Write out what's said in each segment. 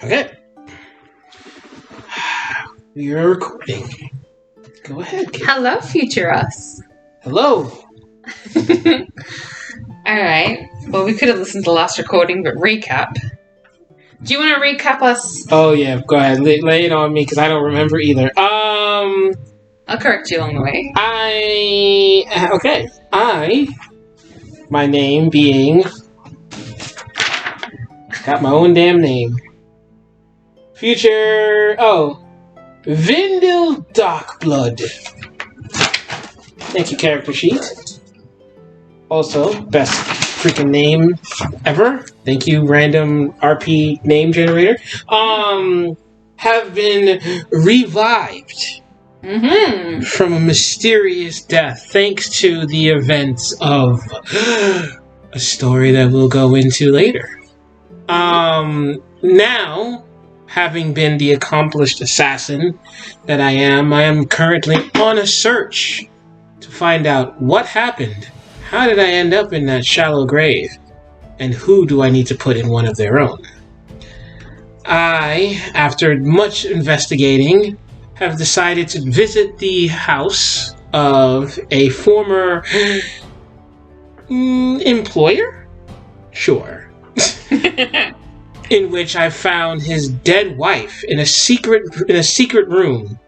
Okay. We are recording. Go ahead, kid. Hello, future us. Hello. Alright. Well, we could have listened to the last recording, but recap. Do you want to recap us? Oh, yeah. Go ahead. Lay it on me, because I don't remember either. I'll correct you along the way. My name being... Got my own damn name. Future... Vindie Darkblud. Thank you, character sheet. Also, best freaking name ever. Thank you, random RP name generator. Have been revived from a mysterious death thanks to the events of a story that we'll go into later. Now, having been the accomplished assassin that I am currently on a search to find out what happened. How did I end up in that shallow grave? And who do I need to put in one of their own? I, after much investigating, have decided to visit the house of a former employer? Sure. In which I found his dead wife in a secret room,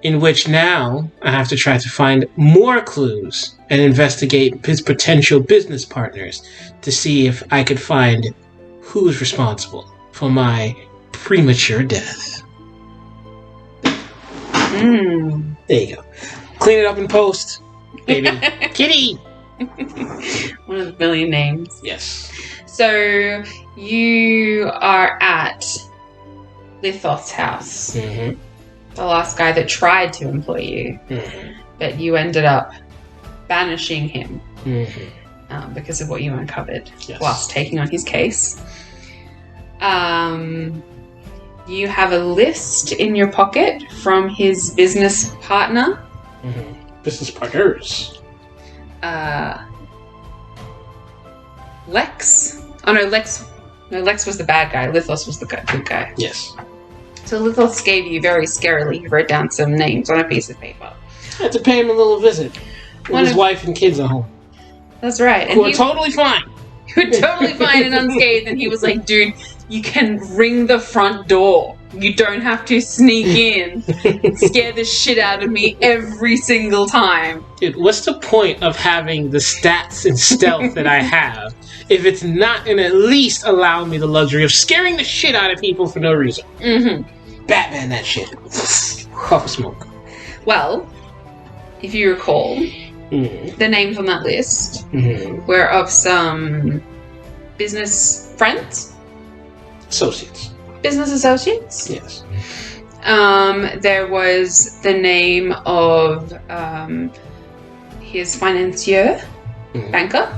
in which now I have to try to find more clues and investigate his potential business partners to see if I could find who's responsible for my premature death. There you go. Clean it up in post, baby. Kitty! One of the billion names. Yes. So, you are at Lithos' house. Mm-hmm. The last guy that tried to employ you. Mm-hmm. But you ended up banishing him Mm-hmm. because of what you uncovered Yes. whilst taking on his case. You have a list in your pocket from his business partner. Mm-hmm. Business partners. Lex. Oh no, Lex was the bad guy. Lithos was the good guy. Yes. So Lithos gave you very scarily. He wrote down some names on a piece of paper. I had to pay him a little visit. With his wife and kids at home. That's right. Who are totally fine. You were totally fine and unscathed, and he was like, dude, you can ring the front door. You don't have to sneak in. Scare the shit out of me every single time. Dude, what's the point of having the stats and stealth that I have if it's not going to at least allow me the luxury of scaring the shit out of people for no reason? Mm-hmm. Batman that shit. Puff of smoke. Well, if you recall, the names on that list were of some business friends? Associates. Business associates? Yes. There was the name of his financier, banker.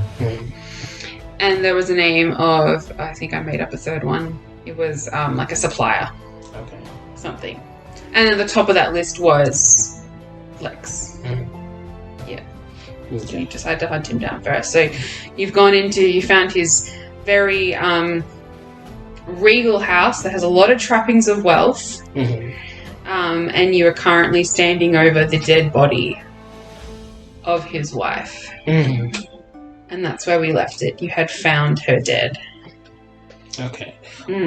And there was a name of, I think I made up a third one. It was like a supplier. Okay. Something. And at the top of that list was Lex. Yeah. Okay. So you decided to hunt him down first. So you found his very regal house that has a lot of trappings of wealth. And you are currently standing over the dead body of his wife. And that's where we left it. You had found her dead. Okay.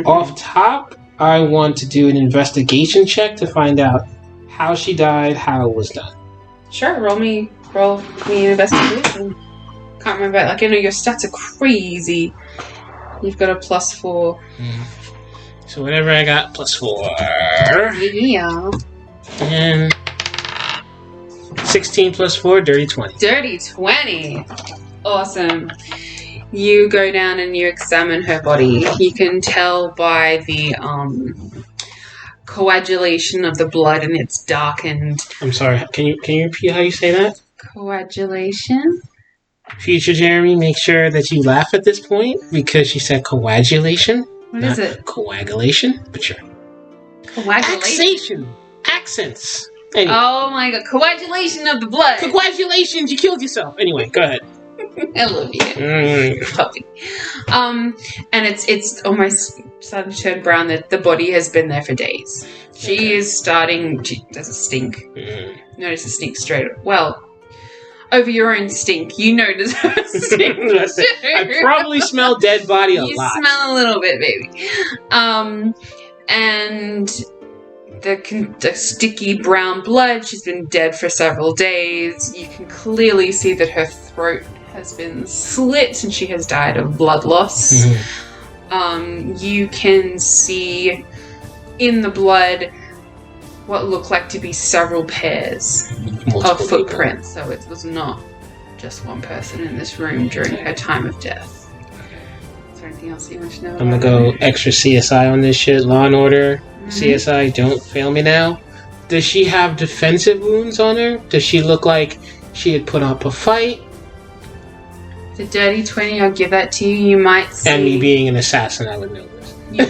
Off top, I want to do an investigation check to find out how she died, how it was done. Sure, roll me an investigation. Can't remember, I know your stats are crazy. You've got a +4. So whatever I got, +4. Yeah. And 16 + 4, dirty 20. Dirty 20. Awesome. You go down and you examine her body. You can tell by the coagulation of the blood, and it's darkened. I'm sorry, can you repeat how you say that? Coagulation? Future Jeremy, make sure that you laugh at this point because she said coagulation. What is it? Coagulation, but sure. Coagulation? Accents. Anyway. Oh my god, coagulation of the blood. Congratulations, you killed yourself. Anyway, go ahead. I love you, puppy. And it's almost starting to turn brown. That the body has been there for days. She is starting. Does it stink? Notice it stinks straight. Well, over your own stink, you notice her stink. I probably smell dead body a lot. You smell a little bit, baby. And the sticky brown blood. She's been dead for several days. You can clearly see that her throat has been slit and she has died of blood loss. You can see in the blood what look like to be several pairs of footprints. So it was not just one person in this room during her time of death. Is there anything else you want to know? I'm gonna go extra CSI on this shit. Law and Order. CSI, don't fail me now. Does she have defensive wounds on her? Does she look like she had put up a fight? The dirty 20, I'll give that to you. You might see... And me being an assassin, I would know this. You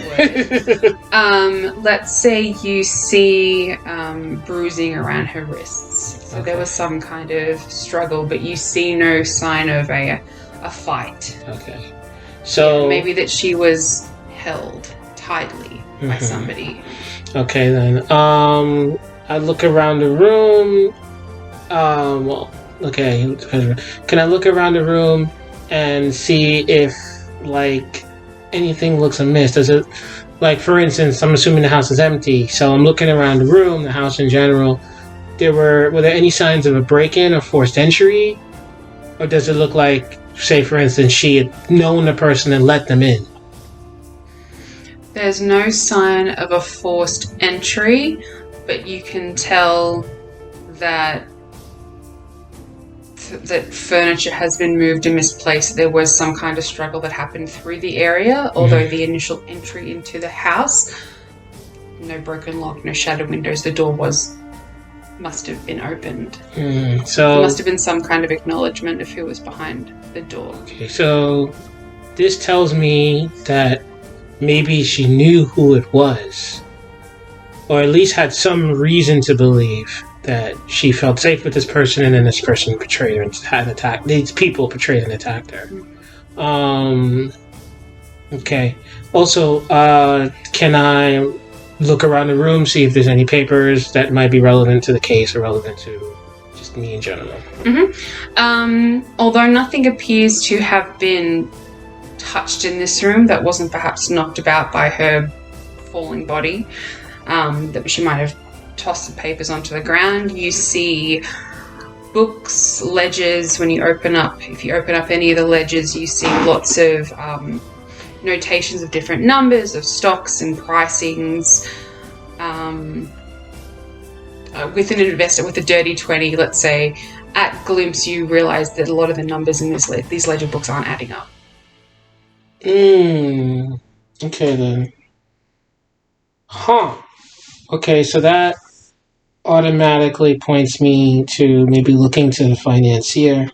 would. Let's say you see bruising around her wrists. So there was some kind of struggle, but you see no sign of a fight. Okay. So... Yeah, maybe that she was held tightly by somebody. Okay, then. I look around the room. Well, okay. Can I look around the room and see if, like, anything looks amiss? Does it, like, for instance, I'm assuming the house is empty, so I'm looking around the room, the house in general. Were there any signs of a break-in or forced entry? Or does it look like, say, for instance, she had known the person and let them in? There's no sign of a forced entry, but you can tell that furniture has been moved and misplaced. There was some kind of struggle that happened through the area, although the initial entry into the house, no broken lock, no shattered windows, the door must have been opened. So there must have been some kind of acknowledgement of who was behind the door. Okay, so this tells me that maybe she knew who it was, or at least had some reason to believe that she felt safe with this person, and then this person betrayed her and had attacked. These people betrayed and attacked her. Okay. Also, can I look around the room, see if there's any papers that might be relevant to the case or relevant to just me in general? Although nothing appears to have been touched in this room that wasn't perhaps knocked about by her falling body, that she might have tossed the papers onto the ground. You see books, ledgers. If you open up any of the ledgers, you see lots of notations of different numbers of stocks and pricings. With an investor with a dirty 20, let's say, at glimpse you realize that a lot of the numbers in these ledger books aren't adding up. Okay then. Okay, so that automatically points me to maybe looking to the financier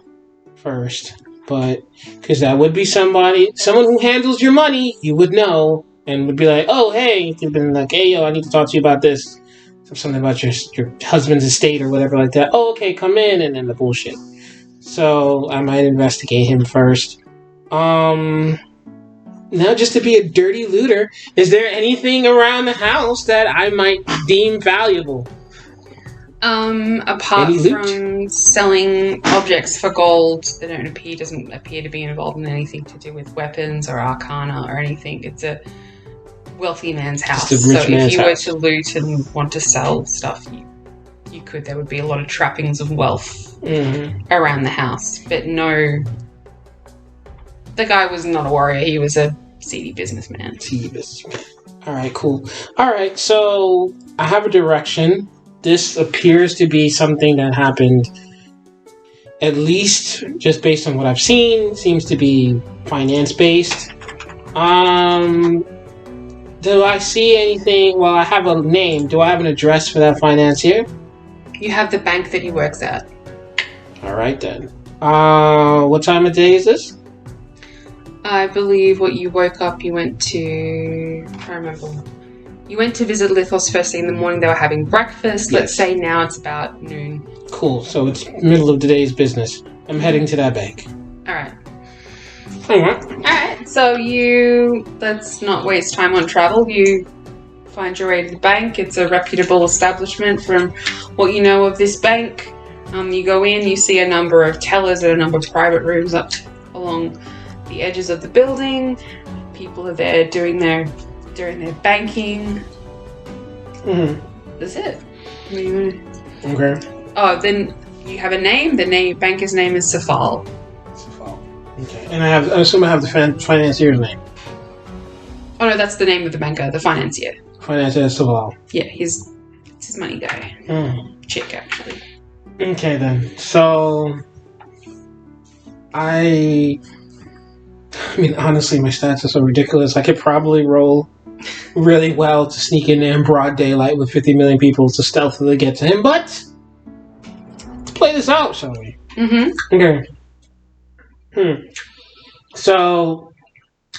first, but because that would be someone who handles your money, you would know, and would be like, oh hey, you've been like, hey yo, I need to talk to you about this, something about your husband's estate or whatever like that. Oh okay, come in, and then the bullshit. So I might investigate him first. Now, just to be a dirty looter, is there anything around the house that I might deem valuable? Apart from selling objects for gold, they doesn't appear to be involved in anything to do with weapons or arcana or anything. It's a wealthy man's house. It's a rich man's if you house. were to loot and want to sell stuff, you could. There would be a lot of trappings of wealth around the house. But no, the guy was not a warrior. He was a seedy businessman. Alright, cool. Alright, so I have a direction. This appears to be something that happened, at least just based on what I've seen, seems to be finance-based. Do I see anything? Well, I have a name. Do I have an address for that financier? You have the bank that he works at. Alright then. What time of day is this? I believe what you woke up, you went to... I remember. You went to visit Lithos first thing in the morning. They were having breakfast. Yes. Let's say now it's about noon. Cool. So it's middle of the day's business. I'm heading to that bank. Alright. Alright. So let's not waste time on travel. You find your way to the bank. It's a reputable establishment from what you know of this bank. You go in, you see a number of tellers and a number of private rooms up along the edges of the building. People are there doing their banking. That's it. Okay. Oh, then you have a name. The banker's name is Safal. Okay. And I assume I have the financier's name. Oh no, that's the name of the banker, the financier. Financier Saval. Yeah, it's his money guy. Chick, actually. Okay then. So I mean, honestly, my stats are so ridiculous. I could probably roll really well to sneak in there in broad daylight with 50 million people to stealthily get to him, but let's play this out, shall we? Okay. So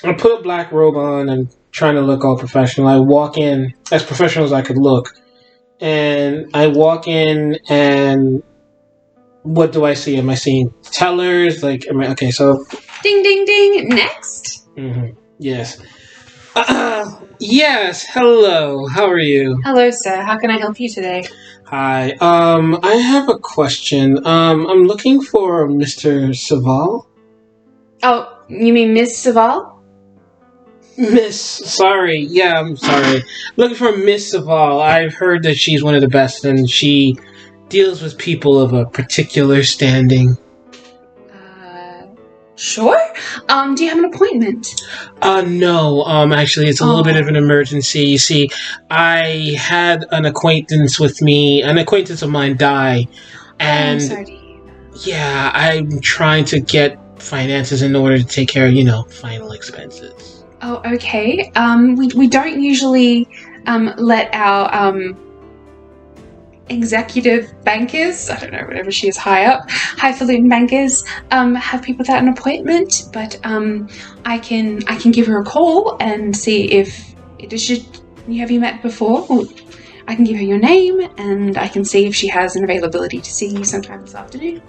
I put a black robe on and trying to look all professional. I walk in as professional as I could look, and I walk in, and what do I see? Am I seeing tellers? Okay? So ding, ding, ding. Next. Yes. Yes. Hello. How are you? Hello, sir. How can I help you today? Hi. I have a question. I'm looking for Mr. Saval. Oh, you mean Miss Saval? Sorry. Yeah, I'm sorry. Looking for Miss Saval. I've heard that she's one of the best, and she deals with people of a particular standing. Sure. Do you have an appointment? No. Actually, it's a little bit of an emergency. You see, I had an acquaintance of mine die, and I'm sorry to hear that. Yeah, I'm trying to get finances in order to take care of, final expenses. Oh, okay. We don't usually let our executive bankers, I don't know, whatever she is, highfalutin bankers, have people without an appointment, but I can give her a call and see if have you met before? Well, I can give her your name and I can see if she has an availability to see you sometime this afternoon.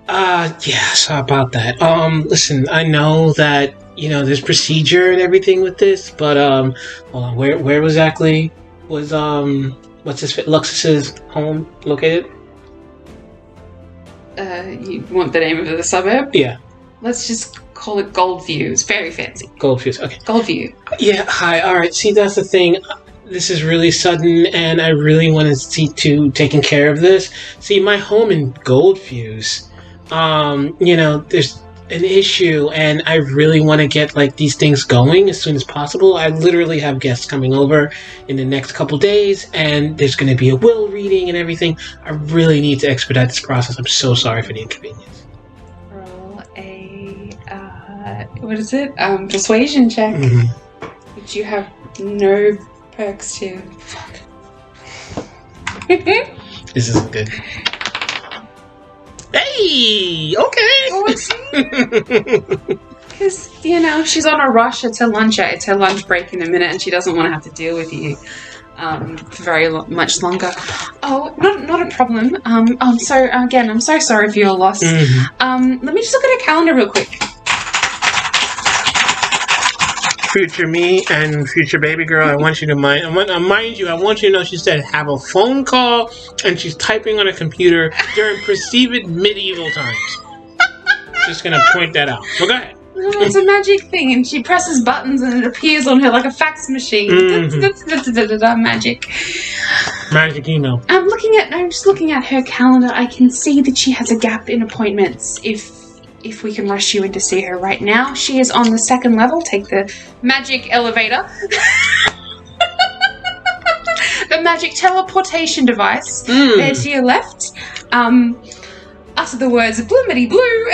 Yes, about that. Listen, I know that, there's procedure and everything with this, but, hold on, where exactly was, Luxus's home located? You want the name of the suburb? Yeah. Let's just call it Goldview. It's very fancy. Goldview, okay. Goldview. Yeah, hi, alright, see, that's the thing. This is really sudden, and I really want to see to taking care of this. See, my home in Goldfuse, there's an issue, and I really want to get these things going as soon as possible. I literally have guests coming over in the next couple days, and there's going to be a will reading and everything. I really need to expedite this process. I'm so sorry for the inconvenience. Roll a what is it? Persuasion check. Which you have no perks to. Fuck. This isn't good. Hey! Okay! Because, she's on a rush. It's her lunch break in a minute, and she doesn't want to have to deal with you for very much longer. Oh, not a problem. I'm so sorry for your loss. Let me just look at her calendar real quick. Future me and future baby girl, I want you to mind you, I want you to know she said have a phone call, and she's typing on a computer during perceived medieval times. Just gonna point that out. Well, go ahead. It's a magic thing, and she presses buttons and it appears on her like a fax machine. Magic. Magic email. I'm just looking at her calendar. I can see that she has a gap in appointments. If we can rush you in to see her right now, she is on the 2nd level. Take the magic elevator. The magic teleportation device. There to your left. Utter the words blimmity blue.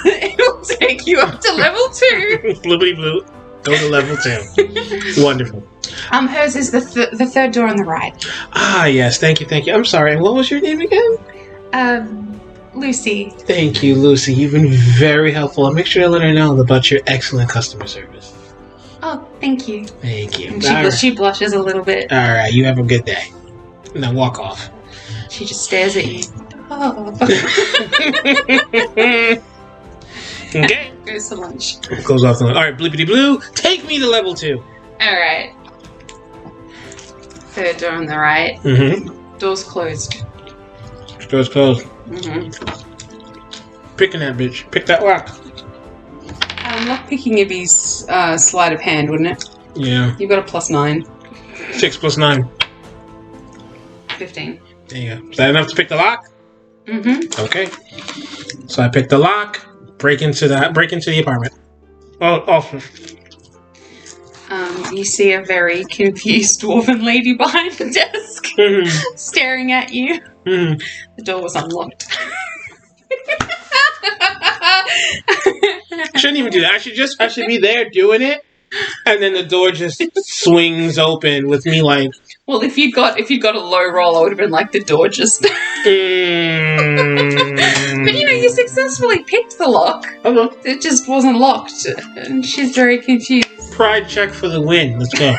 It'll take you up to level 2. Blimmity blue. Go to level 2. Wonderful. Hers is the third door on the right. Ah, yes. Thank you. I'm sorry. What was your name again? Lucy. Thank you, Lucy. You've been very helpful. I'll make sure to let her know about your excellent customer service. Oh, thank you. Thank you. And she blushes a little bit. All right, you have a good day. Now walk off. She just stares at you. Oh. Okay. Goes to lunch. Goes off the line. Alright, Blippity Blue, take me to level 2. Alright. Third door on the right. Mm-hmm. Door's closed. Door's closed. Mm-hmm. Picking that bitch. Pick that lock. Lockpicking would be sleight of hand, wouldn't it? Yeah. You've got a +9. 6 plus 9. 15. There you go. Is that enough to pick the lock? Mm-hmm. Okay. So I pick the lock, break into the apartment. Oh, awesome. You see a very confused dwarven lady behind the desk, staring at you. The door was unlocked. I shouldn't even do that. I should be there doing it, and then the door just swings open with me like. Well, if you'd got a low roll, I would have been like the door just. But you successfully picked the lock. Okay. It just wasn't locked, and she's very confused. Pride check for the win. Let's go.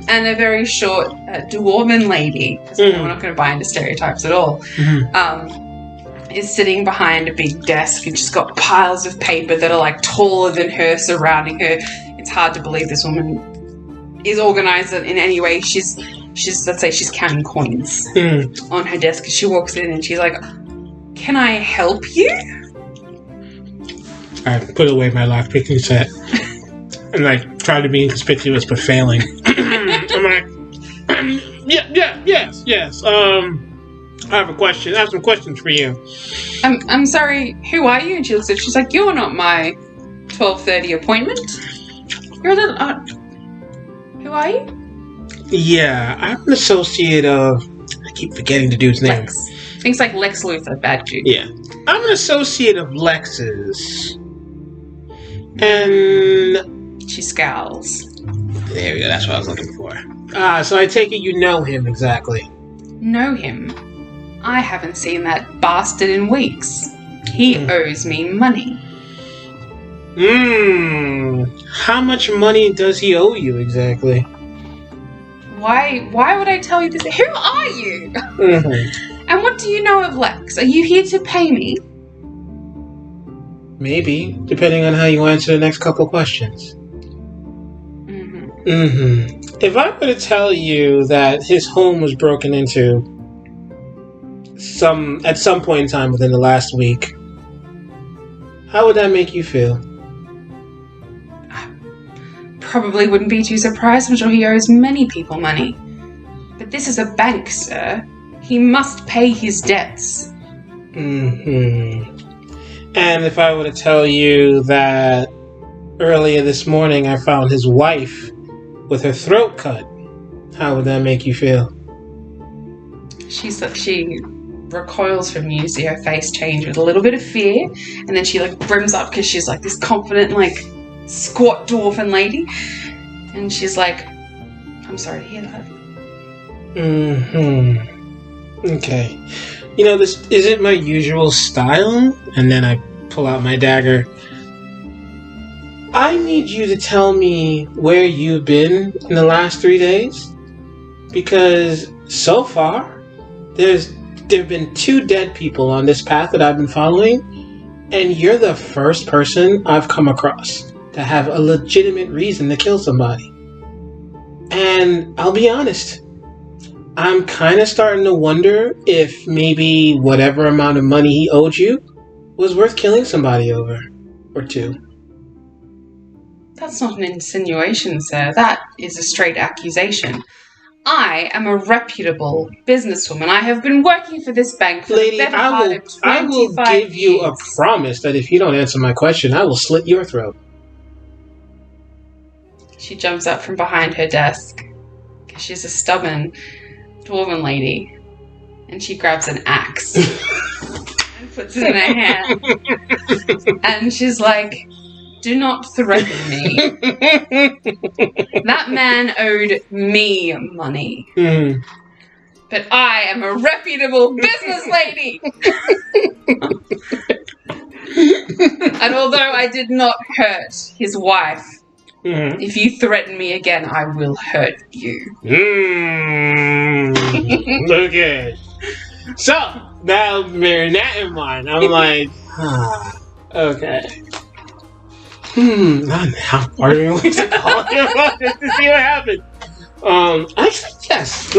And a very short dwarven lady, because we're not going to buy into stereotypes at all, is sitting behind a big desk and she's got piles of paper that are like taller than her surrounding her. It's hard to believe this woman is organized in any way. She's let's say she's counting coins on her desk. She walks in and she's like, "Can I help you?" I put away my lockpicking set and like try to be inconspicuous but failing. I'm like, yes. I have a question. I have some questions for you. I'm sorry. Who are you? And she looks at. She's like, "You're not my 12:30 appointment. You're a little. Who are you?" Yeah, I'm an associate of. I keep forgetting the dude's name. Lex. Things like Lex Luthor, bad dude. Yeah, I'm an associate of Lex's, and she scowls. There we go. That's what I was looking for. So I take it you know him exactly. Know him? I haven't seen that bastard in weeks. He owes me money. How much money does he owe you exactly? Why would I tell you this? Who are you? And what do you know of Lex? Are you here to pay me? Maybe, depending on how you answer the next couple questions. If I were to tell you that his home was broken into at some point in time within the last week, how would that make you feel? Probably wouldn't be too surprised. I'm sure he owes many people money. But this is a bank, sir. He must pay his debts. And if I were to tell you that earlier this morning I found his wife with her throat cut, how would that make you feel? She recoils from you, see her face change with a little bit of fear, and then she like brims up because she's like this confident, like squat dwarven lady, and she's like, "I'm sorry to hear that." Okay. This isn't my usual style, and then I pull out my dagger. I need you to tell me where you've been in the last 3 days, because so far there have been 2 dead people on this path that I've been following, and you're the first person I've come across to have a legitimate reason to kill somebody. And I'll be honest, I'm kind of starting to wonder if maybe whatever amount of money he owed you was worth killing somebody over, or 2. That's not an insinuation, sir. That is a straight accusation. I am a reputable businesswoman. I have been working for this bank for the better part of 25 I will give you a promise that if you don't answer my question, I will slit your throat. She jumps up from behind her desk, because she's a stubborn dwarven lady, and she grabs an axe and puts it in her hand. And she's like, "Do not threaten me. That man owed me money. But I am a reputable business lady. And although I did not hurt his wife, if you threaten me again, I will hurt you." Okay. So, now bearing that in mind, I'm like, Okay. How far do we to call him about this to see what happens? Actually, yes.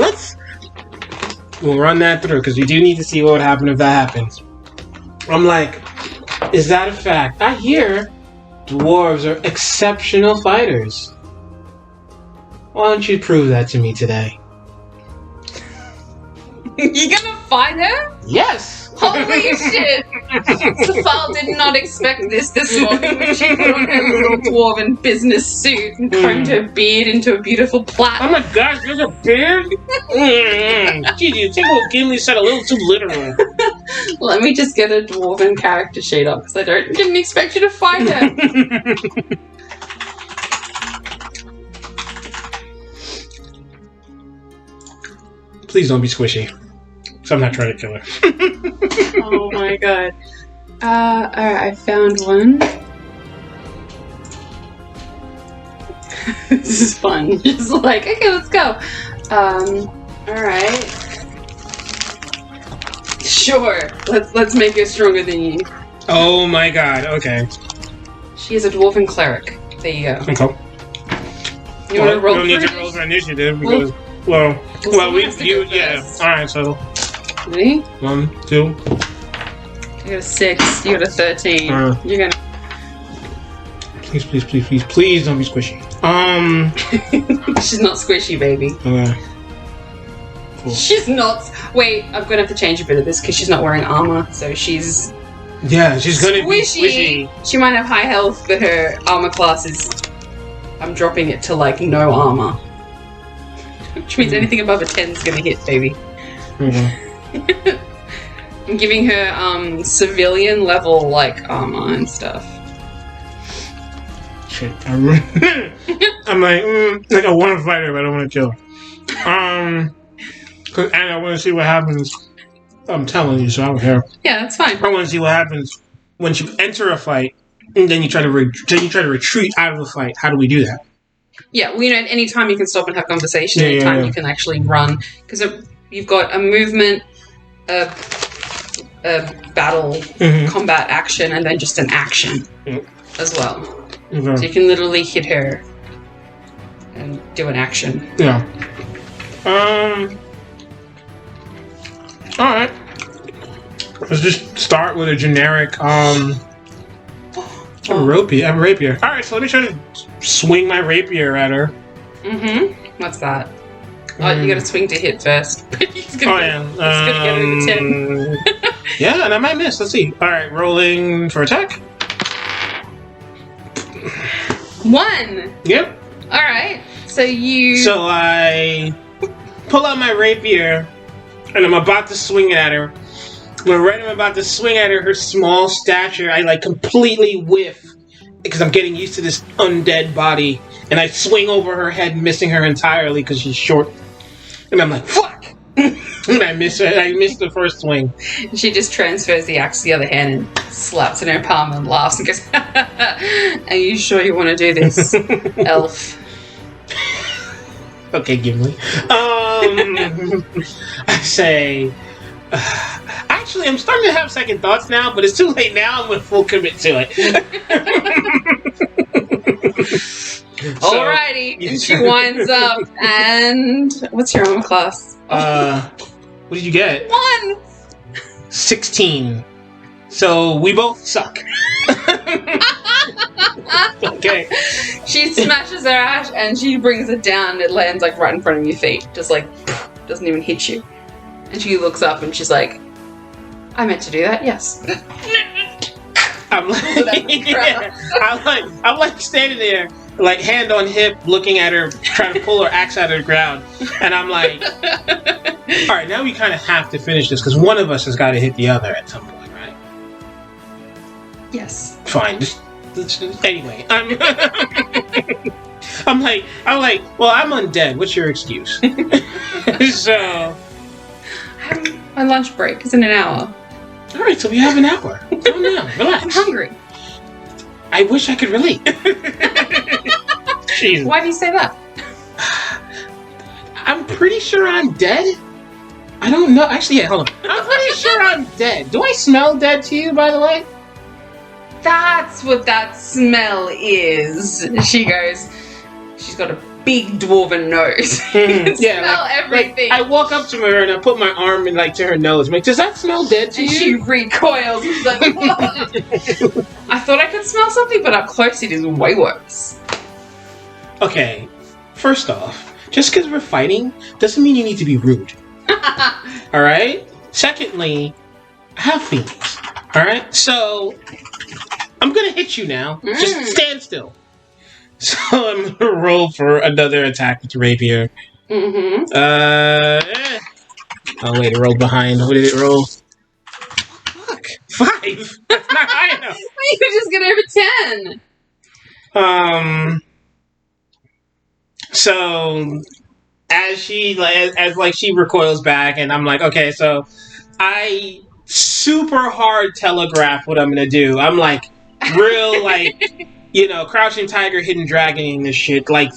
We'll run that through because we do need to see what would happen if that happens. I'm like, is that a fact? I hear dwarves are exceptional fighters. Why don't you prove that to me today? You gonna fight her? Yes! Holy shit! Safal did not expect this morning when she put on her little dwarven business suit and combed her beard into a beautiful plait. Oh my gosh, there's a beard? Gee, you think what Gimli said a little too literal. Let me just get a dwarven character sheet up because I didn't expect you to fight her. Please don't be squishy. So I'm not trying to kill her. Oh my god. Alright, I found one. This is fun. Just like, okay, let's go. Alright. Sure. Let's make her stronger than you. Oh my god, okay. She is a dwarven cleric. There you go. Okay. You want to roll for initiative? We don't need to roll for initiative because, yeah. Alright, so. Ready? 1, 2. You got a 6. You got a 13. You're gonna. Please don't be squishy. She's not squishy, baby. Okay. Cool. She's not. Wait, I'm gonna have to change a bit of this because she's not wearing armor, so she's. Yeah, she's gonna be squishy. She might have high health, but her armor class is. I'm dropping it to like no armor, which means anything above a 10 is gonna hit, baby. Okay. I'm giving her civilian level like armor and stuff. Shit, I'm like I want to fight her, but I don't want to kill her. And I want to see what happens. I'm telling you, so I don't care. Yeah, that's fine. I want to see what happens once you enter a fight, and then you try to retreat out of the fight. How do we do that? Yeah, well, at any time you can stop and have conversation. Anytime you can actually run, because you've got a movement, a battle, combat action, and then just an action as well. Okay. So you can literally hit her and do an action. Yeah. Alright. Let's just start with a generic, rapier. Alright, so let me try to swing my rapier at her. What's that? Oh, you gotta swing to hit first. He's gonna get over 10. Yeah, and I might miss. Let's see. Alright, rolling for attack. 1! Yep. Alright, so I pull out my rapier, and I'm about to swing it at her. But right I'm about to swing at her, her small stature, I completely whiff, because I'm getting used to this undead body, and I swing over her head, missing her entirely because she's short. And I'm like, fuck! And I miss it. I missed the first swing. She just transfers the axe to the other hand and slaps it in her palm and laughs and goes, are you sure you want to do this, elf? Okay, Gimli. I say... actually, I'm starting to have second thoughts now, but it's too late now. I'm going to full commit to it. Alrighty. And she winds up, and... What's your armor class? What did you get? 1! 16. So we both suck. Okay. She smashes her ash and she brings it down. It lands right in front of your feet. Just doesn't even hit you. And she looks up and she's like, I meant to do that, yes. I'm like standing there, hand on hip, looking at her, trying to pull her axe out of the ground. And I'm like, all right, now we kind of have to finish this because one of us has got to hit the other at some point, right? Yes. Fine. Anyway, I'm like, well, I'm undead. What's your excuse? So, my lunch break is in an hour. All right, so we have an hour. Calm down, relax. I'm hungry. I wish I could relate. Jesus. Why do you say that? I'm pretty sure I'm dead. I don't know. Actually, yeah, hold on. I'm pretty sure I'm dead. Do I smell dead to you, by the way? That's what that smell is. She goes, she's got a big dwarven nose. You can smell everything. I walk up to her and I put my arm in, to her nose. I'm like, does that smell dead to and you? She recoils. She's like, what? I thought I could smell something, but up close it is way worse. Okay, first off, just because we're fighting doesn't mean you need to be rude. Alright? Secondly, I have feelings. Alright? So, I'm gonna hit you now. Just stand still. So, I'm gonna roll for another attack with rapier. Oh wait, it rolled behind. What did it roll? Fuck. 5! That's not high enough. You just get over 10. So as she recoils back, and I'm like, okay, so I super hard telegraph what I'm gonna do. I'm like real crouching tiger, hidden dragoning this shit, like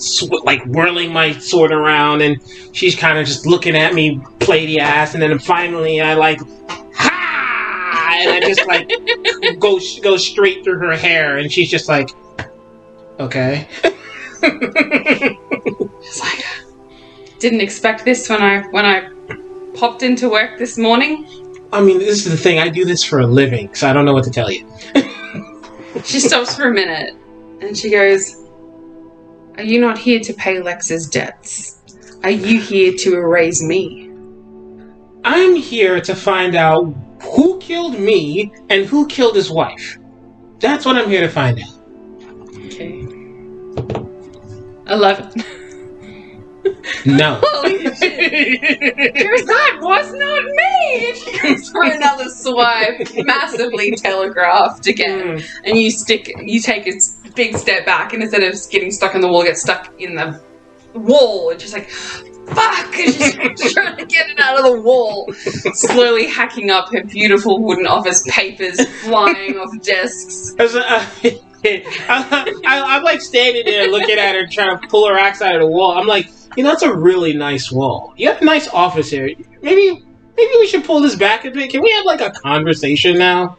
whirling my sword around, and she's kind of just looking at me, play the ass, and then finally I ha, and I just go straight through her hair, and she's just like, okay. It's like, didn't expect this when I popped into work this morning. I mean, this is the thing. I do this for a living, so I don't know what to tell you. She stops for a minute, and she goes, are you not here to pay Lex's debts? Are you here to erase me? I'm here to find out who killed me and who killed his wife. That's what I'm here to find out. Okay. 11. No. Holy shit. That was not me! She goes for another swipe, massively telegraphed again. And you take a big step back, and instead of getting stuck in the wall, get stuck in the wall. And she's like, fuck! And she's trying to get it out of the wall. Slowly hacking up her beautiful wooden office papers flying off desks. I'm standing there looking at her, trying to pull her axe out of the wall. I'm like, that's a really nice wall. You have a nice office here. Maybe we should pull this back a bit. Can we have a conversation now?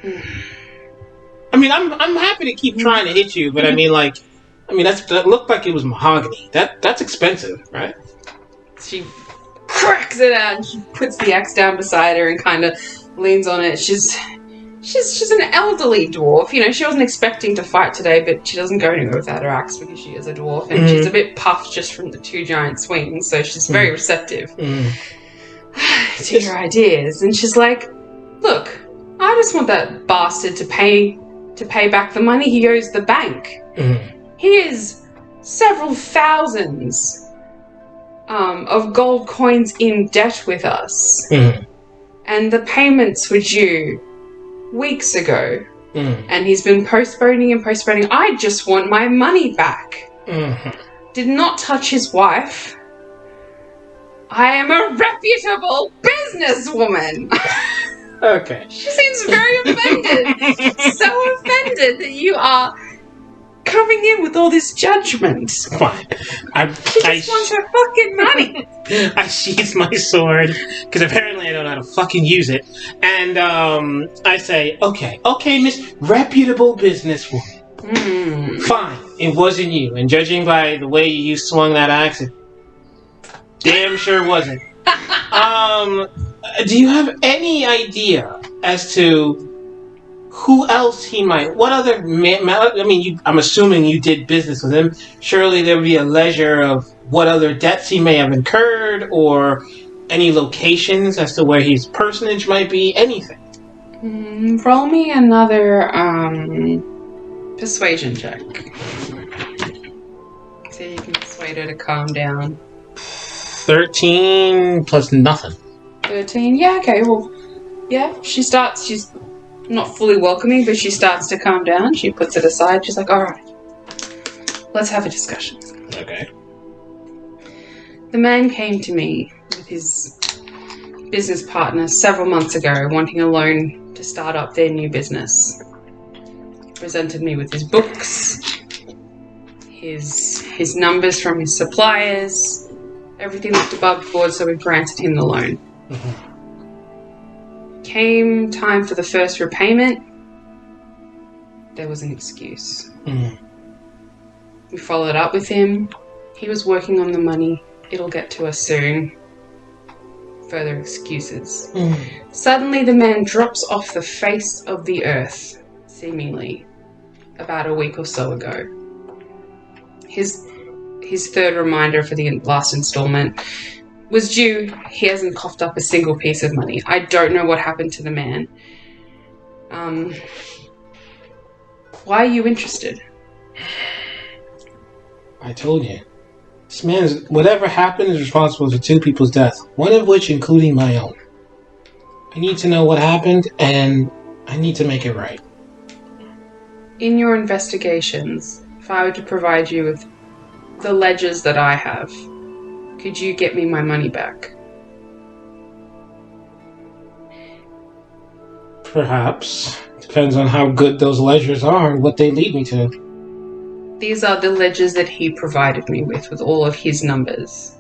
I mean, I'm happy to keep trying to hit you, but that looked like it was mahogany. That's expensive, right? She cracks it out and she puts the axe down beside her and kind of leans on it. She's an elderly dwarf. She wasn't expecting to fight today, but she doesn't go anywhere without her axe because she is a dwarf, and she's a bit puffed just from the 2 giant swings, so she's very receptive to your ideas. And she's like, look, I just want that bastard to pay back the money he owes the bank. He is several thousands of gold coins in debt with us. And the payments were due weeks ago, and he's been postponing and postponing. I just want my money back. Did not touch his wife. I am a reputable businesswoman. Okay. She seems very offended. So offended that you are coming in with all this judgment. Fine. She just wants her fucking money. I sheath my sword, because apparently I don't know how to fucking use it, and I say, okay, Miss Reputable Businesswoman. Fine, it wasn't you, and judging by the way you swung that axe, it damn sure wasn't. Do you have any idea as to who else he might... What other... I'm assuming you did business with him. Surely there would be a ledger of what other debts he may have incurred, or any locations as to where his personage might be. Anything. Roll me another persuasion check. So you can persuade her to calm down. 13 plus nothing. 13? Yeah, okay, well... Yeah, she's not fully welcoming, but she starts to calm down. She puts it aside. She's like, alright, let's have a discussion. Okay. The man came to me with his business partner several months ago, wanting a loan to start up their new business. Presented me with his books, his numbers from his suppliers. Everything looked above board, so we granted him the loan. Came time for the first repayment. there was an excuse. Mm. We followed up with him. He was working on the money. It'll get to us soon. Further excuses. Mm. Suddenly the man drops off the face of the earth, seemingly, about a week or so ago. His third reminder for the last installment was due. He hasn't coughed up a single piece of money. I don't know what happened to the man. Why are you interested? I told you. This man's... Whatever happened is responsible for 2 people's death. One of which including my own. I need to know what happened, and I need to make it right. In your investigations, if I were to provide you with the ledgers that I have, could you get me my money back? Perhaps. Depends on how good those ledgers are and what they lead me to. These are the ledgers that he provided me with all of his numbers.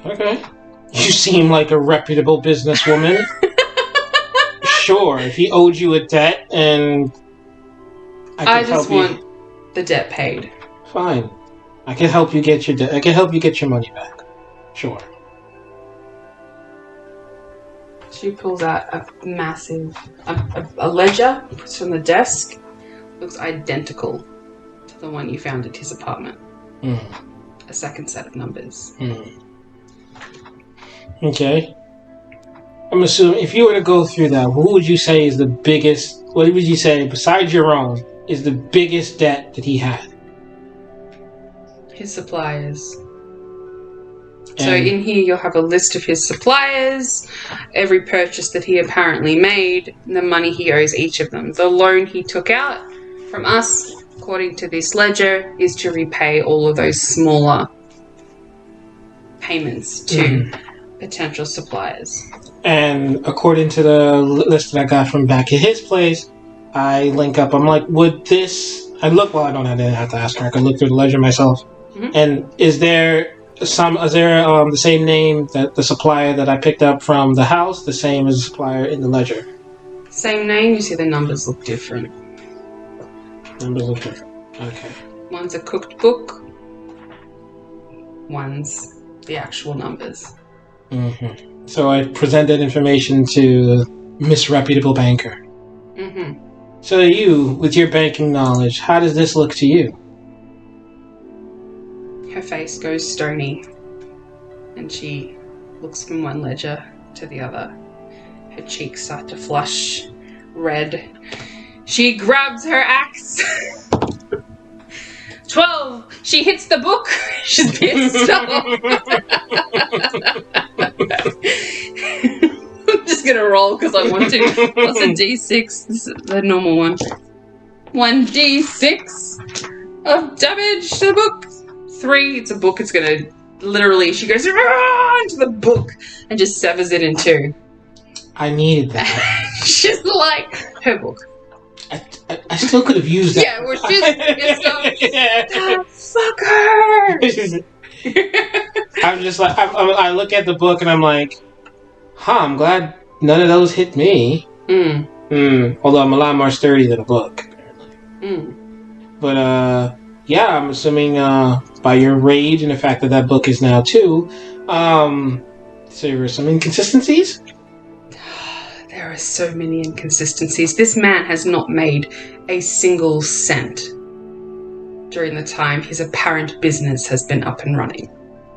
Okay. You seem like a reputable businesswoman. Sure, if he owed you a debt and I just want the debt paid. Fine. I can help you get your I can help you get your money back. Sure. She pulls out a massive a ledger, puts it on the desk. Looks identical to the one you found at his apartment. Mm. A second set of numbers. Mm. Okay. I'm assuming if you were to go through that, who would you say is the biggest? What would you say besides your own is the biggest debt that he had? His suppliers. So in here you'll have a list of his suppliers, every purchase that he apparently made, and the money he owes each of them. The loan he took out from us, according to this ledger, is to repay all of those smaller payments to potential suppliers. And according to the list that I got from back at his place, I link up. I'm like, would this... I didn't have to ask her. I could look through the ledger myself. Mm-hmm. And is there the same name that the supplier that I picked up from the house, the same as the supplier in the ledger? Same name, you see the numbers look different. Numbers look different. Okay. One's a cooked book. One's the actual numbers. Mm-hmm. So I present that information to the misreputable banker. Mm-hmm. So you, with your banking knowledge, how does this look to you? Her face goes stony, and she looks from one ledger to the other. Her cheeks start to flush red. She grabs her axe. 12! She hits the book. She's pissed off. I'm just gonna roll because I want to. What's a d6? This is the normal one. 1d6 of damage to the book. 3, it's a book. It's gonna literally, she goes into the book and just severs it in 2. I needed that. She's like, her book. I still could have used that. Yeah, well, she's fuck her. I'm just like, I look at the book and I'm like, I'm glad none of those hit me. Although I'm a lot more sturdy than a book, apparently. But, yeah, I'm assuming by your rage and the fact that book is now 2, so there were some inconsistencies? There are so many inconsistencies. This man has not made a single cent during the time his apparent business has been up and running.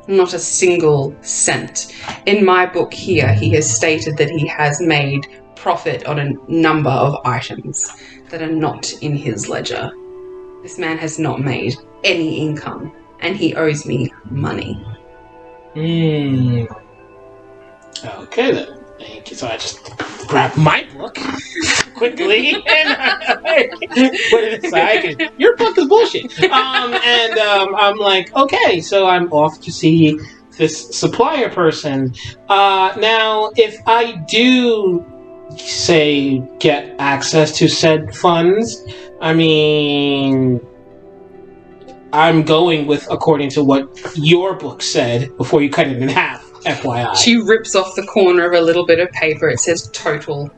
Not a single cent. In my book here, he has stated that he has made profit on a number of items that are not in his ledger. This man has not made any income, and he owes me money. Okay then. Thank you. So I just grabbed my book quickly and put it aside because your book is bullshit. I'm like, okay, so I'm off to see this supplier person. Now, if I do, say, get access to said funds, I mean, I'm going with according to what your book said before you cut it in half. FYI. She rips off the corner of a little bit of paper. It says total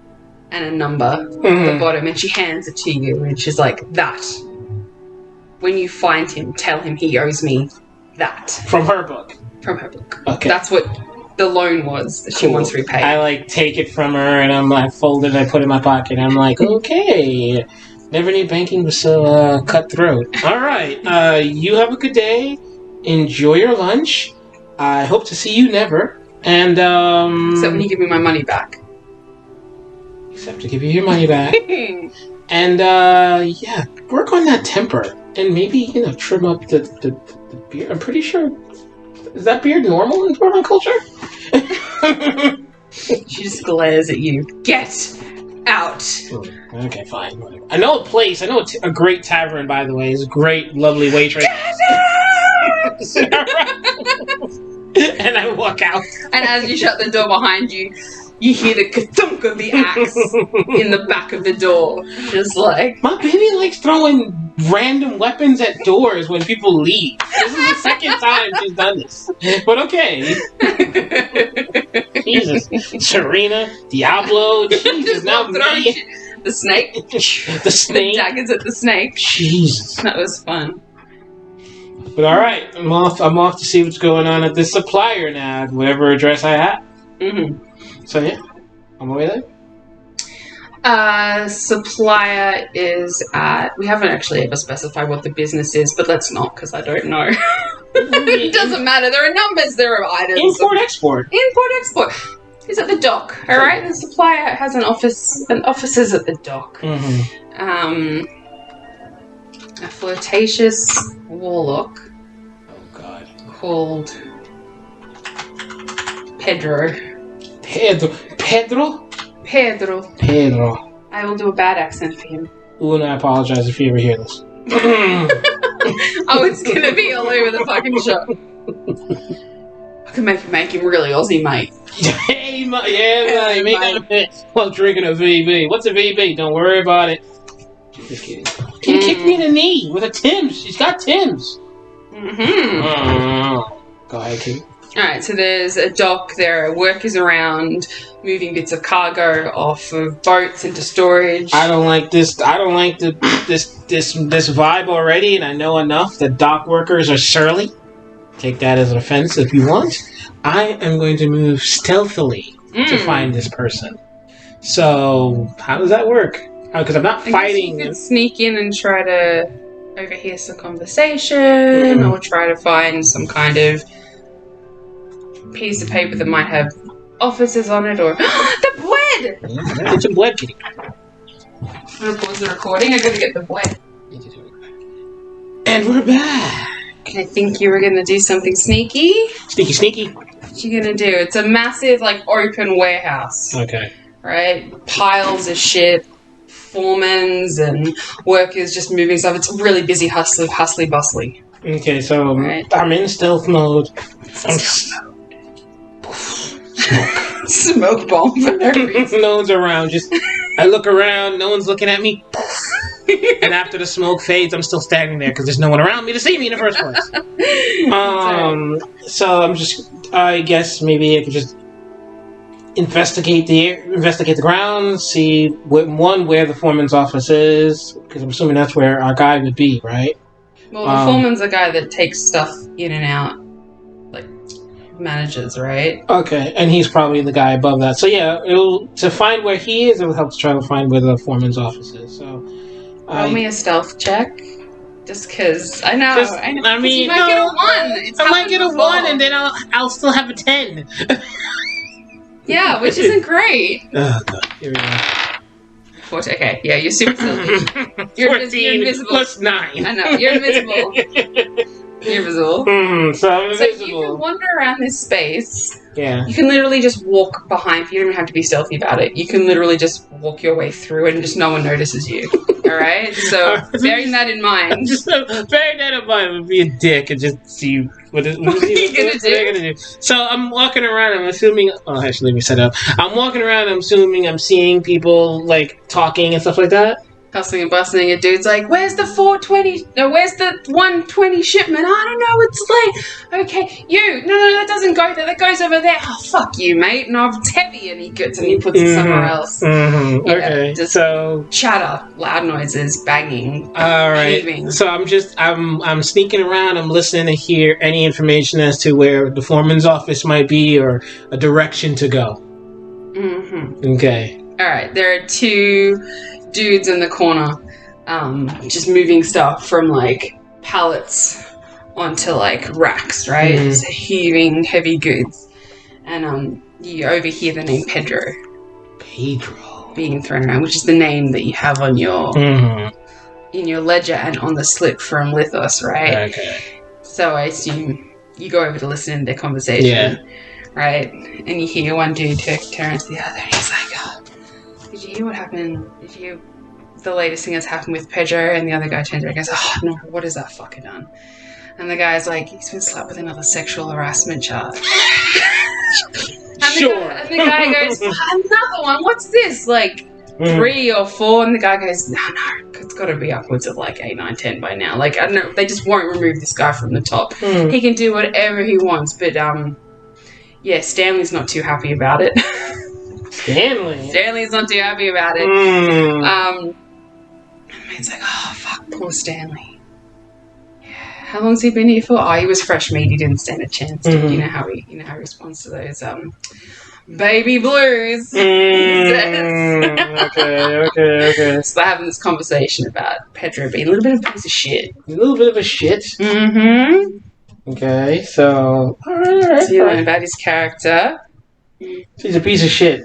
and a number at the bottom, and she hands it to you, and she's like, that. When you find him, tell him he owes me that. From her book? From her book. Okay. That's what the loan was that she wants repaid. I, like, take it from her, and I'm, like, fold it, and I put it in my pocket. I'm like, okay. Never knew banking was so cutthroat. All right. You have a good day. Enjoy your lunch. I hope to see you never. And, Except when you give me my money back. Except to give you your money back. And, yeah, work on that temper. And maybe, trim up the beard. I'm pretty sure... Is that beard normal in Portland culture? She just glares at you. Get out! Okay, fine. Whatever. I know a place. I know a great tavern, by the way. It's a great, lovely waitress. Get out! And I walk out. And as you shut the door behind you, you hear the ka-thunk of the axe in the back of the door. Just like... My baby likes throwing random weapons at doors when people leave. This is the second time she's done this. But okay. Jesus. Serena, Diablo, Jesus, now me. The snake. The snake. The daggers at the snake. Jesus. That was fun. But alright, I'm off to see what's going on at this supplier now, at whatever address I have. So yeah, on my way there. Supplier is at... We haven't actually ever specified what the business is, but let's not, because I don't know. It doesn't matter. There are numbers, there are items. Import-export. Import-export. It's at the dock, alright? The supplier has an office, and offices at the dock. A flirtatious warlock. Oh, God. Called... Pedro. Pedro. I will do a bad accent for him. Ooh, and I apologize if you ever hear this. Oh, it's gonna be all over the fucking show. I can make him really Aussie, mate. Hey, mate. While drinking a VB. What's a VB? Don't worry about it. Just kidding. He kicked me in the knee with a Tim's. She's got Tim's. Go ahead, Kate. Alright, so there's a dock, there are workers around, moving bits of cargo off of boats into storage. I don't like this vibe already, and I know enough that dock workers are surly. Take that as an offense if you want. I am going to move stealthily to find this person. So, how does that work? Because I'm not fighting. You could sneak in and try to overhear some conversation, or try to find some kind of piece of paper that might have officers on it, or the bread! Get some bread, kitty. I'm gonna pause the recording. I gotta get the bread. And we're back. I think you were gonna do something sneaky. Sneaky. What you gonna do? It's a massive, open warehouse. Okay. Right? Piles of shit. Foremans and workers just moving stuff. It's really busy, hustly bustly. Okay, so I'm in stealth mode. Smoke bomb for no reason. No one's around. Just I look around. No one's looking at me. And after the smoke fades, I'm still standing there because there's no one around me to see me in the first place. So I'm just. I guess maybe I could just investigate the grounds, see where the foreman's office is, because I'm assuming that's where our guy would be, right? Well, the foreman's a guy that takes stuff in and out, managers, right? Okay, and he's probably the guy above that. So yeah, to find where he is, it will help to try to find where the foreman's office is. So, roll me a stealth check, just because I know. I mean, you might get a 1. I might get a 1, and then I'll still have a 10. Yeah, which isn't great. Oh god, here we go. 14. Okay, yeah, you're super stealthy. You're invisible. Plus 9. I know, you're invisible. You're invisible. So I'm invisible. So you can wander around this space. Yeah. You can literally just walk behind. You don't even have to be stealthy about it. You can literally just walk your way through and just no one notices you. Alright? So, bearing that in mind. Bearing that in mind would be a dick and just see what are you gonna do? So I'm walking around, I'm assuming... Oh, actually, let me set up. I'm walking around, I'm assuming I'm seeing people, talking and stuff like that? hustling and bustling, and dude's like, where's the 420? No, where's the 120 shipment? I don't know, it's late. Okay, no, that doesn't go there. That goes over there. Oh, fuck you, mate. No, it's heavy. And he puts it somewhere else. Mm-hmm. Yeah, okay, just so chatter, loud noises, banging, all right. heaving. So I'm sneaking around. I'm listening to hear any information as to where the foreman's office might be or a direction to go. Mm-hmm. Okay. All right, there are two dudes in the corner, just moving stuff from like pallets onto like racks, right? Mm-hmm. So heaving heavy goods, and you overhear the name Pedro being thrown around, which is the name that you have on your in your ledger and on the slip from Lithos, right? Okay. So I assume you go over to listen to their conversation, right? And you hear one dude turn to the other, and he's like, did you hear what happened? Did you hear the latest thing that's happened with Pedro? And the other guy turns around and goes, oh, no, what has that fucker done? And the guy's like, he's been slapped with another sexual harassment charge. And the guy goes, another one? What's this? Like 3 or 4? And the guy goes, no, it's got to be upwards of like 8, 9, 10 by now. Like, I don't know, they just won't remove this guy from the top. He can do whatever he wants, but Stanley's not too happy about it. Stanley's not too happy about it. It's like, oh fuck, poor Stanley. Yeah. How long's he been here for? Oh, he was fresh meat. He didn't stand a chance. You know how he responds to those baby blues. Okay. So they're having this conversation about Pedro being a little bit of a piece of shit. A little bit of a shit. Mm-hmm. Okay, so so you learn about his character. He's a piece of shit.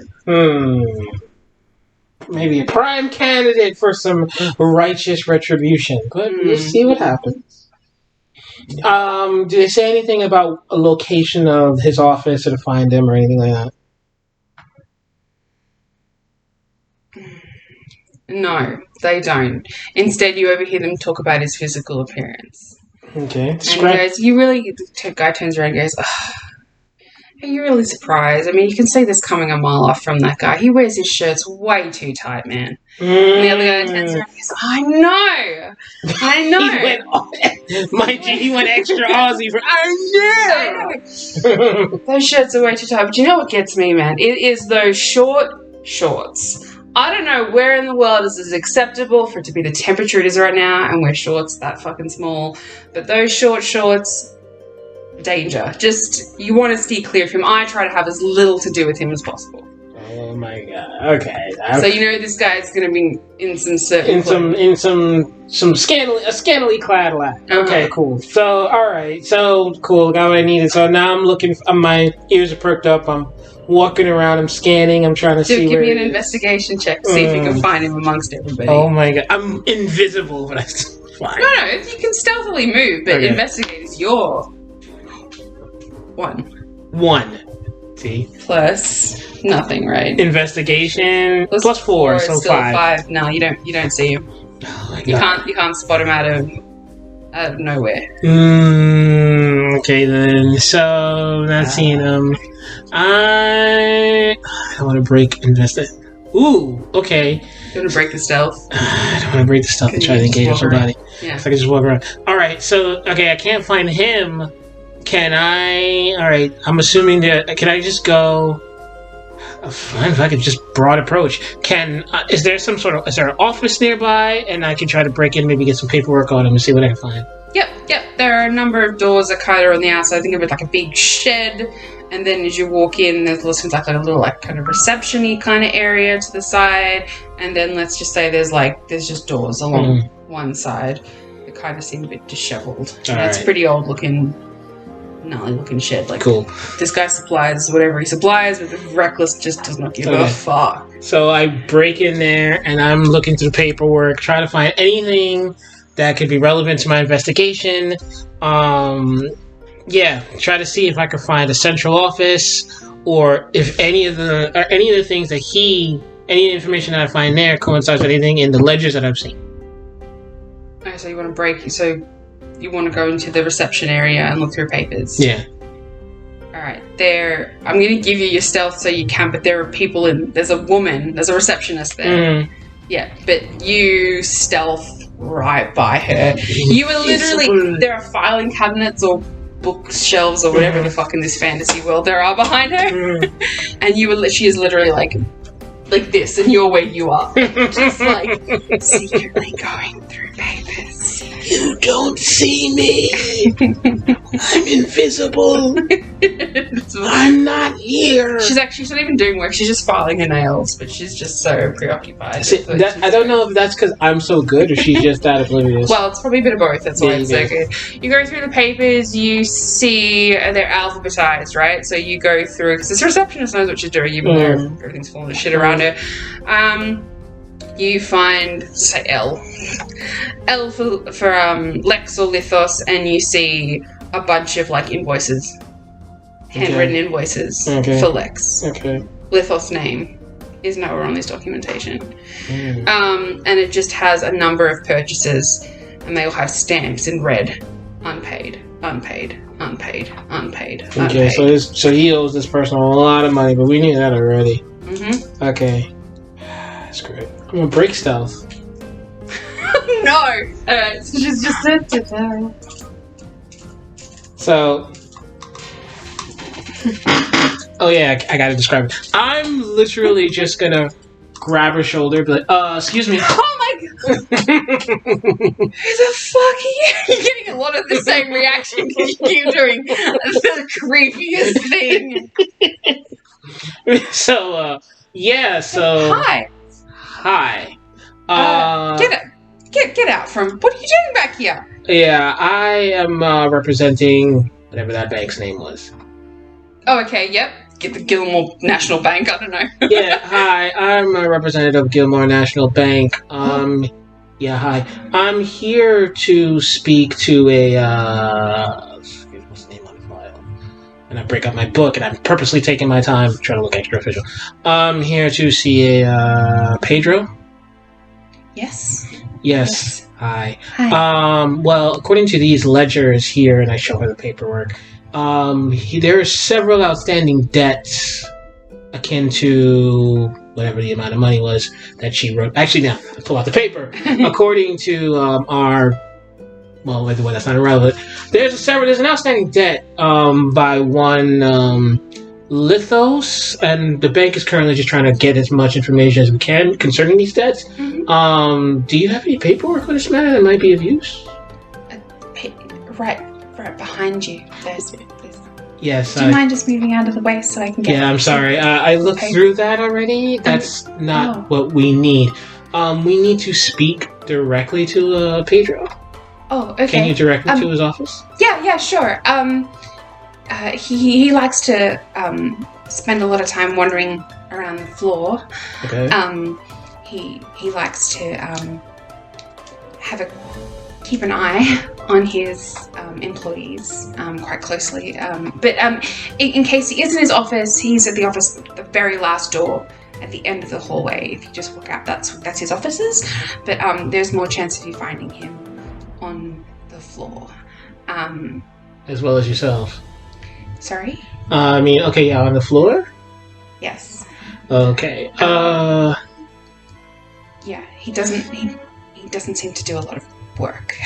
Maybe a prime candidate for some righteous retribution. But we'll see what happens. Do they say anything about a location of his office or to find him or anything like that? No, they don't. Instead, you overhear them talk about his physical appearance. Okay. And he goes, the guy turns around and goes, are you really surprised? I mean, you can see this coming a mile off from that guy. He wears his shirts way too tight, man. And the other guy turns around and goes, I know. He went extra Aussie for, I know. Those shirts are way too tight. But you know what gets me, man? It is those short shorts. I don't know where in the world this is acceptable for it to be the temperature it is right now and wear shorts that fucking small. But those short shorts... danger. Just, you want to steer clear of him. I try to have as little to do with him as possible. Oh my god. Okay. So you know this guy's going to be in some scantily clad lad. Okay, cool. So alright. So cool. Got what I needed. So now I'm looking. My ears are perked up. I'm walking around. I'm scanning. I'm trying to see give where me an investigation check to see if you can find him amongst everybody. Oh my god. I'm invisible, but I fine. No, you can stealthily move, but investigate is your 1. See? Plus nothing, right? Investigation plus 4, so still 5. No, you don't see him. Oh my god. You can't spot him out of nowhere. Okay then. So not seeing him. I don't want to break investigate. Ooh, okay. You want to break the stealth? I don't want to break the stealth and try to engage somebody. Yeah. So I can just walk around. Alright, so I can't find him. Can I... Alright, I'm assuming that... Can I just go... Fine, if I could just broad approach. Is there some sort of... Is there an office nearby? And I can try to break in, maybe get some paperwork on him and see what I can find. Yep. There are a number of doors that kind of on the outside. Think of it like a big shed. And then as you walk in, there's like a little like kind of reception-y kind of area to the side. And then let's just say there's just doors along one side. They kind of seem a bit disheveled. It's a pretty old looking... gnarly looking shed. Like, cool. This guy supplies whatever he supplies, but the reckless just does not give a fuck. So I break in there and I'm looking through paperwork, trying to find anything that could be relevant to my investigation. Try to see if I can find a central office or if any of the things that any information that I find there coincides with anything in the ledgers that I've seen. Okay, so you want to break, so you want to go into the reception area and look through papers. Yeah. Alright, I'm going to give you your stealth so you can, but there are people there's a woman, there's a receptionist there. Yeah, but you stealth right by her. You were literally... There are filing cabinets or bookshelves or whatever the fuck in this fantasy world there are behind her. And she is literally like this, and you're where you are. Just like secretly going through papers. You don't see me. I'm invisible. I'm not here. She's not even doing work. She's just filing her nails, but she's just so preoccupied. I don't know if that's because I'm so good or she's just that oblivious. Well, it's probably a bit of both. That's why it's so good. You go through the papers. You see they're alphabetized, right? So you go through because this receptionist knows what she's doing, even though everything's falling to shit around her. You find, say, L for Lex or Lithos, and you see a bunch of like invoices, handwritten invoices for Lex. Okay. Lithos' name is nowhere on this documentation, and it just has a number of purchases, and they all have stamps in red: unpaid, unpaid, unpaid, unpaid. Okay, unpaid. so he owes this person a lot of money, but we knew that already. Okay. That's great. I'm gonna break stealth. No! Alright, so she's just... So... Oh yeah, I gotta describe it. I'm literally just gonna grab her shoulder and be like, excuse me. Oh my god! Who the fuck are you? You're getting a lot of the same reaction because you keep doing the creepiest thing. So, Hi. Get out from... What are you doing back here? Yeah, I am representing whatever that bank's name was. Oh, okay, yep. Get the Gilmore National Bank, I don't know. Yeah, hi. I'm a representative of Gilmore National Bank. Yeah, hi. I'm here to speak to what's the name on the file? And I break up my book, and I'm purposely taking my time trying to look extra official. I'm here to see a Pedro. Yes. Hi. Well, according to these ledgers here, and I show her the paperwork, there are several outstanding debts akin to whatever the amount of money was that she wrote. Actually, now, I pull out the paper. According to that's not irrelevant. There's an outstanding debt by one Lithos, and the bank is currently just trying to get as much information as we can concerning these debts. Do you have any paperwork on this matter that might be of use? Right behind you. There's Yes. Do you mind just moving out of the way so I can get... Yeah, I'm sorry. I looked through that already. That's not what we need. We need to speak directly to Pedro. Oh, okay. Can you direct me to his office? Yeah, sure. He likes to spend a lot of time wandering around the floor. Okay. He likes to keep an eye on his employees quite closely. But in case he is in his office, he's at the office, the very last door at the end of the hallway. If you just walk out, that's his offices. But there's more chance of you finding him on the floor. As well as yourself. Sorry? On the floor? Yes. Okay. Yeah, he doesn't seem to do a lot of work.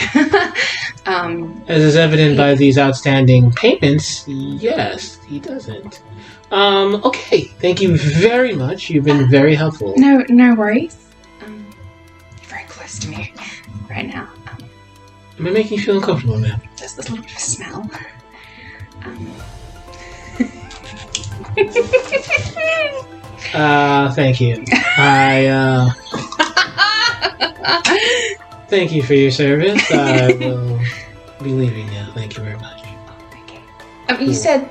As is evident by these outstanding payments, yes, he doesn't. Okay, thank you very much. You've been very helpful. No worries. You're very close to me right now. Am I making you feel uncomfortable, man? There's this little bit of smell. Thank you. Thank you for your service. I will be leaving now. Thank you very much. Okay. You said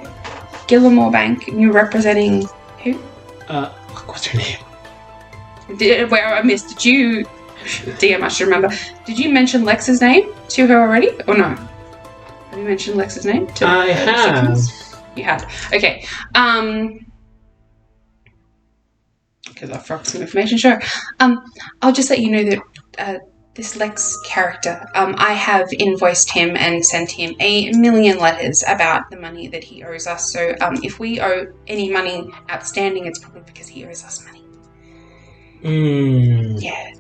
Gilmore Bank, and you're representing who? What's her name? Where I missed. Did you... Damn, I should remember. Did you mention Lex's name to her already, or no? Have you mentioned Lex's name to her? I have. You had. Okay. Because I forgot some information. Sure. I'll just let you know that this Lex character, I have invoiced him and sent him 1,000,000 letters about the money that he owes us. So if we owe any money outstanding, it's probably because he owes us money. Yeah.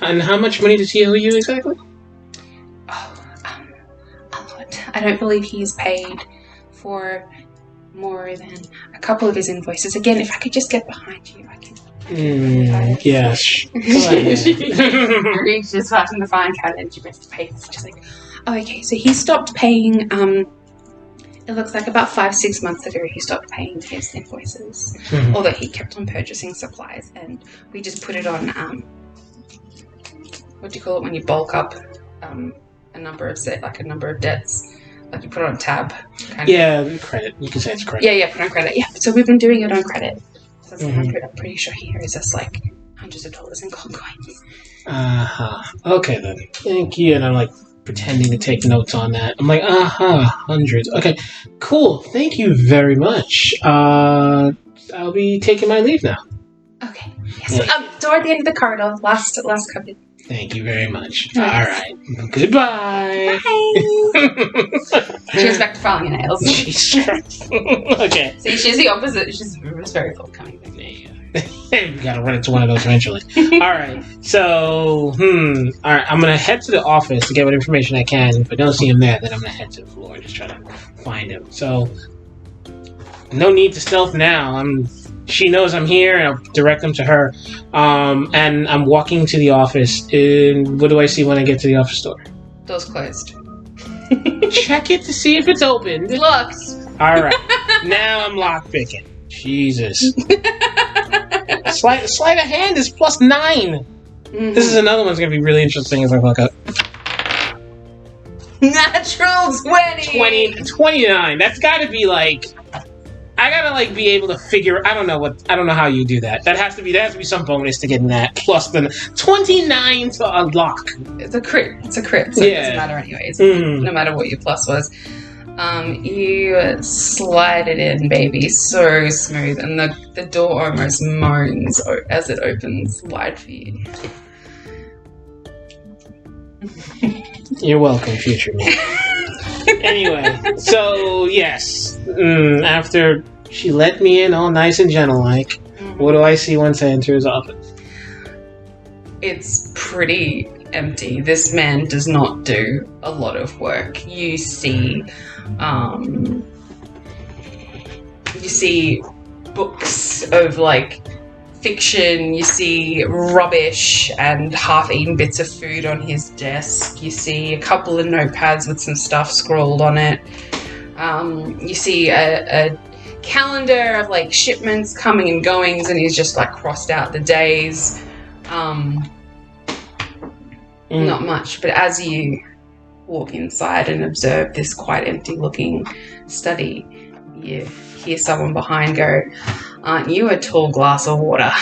And how much money does he owe you exactly? A lot. I don't believe he's paid for more than a couple of his invoices. Again, if I could just get behind you, I can. Yes. Reaches out in the fine cabinet and she brings the papers. Just like, oh, okay. So he stopped paying. It looks like about 5-6 months ago he stopped paying his invoices, although he kept on purchasing supplies, and we just put it on. What do you call it when you bulk up a number of debts? Like you put it on tab. Credit. You can say it's credit. Yeah, put on credit. Yeah, so we've been doing it on credit. So I'm pretty sure he owes us like hundreds of dollars in gold coins. Okay then. Thank you. And I'm like pretending to take notes on that. I'm like, hundreds. Okay, cool. Thank you very much. I'll be taking my leave now. Okay. Yes. Door at the end of the corridor. Last cupboard. Thank you very much. All right. Goodbye. Bye. She goes back to filing her nails. Okay. See, she's the opposite. She's very forthcoming. You gotta run into one of those eventually. Alright, so, alright, I'm gonna head to the office to get what information I can. If I don't see him there, then I'm gonna head to the floor and just try to find him. So, no need to stealth now. She knows I'm here, and I'll direct them to her. And I'm walking to the office, and what do I see when I get to the office door? Door's closed. Check it to see if it's open. Locked. Alright, now I'm lockpicking. Jesus. Sleight of hand is +9. This is another one's gonna be really interesting as I look up. Natural 20. 29. That's gotta be like, I gotta like be able to figure. I don't know how you do that. There has to be some bonus to getting that plus the 29 to unlock. It's a crit, so it doesn't matter anyways. No matter what your plus was. You slide it in, baby, so smooth, and the door almost moans as it opens wide for you. You're welcome, future me. Anyway, so yes, after she let me in all nice and gentle-like, what do I see once I enter his office? It's pretty empty. This man does not do a lot of work. You see books of like fiction, you see rubbish and half-eaten bits of food on his desk, you see a couple of notepads with some stuff scrawled on it, you see a calendar of like shipments coming and goings, and he's just like crossed out the days. Not much, but as you walk inside and observe this quite empty-looking study, you hear someone behind go, "Aren't you a tall glass of water?"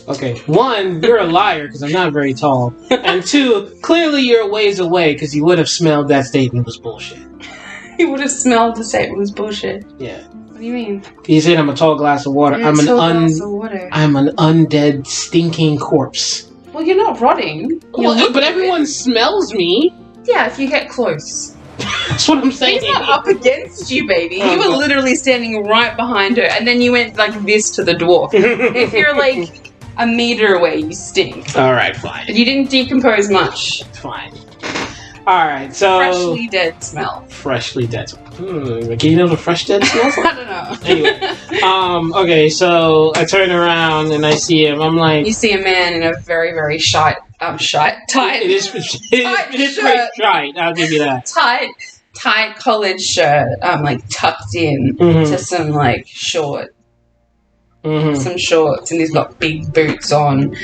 Okay, 1, you're a liar because I'm not very tall, and 2, clearly you're a ways away because you would have smelled that statement was bullshit. He would have smelled the statement was bullshit. Yeah. What do you mean? He said I'm a tall glass of water. You're glass of water. I'm an undead, stinking corpse. Well, you're not rotting. But everyone smells me. Yeah, if you get close. That's what I'm saying. He's not up against you, baby. You were literally standing right behind her, and then you went like this to the dwarf. If you're like a meter away, you stink. Alright, fine. But you didn't decompose much. Fine. Alright, so... Freshly dead smell. Freshly dead. Can you know what fresh dead smells like? I don't know. Anyway. Okay, so I turn around and I see him. I'm like... You see a man in a very, very tight... It is pretty shite, I'll give you that. Tight collared shirt, like tucked in to some like short... some shorts, and he's got big boots on.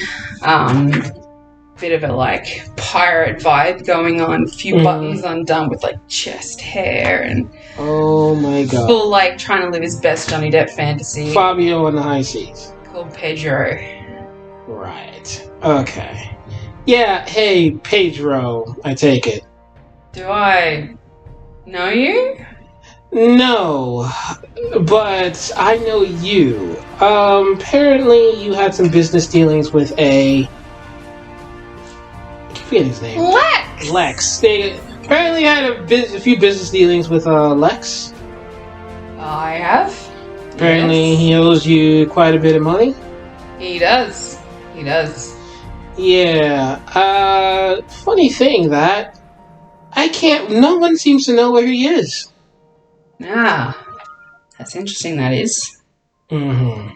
Bit of a like pirate vibe going on. A few buttons undone with like chest hair and oh my god, full like trying to live his best Johnny Depp fantasy. Fabio on the high seas. Called Pedro. Right. Okay. Yeah. Hey, Pedro. I take it. Do I know you? No, but I know you. Apparently you had some business dealings with a... I forget his name. Lex. They apparently had a few business dealings with Lex. I have. Apparently he owes you quite a bit of money. He does. He does. Yeah. Funny thing that no one seems to know where he is. Ah, that's interesting, that is. Mm-hmm.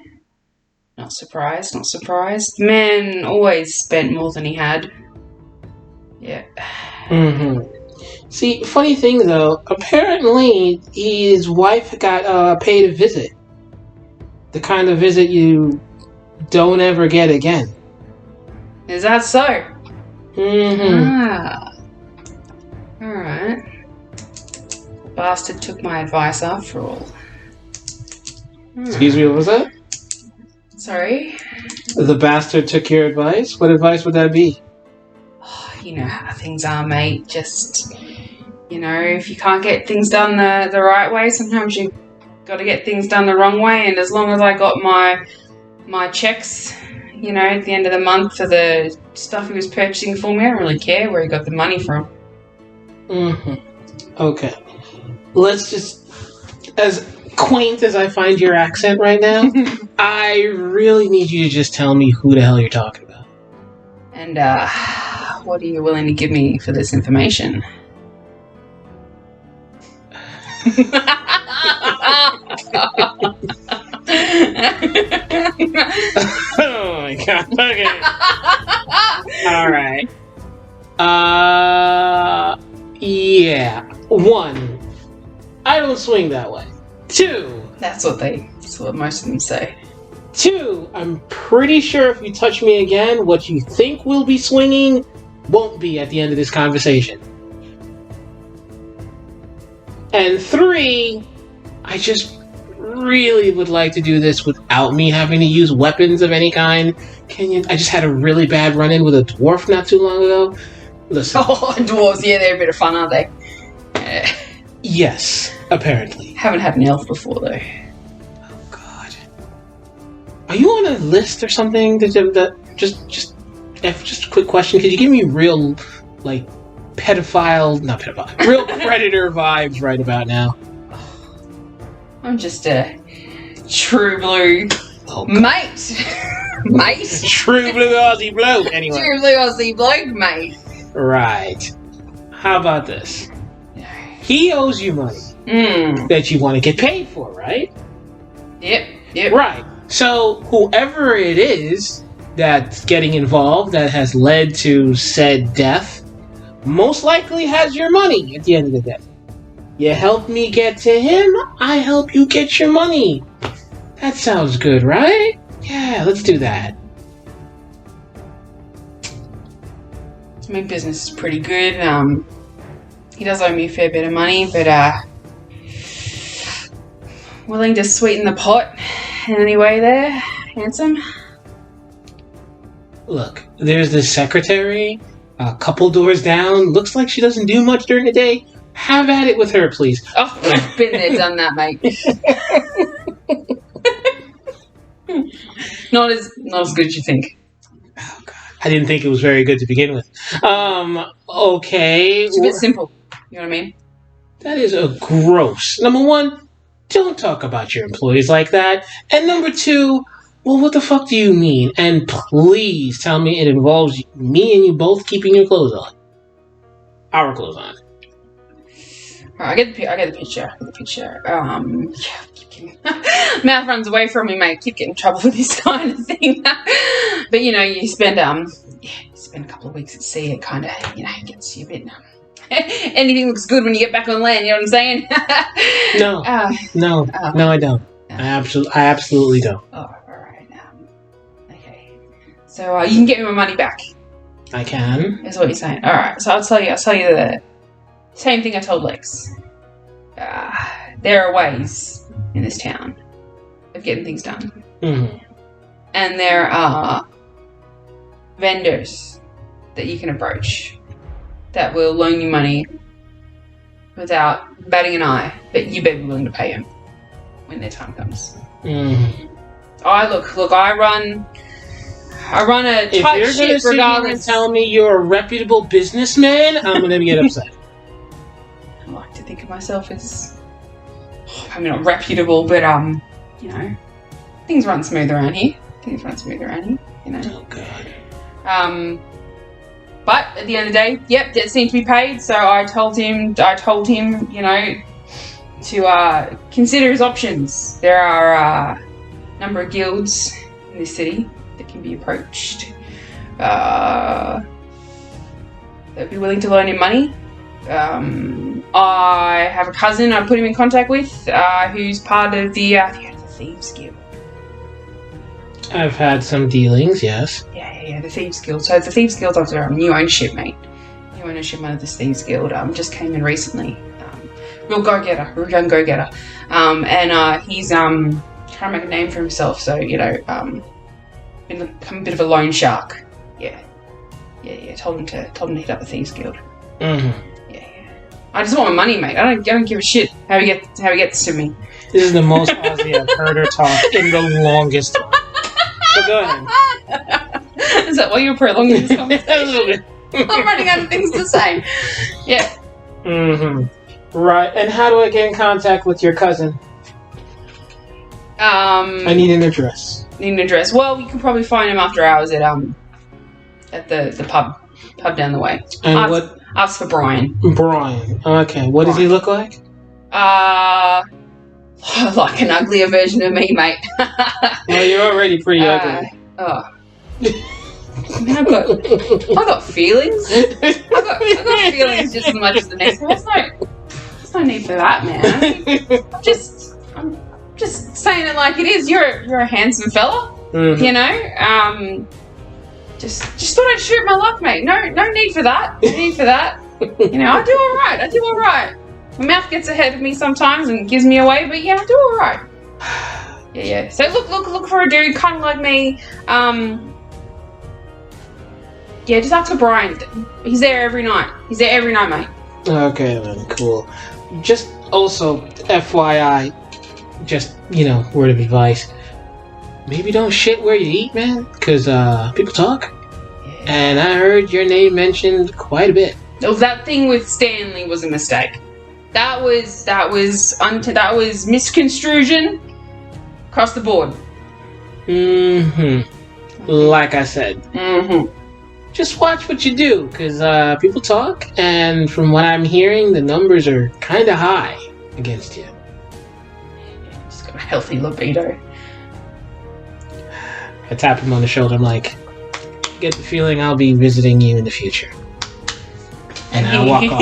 Not surprised, not surprised. The man always spent more than he had. Yeah. Mm-hmm. See, funny thing though, apparently his wife got paid a visit. The kind of visit you don't ever get again. Is that so? Mm-hmm. Ah. Alright. Bastard took my advice after all. Excuse me, what was that? Sorry? The bastard took your advice? What advice would that be? Oh, you know how things are, mate. Just, if you can't get things done the right way, sometimes you've got to get things done the wrong way. And as long as I got my checks, at the end of the month for the stuff he was purchasing for me, I don't really care where he got the money from. Mm-hmm. Okay. Let's just... As quaint as I find your accent right now, I really need you to just tell me who the hell you're talking about. And, what are you willing to give me for this information? Oh my god, okay. Alright. Yeah. 1, I don't swing that way. 2, That's what most of them say. 2, I'm pretty sure if you touch me again, what you think will be swinging won't be at the end of this conversation. And 3, I just really would like to do this without me having to use weapons of any kind. I just had a really bad run-in with a dwarf not too long ago. Listen. Oh, dwarves, yeah, they're a bit of fun, aren't they? Yes, apparently. Haven't had an elf before, though. Oh, God. Are you on a list or something? Just a quick question. Could you give me real, real predator vibes right about now? I'm just a true blue mate. Mate. True blue Aussie bloke, anyway. True blue Aussie bloke, mate. Right. How about this? He owes you money that you want to get paid for, right? Yep. Right. So whoever it is that's getting involved that has led to said death most likely has your money at the end of the day. You help me get to him, I help you get your money. That sounds good, right? Yeah, let's do that. My business is pretty good. He does owe me a fair bit of money, but willing to sweeten the pot in any way there, handsome? Look, there's this secretary a couple doors down. Looks like she doesn't do much during the day. Have at it with her, please. Oh, I've been there, done that, mate. Not as good as you think. Oh, God. I didn't think it was very good to begin with. Okay. It's a bit simple. You know what I mean? That is a gross. Number 1, don't talk about your employees like that. And number 2, well, what the fuck do you mean? And please tell me it involves me and you both keeping your clothes on. Our clothes on. Alright, I get the picture. Mouth runs away from me, mate. Keep getting in trouble with this kind of thing. But you spend a couple of weeks at sea. It kind of gets you a bit. Anything looks good when you get back on land. You know what I'm saying? No, I don't. I absolutely don't. Oh, all right. Okay. So you can get me my money back. I can. Is what you're saying. All right. So I'll tell you the same thing I told Lex. There are ways in this town of getting things done. Mm-hmm. And there are vendors that you can approach that will loan you money without batting an eye, but you better be willing to pay them when their time comes. Mm-hmm. I run a tight if you're ship regardless. If tell me you're a reputable businessman, I'm gonna get upset. I like to think of myself as, not reputable, but you know, things run smooth around here. You know. Oh, God. But at the end of the day, yep, debts need to be paid. So I told him, you know, to consider his options. There are a number of guilds in this city that can be approached. They'd be willing to loan him money. I have a cousin I put him in contact with who's part of the Thieves Guild. I've had some dealings, yes. Yeah, the Thieves Guild. So the Thieves Guild's under new ownership, mate. New ownership under this Thieves Guild. Just came in recently. Real young go-getter. And he's trying to make a name for himself. So, you know, become a bit of a loan shark. Yeah. Told him to hit up the Thieves Guild. Mm-hmm. Yeah. I just want my money, mate. I don't give a shit how he gets to me. This is the most Aussie I've heard her talk in the longest time. So go ahead. Is that why you're prolonging this conversation? A little bit. I'm running out of things to say. Yeah. Mm-hmm. Right. And how do I get in contact with your cousin? I need an address. Well, you can probably find him after hours at the pub down the way. And ask for Brian. Brian. Okay. What does he look like? Like an uglier version of me, mate. Well, you're already pretty ugly. I mean, I've got feelings. I've got feelings just as much as the next one. There's no need for that, man. I'm just saying it like it is. You're a handsome fella, you know. Just thought I'd shoot my luck, mate. No need for that. No need for that. You know, I do all right. My mouth gets ahead of me sometimes and gives me away, but yeah, I do all right. Yeah. So look for a dude kind of like me. Yeah, just ask for Brian. He's there every night. Mate. Okay, then, cool. Just also, FYI, just, you know, word of advice. Maybe don't shit where you eat, man, because people talk. Yeah. And I heard your name mentioned quite a bit. Oh, that thing with Stanley was a mistake. That was misconstrusion across the board. Mm-hmm. Like I said. Mm-hmm. Just watch what you do, because people talk, and from what I'm hearing, the numbers are kind of high against you. Yeah, just got a healthy libido. I tap him on the shoulder. I'm like, get the feeling I'll be visiting you in the future. And I walk off.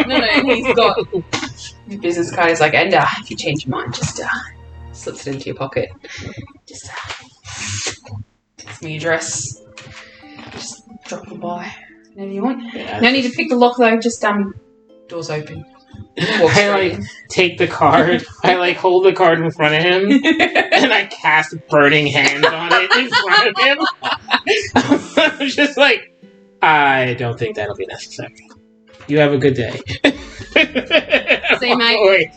No, he's got his business card. He's like, and if you change your mind, just slips it into your pocket. Just it's my address. Just drop it by whenever you want. Yeah, no need to pick the lock though. Just doors open. I take the card. I hold the card in front of him, and I cast burning hands on it in front of him. I'm just like, I don't think that'll be necessary. You have a good day. Say, mate.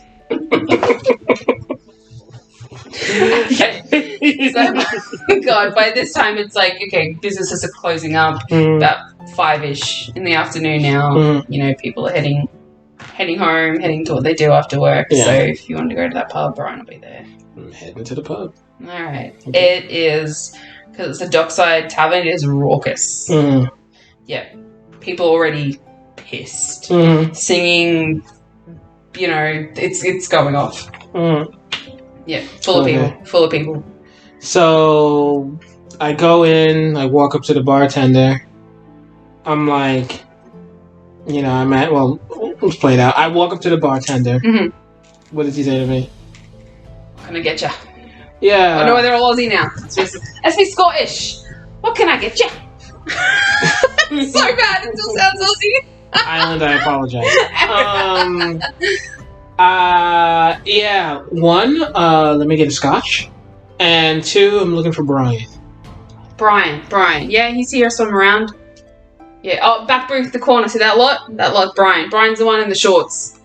God, by this time it's like, okay, businesses are closing up about 5-ish in the afternoon now. You know, people are heading home, heading to what they do after work. Yeah. So if you want to go to that pub, Brian will be there. I'm heading to the pub. Alright. Okay. It is, because it's a dockside tavern, it is raucous. Yeah. People already pissed. Singing, you know, it's going off. Yeah, full of people. So I go in, I walk up to the bartender. I'm like, you know, let's play it out. I walk up to the bartender. What does he say to me? What can I get you? Yeah. I know they're all Aussie now. Let's be Scottish. What can I get you? So bad, it still sounds Aussie. Island, I apologize. Yeah. 1, let me get a scotch. And 2, I'm looking for Brian. Brian. Yeah, he's here somewhere around. Yeah, oh, back booth, the corner. See that lot? That lot, Brian. Brian's the one in the shorts.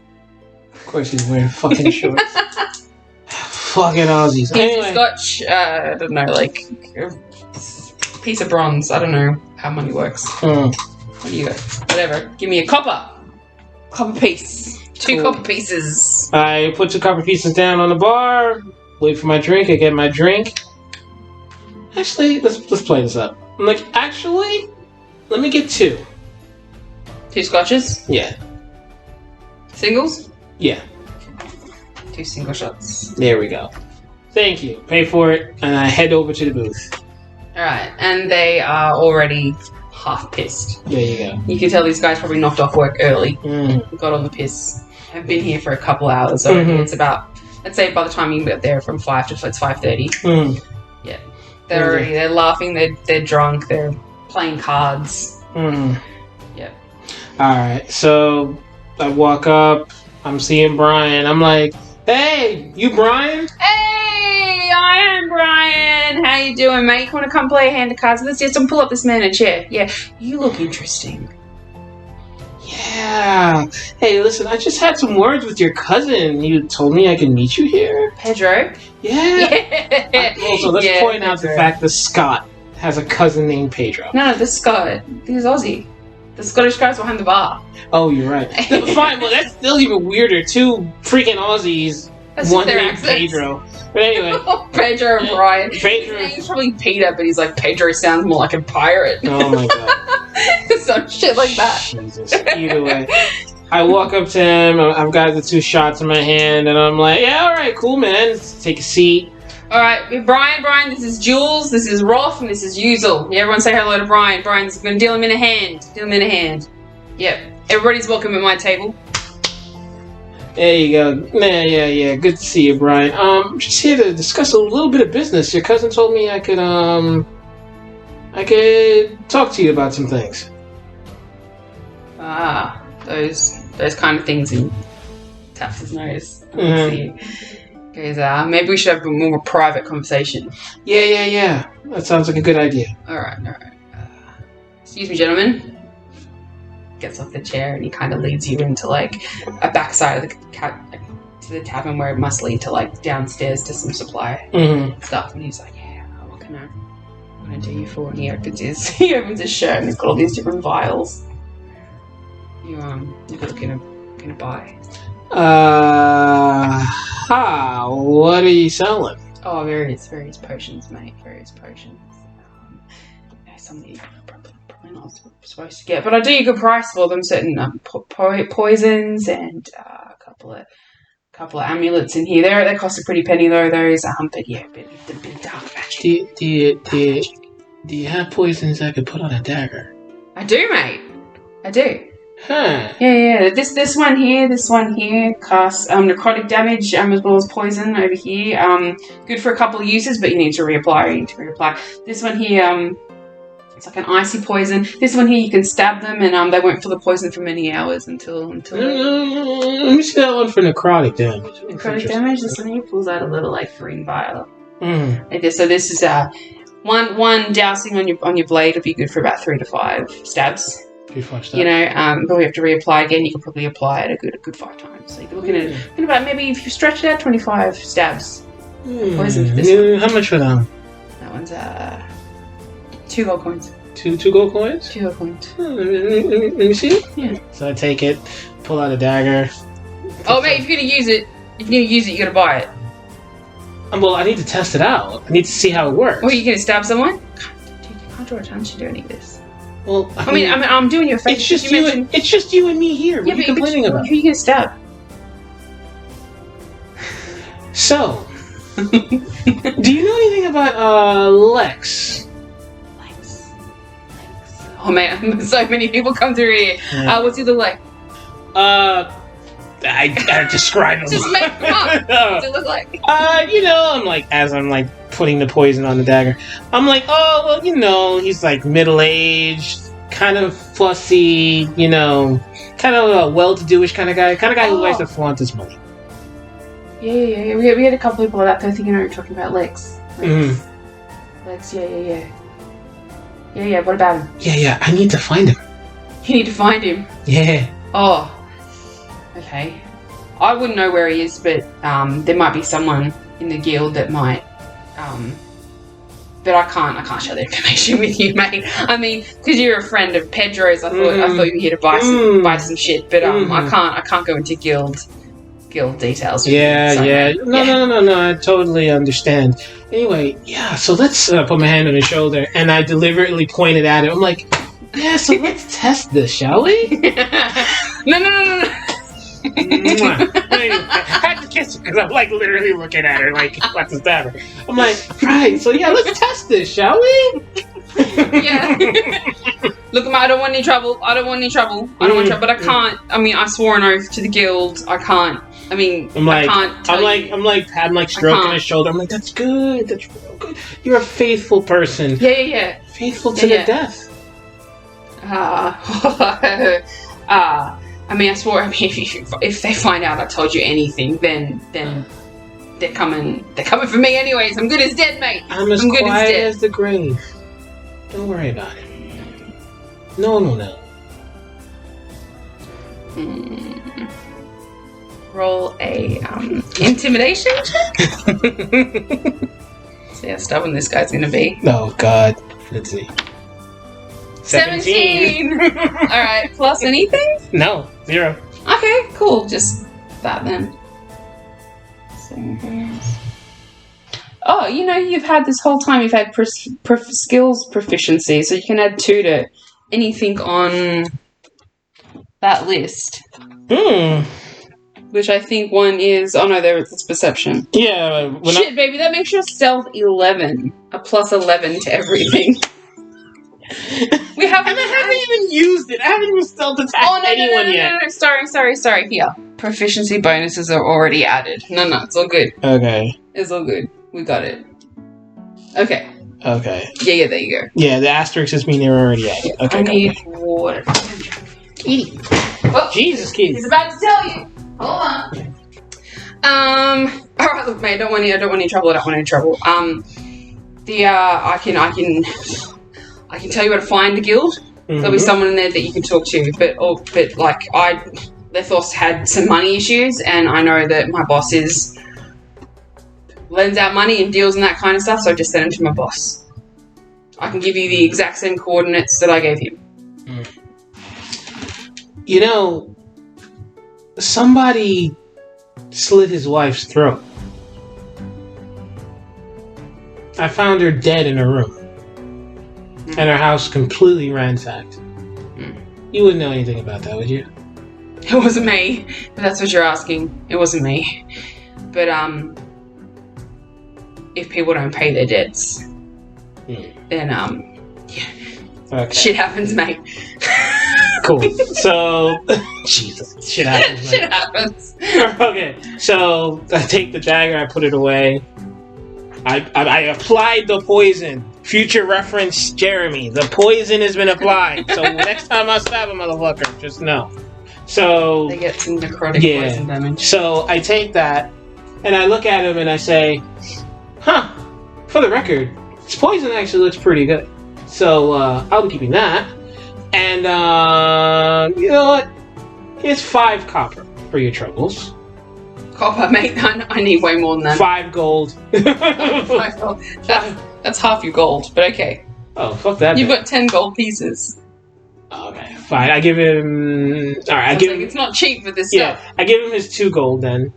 Of course he's wearing fucking shorts. Fucking Aussies. Anyway. Scotch, I don't know, like a piece of bronze. I don't know how money works. What do you got? Whatever. Give me a copper piece. 2 copper pieces. I put 2 copper pieces down on the bar. wait for my drink. I get my drink. Actually, let's play this up. I'm like, actually, let me get 2. 2 scotches? Yeah. Singles? Yeah. 2 single shots. There we go. Thank you. Pay for it, and I head over to the booth. Alright, and they are already half pissed. There you go. You can tell these guys probably knocked off work early. Got on the piss. Have been here for a couple hours already. It's about, let's say by the time you get there from 5 to it's 5:30. Yeah. They're laughing, they're drunk, they're playing cards. Yep. Alright, so I walk up, I'm seeing Brian, I'm like, hey, you Brian? Hey, I am Brian. How you doing, mate? You want to come play a hand of cards with us? Yes, pull up this man a chair. Yeah, you look interesting. Yeah. Hey, listen, I just had some words with your cousin. You told me I could meet you here. Pedro? Yeah. Also, let's point out the fact that Scott has a cousin named Pedro. No, this Scott. He's Aussie. The Scottish guy's behind the bar. Oh, you're right. Fine, well, that's still even weirder. 2 freaking Aussies. That's one named Pedro. But anyway. Pedro and Brian. Pedro. He's probably Peter, but he's like, Pedro sounds more like a pirate. Oh my god. Some shit like that. Jesus. Either way. I walk up to him, I've got the 2 shots in my hand, and I'm like, yeah, alright, cool, man. Let's take a seat. Alright, Brian, this is Jules, this is Roth, and this is Yuzel. Yeah, everyone say hello to Brian. Brian's going to deal him in a hand. Yep. Everybody's welcome at my table. There you go. Yeah. Good to see you, Brian. Just here to discuss a little bit of business. Your cousin told me I could talk to you about some things. Ah, those kind of things. He taps his nose. Goes, maybe we should have a more private conversation. Yeah. That sounds like a good idea. All right. Excuse me, gentlemen. Gets off the chair and he kind of leads you into like a backside of to the tavern where it must lead to like downstairs to some supply stuff. And he's like, yeah, what can I do you for? And he opens his shirt and he's got all these different vials. You're looking to buy. What are you selling? Oh, various potions, mate. Various potions. Some that you're probably not supposed to get, but I do get a good price for them. Certain poisons and a couple of amulets in here. They cost a pretty penny though. Those, but yeah, bit of dark magic. Do you have poisons I could put on a dagger? I do, mate. I do. Huh. Yeah. This one here casts necrotic damage as well as poison over here. Good for a couple of uses, but you need to reapply. This one here, it's like an icy poison. This one here, you can stab them, and they won't feel the poison for many hours until. Let me see that one for necrotic damage. Necrotic damage. This one here pulls out a little like green vial. Like this. So this is one dousing on your blade will be good for about 3 to 5 stabs. You know, but we have to reapply again. You can probably apply it a good 5 times. So you're looking at about maybe if you stretch it out 25 stabs. Poison for this one. How much for that one? That one's 2 gold coins. Two gold coins? 2 gold coins. Let me see it. Yeah. So I take it, pull out a dagger. Oh mate, if you're gonna use it, you gotta buy it. Well, I need to test it out. I need to see how it works. Well, you gonna stab someone? Dude, you can't draw attention to any of this. Well, I mean, I'm doing you a favor. It's just you and me here. What are you complaining about? Who are you gonna stab? So, do you know anything about Lex? Oh man, so many people come through here. Yeah. What's he look like? I gotta describe him. Just make him up. What's he look like? I'm putting the poison on the dagger. I'm like, oh, well, he's like middle-aged, kind of fussy, kind of a well-to-do-ish kind of guy who likes to flaunt his money. Yeah. We had a couple people like that. I think you know you're talking about Lex. Lex, yeah. Yeah, what about him? Yeah, I need to find him. You need to find him? Yeah. Oh. Okay. I wouldn't know where he is, but there might be someone in the guild that might. But I can't share the information with you, mate. I mean, because you're a friend of Pedro's, I thought you were here to buy some shit. But I can't go into guild guild details. Yeah. No. I totally understand. Anyway, yeah. So let's put my hand on his shoulder, and I deliberately pointed at him. I'm like, yeah. So let's test this, shall we? No. I had to kiss her because I'm like literally looking at her like, what's the matter? I'm like, right. So yeah, let's test this, shall we? Yeah. Look, I don't want any trouble. I don't want trouble, but I can't. I mean, I swore an oath to the guild. I can't. I mean, I can't. I'm like stroking his shoulder. I'm like, that's good. That's real good. You're a faithful person. Yeah. Faithful to the death. I mean, I swore. I mean, if they find out I told you anything, then they're coming. They're coming for me anyways. I'm good as dead, mate. I'm as quiet as the grave. Don't worry about it. No. Roll a intimidation check. See how stubborn this guy's gonna be. Oh God. Let's see. 17. Alright, plus anything? No, 0. Okay, cool. Just that then. Oh, you've had this whole time, you've had skills proficiency, so you can add 2 to anything on that list. Which I think one is... Oh no, it's perception. Yeah. Shit, baby, that makes your stealth 11. A plus 11 to everything. I haven't even used it. I haven't even stealth attacked anyone yet. No. Sorry. Here. Proficiency bonuses are already added. No, it's all good. Okay. It's all good. We got it. Okay. Yeah, there you go. Yeah, the asterisks just mean they were already added. Okay, I need water. Kitty. Oh, Jesus, Kitty. He's about to tell you. Hold on. Alright, look, mate, I don't want any trouble. I can tell you where to find the guild. Mm-hmm. There'll be someone in there that you can talk to. But Lethos had some money issues, and I know that my boss lends out money and deals and that kind of stuff, so I just sent him to my boss. I can give you the exact same coordinates that I gave him. Somebody slit his wife's throat. I found her dead in her room. And her house completely ransacked. You wouldn't know anything about that, would you? It wasn't me. If that's what you're asking. It wasn't me. But, if people don't pay their debts, then, Okay. Shit happens, mate. Cool. So, Jesus. Shit happens, mate. Shit happens. Okay. So, I take the dagger, I put it away. I applied the poison. Future reference, Jeremy. The poison has been applied. So next time I stab a motherfucker, just know. So they get some necrotic poison damage. So I take that and I look at him and I say, for the record, this poison actually looks pretty good. So I'll be keeping that. And you know what? Here's 5 copper for your troubles. Copper, mate. I need way more than that. 5 gold. 5 gold. That's half your gold, but okay. Oh, fuck that. You've got 10 gold pieces. Okay, fine. I give him... Alright, it's not cheap for this stuff. I give him his 2 gold then.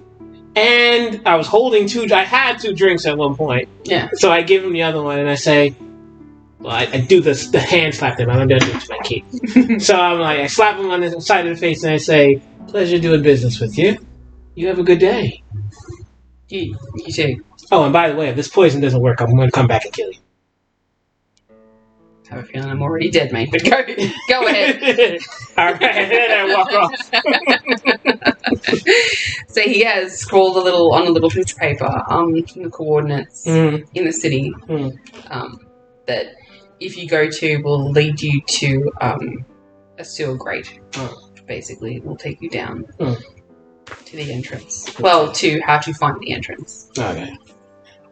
And I was holding 2... I had 2 drinks at one point. Yeah. So I give him the other one and I say... Well, I do the hand slap him. I'm going to do it to my key. So I'm like, I slap him on the side of the face and I say, pleasure doing business with you. You have a good day. You too. Oh, and by the way, if this poison doesn't work, I'm going to come back and kill you. I have a feeling I'm already dead, mate. But go ahead. All right, and then I walk off. So he has scrawled on a little piece of paper the coordinates in the city that if you go to will lead you to a sewer grate. Basically, it will take you down to the entrance. Well, to how to find the entrance. Okay.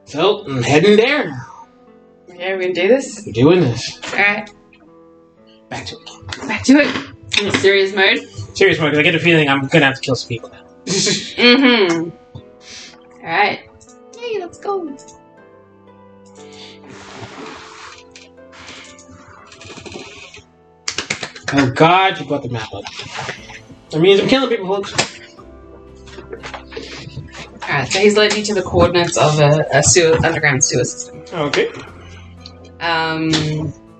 So, I'm heading there now. Yeah, we're gonna do this? We're doing this. Alright. Back to it. Back to it. In serious mode? Serious mode, because I get a feeling I'm gonna have to kill some people now. Alright. Hey, let's go. Oh god, you brought the map up. That means I'm killing people, folks. Alright, so he's led you to the coordinates of a underground sewer system. Okay.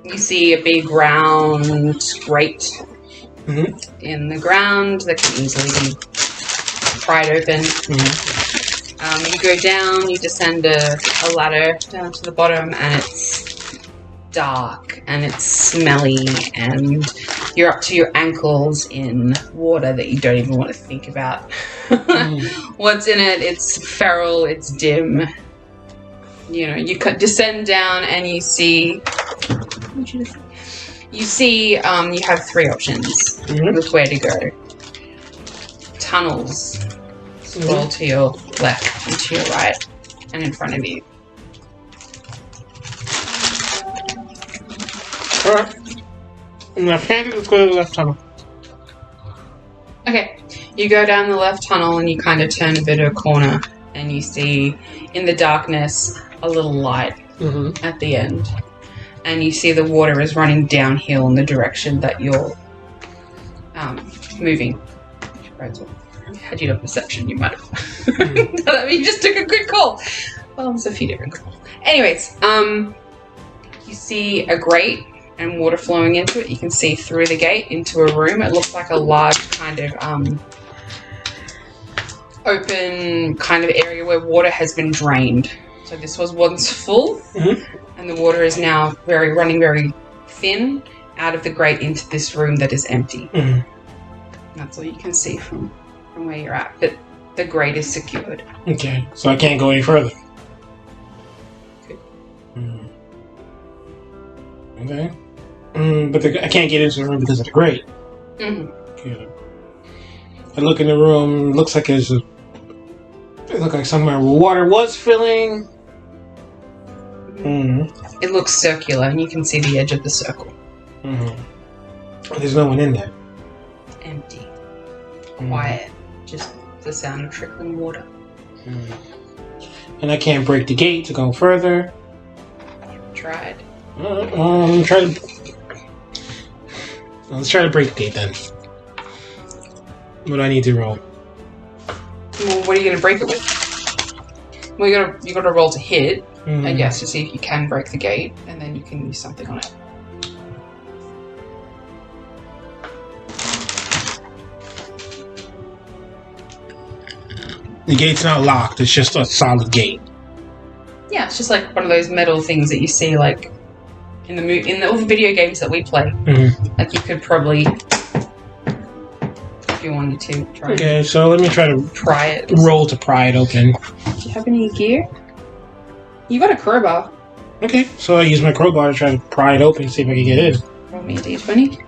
You see a big round grate in the ground that can easily be pried open. You go down, you descend a ladder down to the bottom, and it's dark and it's smelly, and you're up to your ankles in water that you don't even want to think about. What's in it? It's feral, it's dim. You know, you descend down and you see... you have 3 options with where to go. Tunnels. Scroll to your left and to your right and in front of you. Alright. Left hand, let's go to the left tunnel. Okay. You go down the left tunnel and you kind of turn a bit of a corner and you see in the darkness a little light at the end. And you see the water is running downhill in the direction that you're moving. Had you done perception, you might have. You just took a good call. Well, there's a few different calls. Anyways, you see a grate and water flowing into it. You can see through the gate into a room. It looks like a large kind of open kind of area where water has been drained. So this was once full, and the water is now running very thin out of the grate into this room that is empty. That's all you can see from where you're at, but the grate is secured. Okay, so I can't go any further. Okay. But I can't get into the room because of the grate. Okay. I look in the room, looks like it looks like somewhere where water was filling. It looks circular, and you can see the edge of the circle. There's no one in there. Empty. Quiet. Just the sound of trickling water. And I can't break the gate to go further. Tried. Let's try to break the gate then. What do I need to roll? Well, what are you going to break it with? Well, you got to roll to hit, I guess, to see if you can break the gate, and then you can use something on it. The gate's not locked, it's just a solid gate. Yeah, it's just like one of those metal things that you see like in all the video games that we play. Like you could probably, if you wanted to, try. Okay, so let me try to pry it. Roll to pry it open. Do you have any gear? You got a crowbar. Okay, so I use my crowbar to try to pry it open, see if I can get in. Roll me a d20.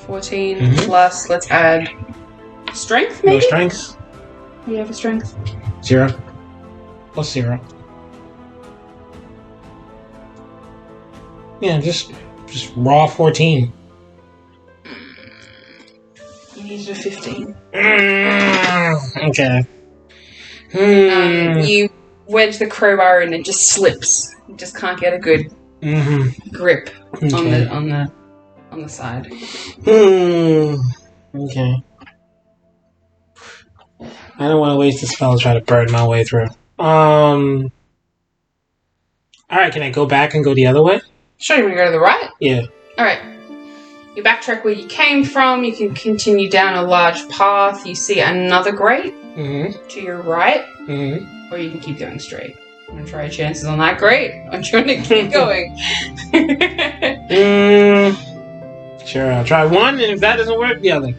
14 plus, let's add strength, maybe? No strength. You have a strength? 0. Plus 0. Yeah, just raw 14. You needed a 15. Okay. You wedge the crowbar in and it just slips. You just can't get a good grip on the side. Okay. I don't want to waste a spell to try to burn my way through. Alright, can I go back and go the other way? Sure, you want to go to the right? Yeah. Alright. You backtrack where you came from. You can continue down a large path. You see another grate to your right. Or you can keep going straight. I'm going to try your chances on that grate. I'm trying to keep going. Sure, I'll try one, and if that doesn't work, the other.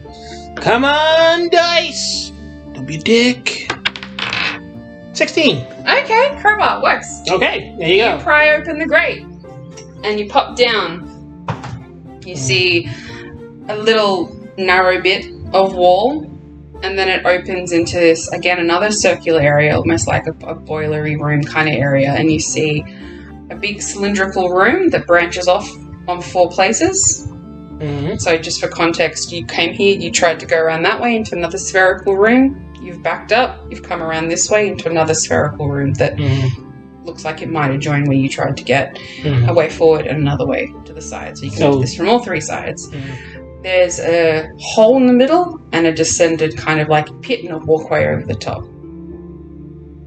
Come on, dice! Don't be a dick. 16. Okay, crowbar works. Okay, there you go. You pry open the grate, and you pop down. You see a little narrow bit of wall, and then it opens into this, again, another circular area, almost like a boilery room kind of area, and you see a big cylindrical room that branches off on 4 places. So just for context, you came here, you tried to go around that way into another spherical room, you've backed up, you've come around this way into another spherical room that looks like it might have joined where you tried to get a way forward and another way to the side. So you can do this from all 3 sides. There's a hole in the middle and a descended kind of like pit and a walkway over the top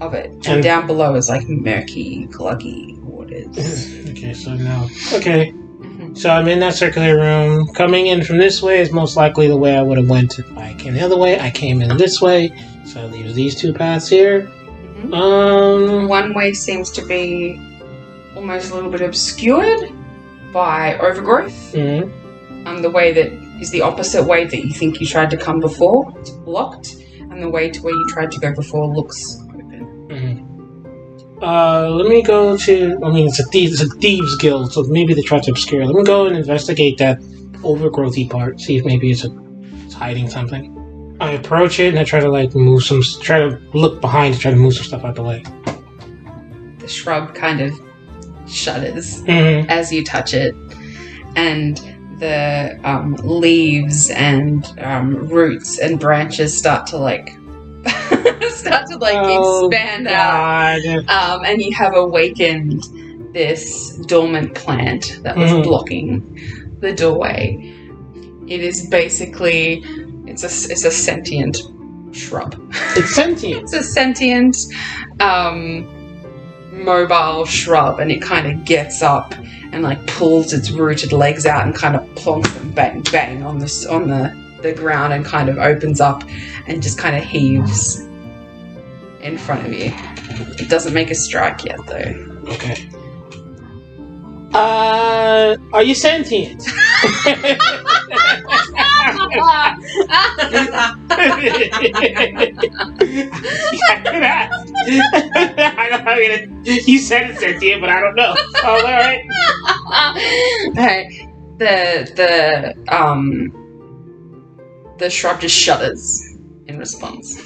of it. And down below is like murky, gluggy waters. Okay, so now... Okay. So I'm in that circular room. Coming in from this way is most likely the way I would have went if I came the other way. I came in this way, so it leaves these two paths here. One way seems to be almost a little bit obscured by overgrowth. The way that is the opposite way that you think you tried to come before, it's blocked, and the way to where you tried to go before looks open. Let me go to... I mean, it's a thieves guild, so maybe they tried to obscure. Let me go and investigate that overgrowthy part, see if maybe it's hiding something. I approach it and I try to try to look behind to try to move some stuff out the way. The shrub kind of shudders as you touch it, and the leaves and roots and branches start to expand out. And you have awakened this dormant plant that was blocking the doorway. It is basically it's a sentient shrub. It's sentient. It's a sentient mobile shrub, and it kind of gets up and like pulls its rooted legs out and kind of plonks them bang bang on the ground and kind of opens up and just kind of heaves in front of you. It doesn't make a strike yet though. Okay. Are you sentient? You said it's sentient, but I don't know. Oh, all right. Okay. The shrub just shudders in response.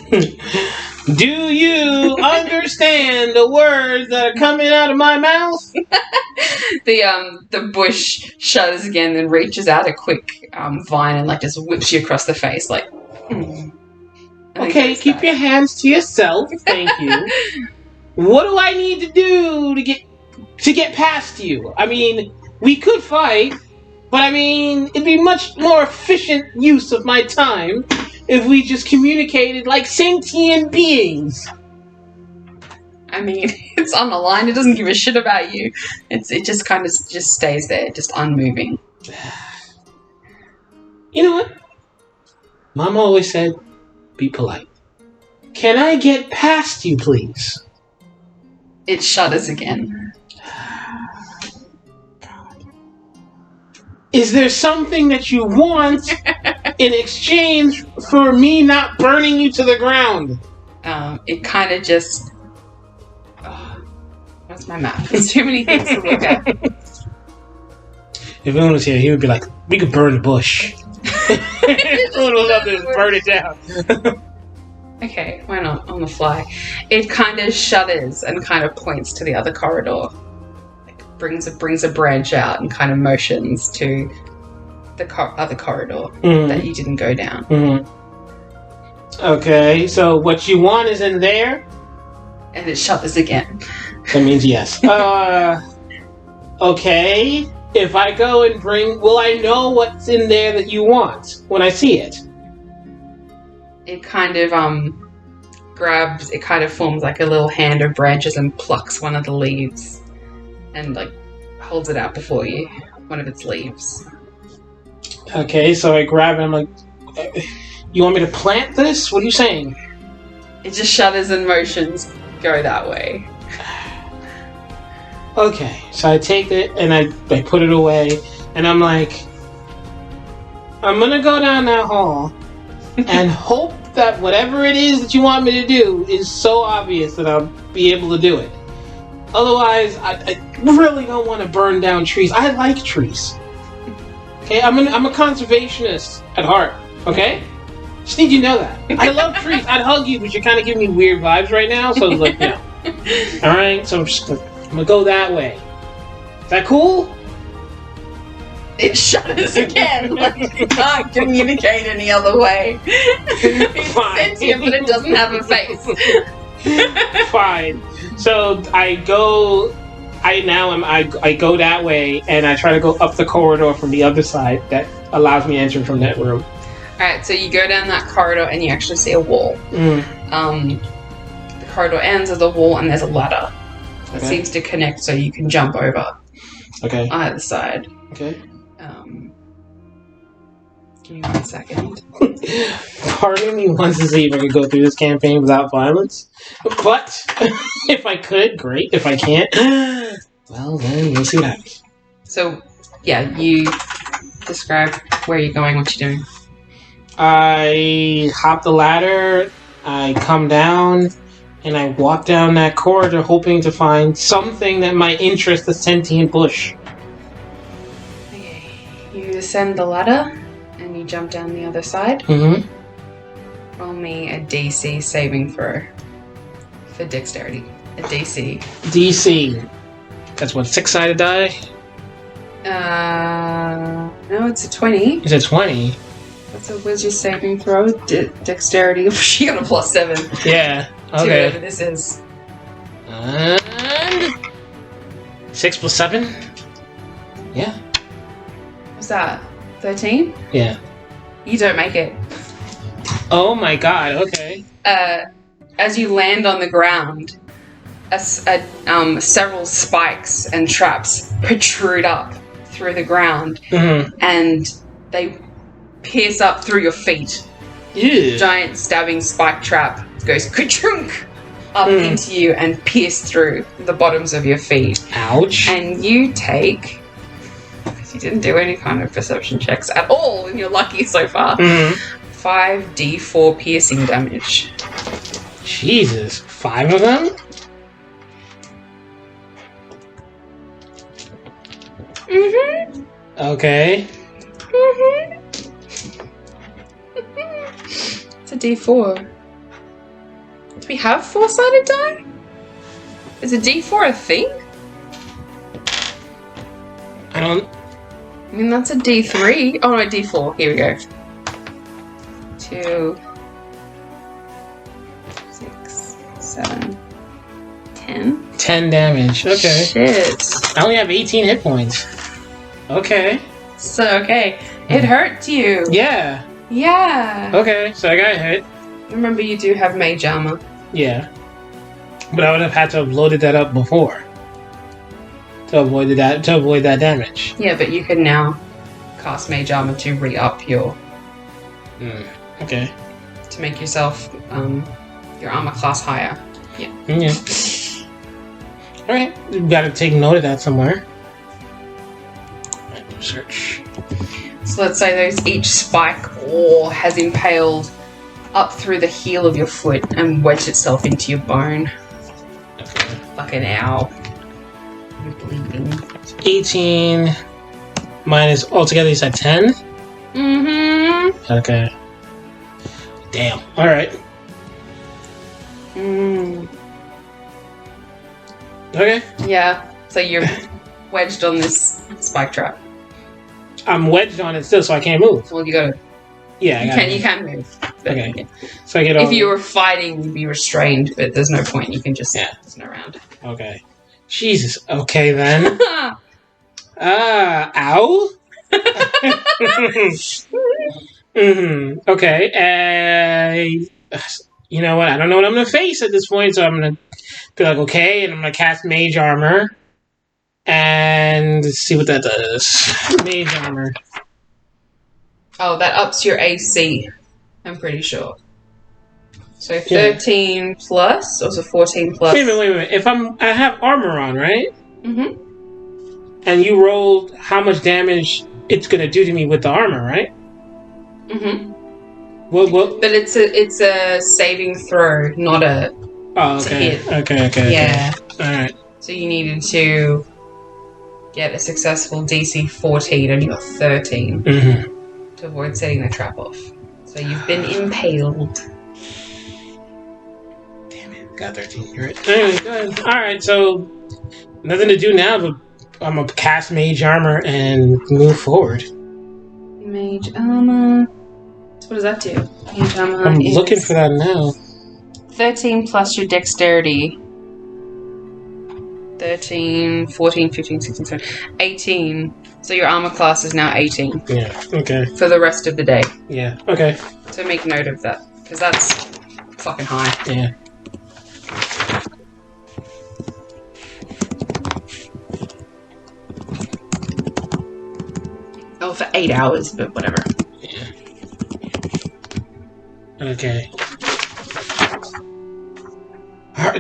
Do you understand the words that are coming out of my mouth? The bush shudders again, then reaches out a quick vine and like just whips you across the face, like. Okay, keep your hands to yourself. Thank you. What do I need to do to get past you? I mean, we could fight, but I mean, it'd be much more efficient use of my time if we just communicated like sentient beings. I mean, it's on the line. It doesn't give a shit about you. It just kind of just stays there, just unmoving. You know what? Mama always said, be polite. Can I get past you, please? It shudders again. Is there something that you want in exchange for me not burning you to the ground? It kind of just... what's my map? There's too many things to look at. If Owen was here, he would be like, we could burn the bush. Owen would love to just burn it down. Okay, why not? On the fly. It kind of shudders and kind of points to the other corridor. Like brings a branch out and kind of motions to the other corridor that you didn't go down. Okay, so what you want is in there? And it shudders again. That means yes. Okay. If I go and will I know what's in there that you want when I see it? It kind of grabs, it kind of forms like a little hand of branches and plucks one of the leaves and like holds it out before you, one of its leaves. Okay, so I grab it, I'm like, you want me to plant this? What are you saying? It just shudders and motions go that way. Okay, so I take it and I put it away, and I'm like, I'm gonna go down that hall and hope that whatever it is that you want me to do is so obvious that I'll be able to do it. Otherwise, I really don't want to burn down trees. I like trees. Okay, I'm a conservationist at heart. Okay, just need you to know that. I love trees. I'd hug you, but you're kind of giving me weird vibes right now. So like, you know. All right, so I'm gonna go that way. Is that cool? It shudders again. Like you can't communicate any other way. It's sentient, but it doesn't have a face. Fine. So I go that way, and I try to go up the corridor from the other side that allows me entering from that room. Alright, so you go down that corridor and you actually see a wall. The corridor ends at the wall and there's a ladder that seems to connect so you can jump over. Okay. Either side. Okay. Give me 1 second. Part of me wants to see if I could go through this campaign without violence. But if I could, great. If I can't, well, then we'll see what happens. So, yeah, you describe where you're going, what you're doing. I hop the ladder, I come down, and I walk down that corridor hoping to find something that might interest the sentient bush. Okay. You ascend the ladder. And you jump down the other side. Roll me a DC saving throw for dexterity. A DC. DC. That's what, 6-sided die? No, it's a 20. It's a 20. Where's your saving throw? Dexterity. She got a +7. Yeah. To Okay. whatever this is. And 6 + 7. Yeah. What's that? 13? Yeah. You don't make it. Oh my god, okay. As you land on the ground, several spikes and traps protrude up through the ground, and they pierce up through your feet. Ew. Giant stabbing spike trap goes ka-chunk up into you and pierce through the bottoms of your feet. Ouch. And you take... You didn't do any kind of perception checks at all, and you're lucky so far. 5d4 piercing damage. Jesus. 5 of them? Okay. It's a d4. Do we have 4-sided die? Is a d4 a thing? I mean, that's a D3. Oh, no, D4. Here we go. 2, 6, 7, 10. 10 damage. Okay. Shit. I only have 18 hit points. Okay. So, okay. It hurt you. Yeah. Yeah. Okay, so I got hit. Remember, you do have mage armor. Yeah. But I would have had to have loaded that up before. To avoid that damage. Yeah, but you can now cast mage armor to re-up your... Okay. To make yourself, your armor class higher. Yeah. Alright, we've got to take note of that somewhere. Search. So let's say each spike or has impaled up through the heel of your foot and wedged itself into your bone. Okay. Fucking ow. You're bleeding. 18 minus altogether you said 10? Okay. Damn. Alright. Okay. Yeah. So you're wedged on this spike trap. I'm wedged on it still, so I can't move. Well, you gotta... Yeah, you can move. But, okay. Yeah. So I get all... If you were fighting, you'd be restrained, but there's no point. You can just listen around. Okay. Jesus. Okay, then. Ow? Okay. You know what? I don't know what I'm going to face at this point, so I'm going to be like, okay, and I'm going to cast Mage Armor. And see what that does. Mage Armor. Oh, that ups your AC, I'm pretty sure. So 13 plus, or so 14 plus? Wait a minute. If I have armor on, right? Mm-hmm. And you rolled how much damage it's going to do to me with the armor, right? Mm-hmm. Well, but it's a saving throw, not a okay. hit. Okay. Yeah. Alright. So you needed to get a successful DC 14 and you got 13 to avoid setting the trap off. So you've been impaled. Damn it. Got 13. You're right. Anyway, good. Alright, so nothing to do now, but I'm going to cast Mage Armor and move forward. Mage Armor. So what does that do? Mage Armor I'm looking for that now. 13 plus your dexterity. 13, 14, 15, 16, 17, 18. So your armor class is now 18. Yeah, okay. For the rest of the day. Yeah, okay. So make note of that, because that's fucking high. Yeah. Oh, for 8 hours, but whatever. Yeah. Okay.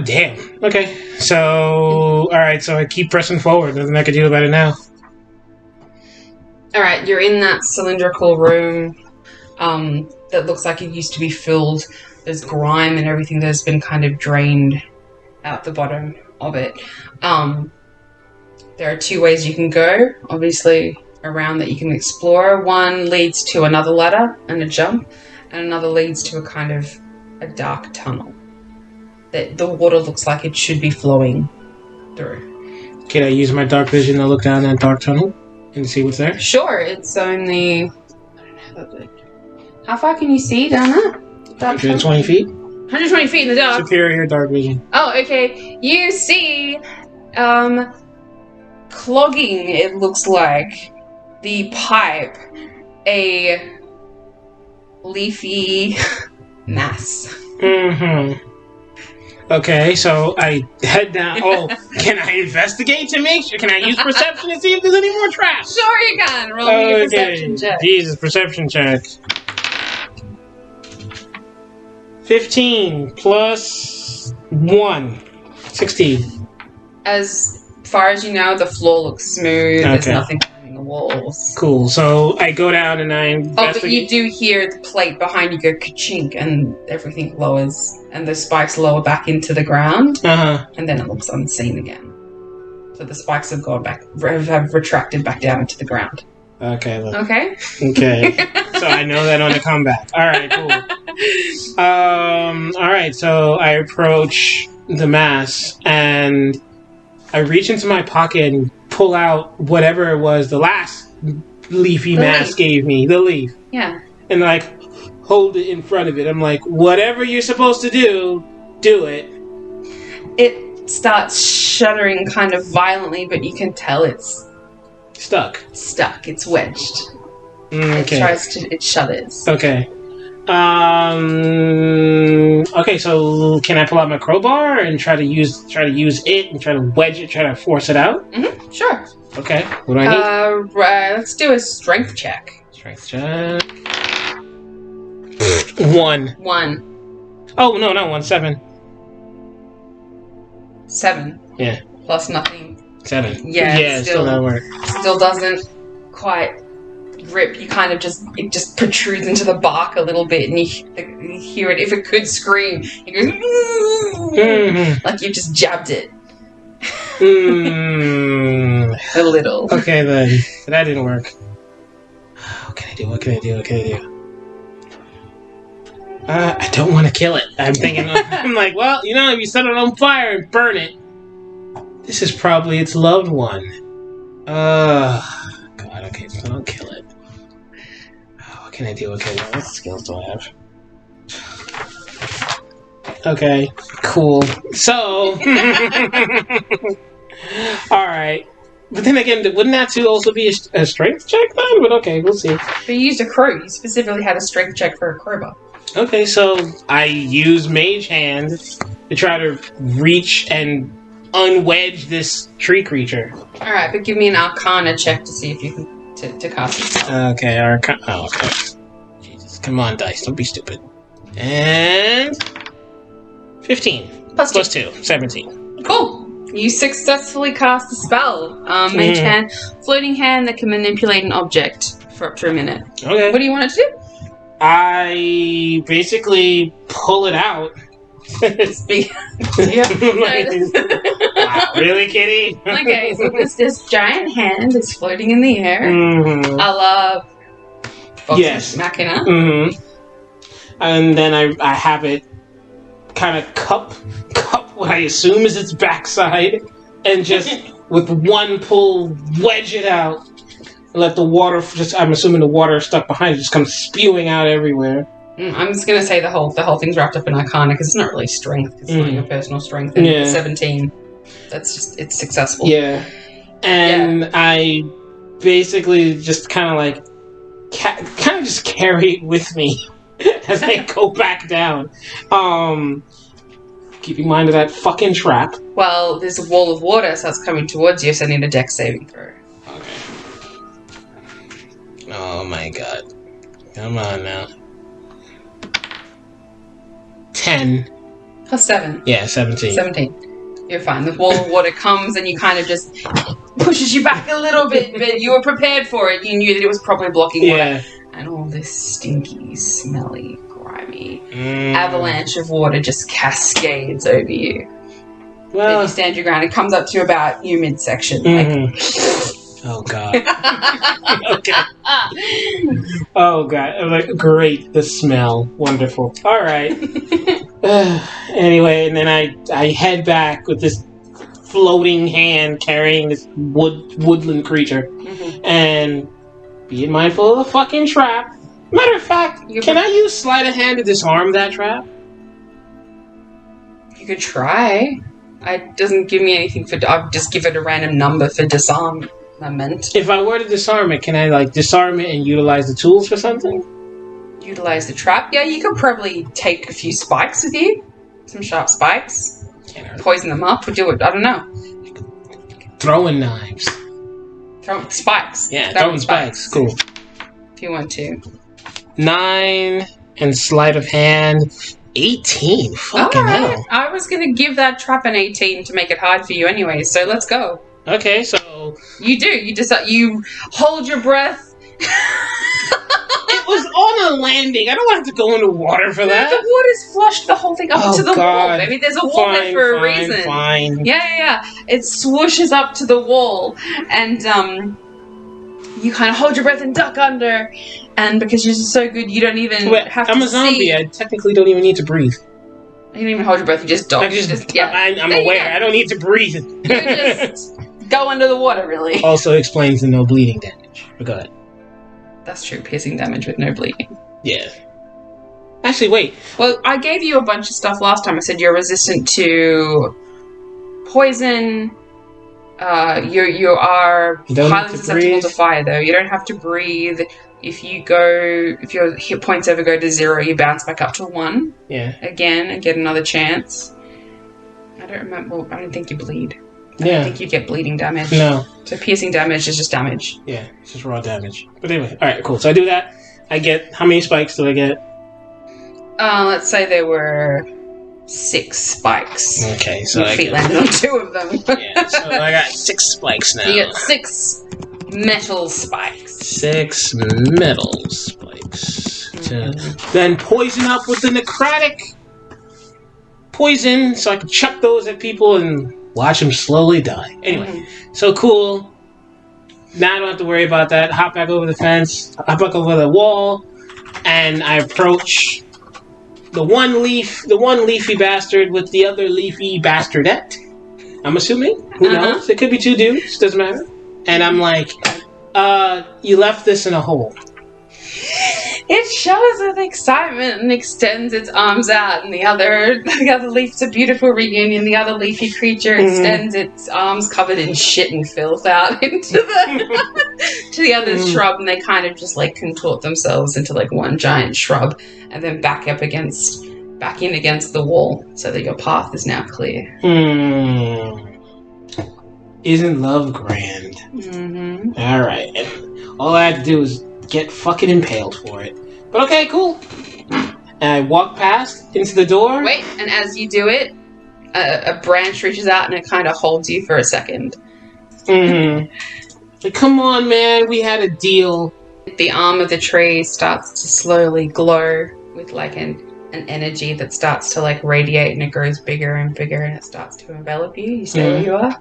Damn. Okay. So, alright, so I keep pressing forward. Nothing I can do about it now. Alright, you're in that cylindrical room that looks like it used to be filled. There's grime and everything that's been kind of drained out the bottom of it. There are 2 ways you can go, obviously, around that you can explore. One leads to another ladder and a jump, and another leads to a kind of a dark tunnel that the water looks like it should be flowing through. Can I use my dark vision to look down that dark tunnel and see what's there? Sure, it's only... I don't know. How far can you see down that? 120 feet? 120 feet in the dark. Superior dark vision. Oh, okay. You see, clogging, it looks like, the pipe, a leafy mass. Mm-hmm. Okay, so I head down. Oh, can I investigate to make sure? Can I use perception to see if there's any more traps? Sure you can. Roll me your perception check. Jesus, perception check. 15 plus 1. 16. As far as you know, the floor looks smooth. Okay. There's nothing in the walls. Cool. So I go down and I investigate. Oh, but you do hear the plate behind you go ka-chink and everything lowers and the spikes lower back into the ground. Uh-huh. And then it looks unseen again. So the spikes have gone back, have retracted back down into the ground. Okay. Look. Okay. Okay. So I know that on the comeback. All right. Cool. All right. So I approach the mass and I reach into my pocket and pull out whatever it was the last leafy mass gave me. The leaf. Yeah. And like hold it in front of it. I'm like, whatever you're supposed to do, do it. It starts shuddering kind of violently, but you can tell it's stuck. It's wedged. Okay. It shudders. Okay. Okay, so can I pull out my crowbar and try to use it and try to wedge it, try to force it out? Mm-hmm. Sure. Okay. What do I need? Right, let's do a strength check. Strength check. 1. Oh, no, not 1. 7. 7. Yeah. Plus nothing. 7. Yeah, still that work. Still doesn't quite grip. You kind of it just protrudes into the bark a little bit, and you hear it. If it could scream, it goes like you just jabbed it. A little. Okay, then that didn't work. What can I do? I don't want to kill it. I'm thinking. I'm like, well, if you set it on fire and burn it, this is probably its loved one. God. Okay, so don't kill it. What can I do? Okay, what skills do I have? Okay, cool. So, all right. But then again, wouldn't that too also be a strength check then? But okay, we'll see. But you used a crow. You specifically had a strength check for a crowbar. Okay, so I use Mage Hand to try to reach and unwedge this tree creature. All right, but give me an Arcana check to see if you can to cast it. Okay, Arcana. Oh, okay. Jesus, come on, dice, don't be stupid. And 15 plus 2, 17. Cool. You successfully cast the spell. Mage Hand, floating hand that can manipulate an object for up to a minute. Okay. What do you want it to do? I basically pull it out. Wow, really, kitty? Okay, so this giant hand is floating in the air. Mm-hmm. A la Vox Machina. Mm-hmm. And then I have it kind of cup what I assume is its backside, and just with one pull wedge it out. Let the water I'm assuming the water stuck behind it just comes spewing out everywhere. I'm just gonna say the whole thing's wrapped up in Arcana because it's not really strength. It's not your personal strength. And 17. it's successful. Yeah. And I basically just kind of like, just carry it with me as I go back down. Keep in mind of that fucking trap. Well, there's a wall of water starts coming towards you, so I need a dex saving throw. Okay. Oh my god. Come on now. 10. Plus 7. Yeah, 17. 17. You're fine. The wall of water comes and you kind of just pushes you back a little bit, but you were prepared for it. You knew that it was probably blocking water. And all this stinky, smelly, grimy avalanche of water just cascades over you. Well, then you stand your ground. It comes up to about your midsection. Oh god. Okay. Oh god. I'm like, great, the smell. Wonderful. Alright. Anyway, and then I head back with this floating hand carrying this woodland creature. And being mindful of the fucking trap. Matter of fact, can I use sleight of hand to disarm that trap? You could try. It doesn't give me anything for... I'll just give it a random number for disarmament. If I were to disarm it, can I, like, disarm it and utilize the tools for something? Utilize the trap? Yeah, you could probably take a few spikes with you. Some sharp spikes. Poison them up or do it. I don't know. Throwing knives. Throwing spikes. Yeah, throwing spikes. Cool. If you want to. 9 and sleight of hand. 18. Fucking hell. I was going to give that trap an 18 to make it hard for you anyway, so let's go. Okay, so... You do. You hold your breath. It was on a landing. I don't have to go into water for that. The water's flushed the whole thing up to the wall. I mean, there's a wall there for a reason. Fine. Yeah. It swooshes up to the wall, and you kind of hold your breath and duck under, and because you're so good, you don't even have to I'm a zombie. I technically don't even need to breathe. You don't even hold your breath. You just duck. I'm aware. I don't need to breathe. You just go under the water, really. Also explains the no bleeding damage. But go ahead. That's true. Piercing damage with no bleeding. Yeah. Actually, wait. Well, I gave you a bunch of stuff last time. I said you're resistant to poison. You are highly susceptible to fire, though. You don't have to breathe. If your hit points ever go to 0, you bounce back up to 1. Yeah. Again, and get another chance. I don't remember. Well, I don't think you bleed. I don't think you get bleeding damage. No. So piercing damage is just damage. Yeah, it's just raw damage. But anyway, alright, cool. So I do that. I get... How many spikes do I get? Let's say there were 6 spikes. Okay, so your feet landed on 2 of them. Yeah, so I got 6 spikes now. You get 6 metal spikes. 6 metal spikes. To then poison up with the necrotic poison so I can chuck those at people and watch them slowly die. Anyway, so cool. Now I don't have to worry about that. Hop back over the fence, hop back over the wall, and I approach the one leafy bastard with the other leafy bastardette. I'm assuming. Who knows? It could be 2 dudes. Doesn't matter. And I'm like, you left this in a hole. It shows with excitement and extends its arms out, and the other leaf, it's a beautiful reunion. The other leafy creature extends its arms covered in shit and filth out into the to the other shrub, and they kind of just like contort themselves into like one giant shrub, and then back in against the wall, so that your path is now clear. Isn't love grand? All right, and all I have to do is get fucking impaled for it. But okay, cool. And I walk past into the door. Wait, and as you do it, a branch reaches out and it kind of holds you for a second. Like, come on, man, we had a deal. The arm of the tree starts to slowly glow with like an energy that starts to like radiate, and it grows bigger and bigger, and it starts to envelop you. You stay where you are.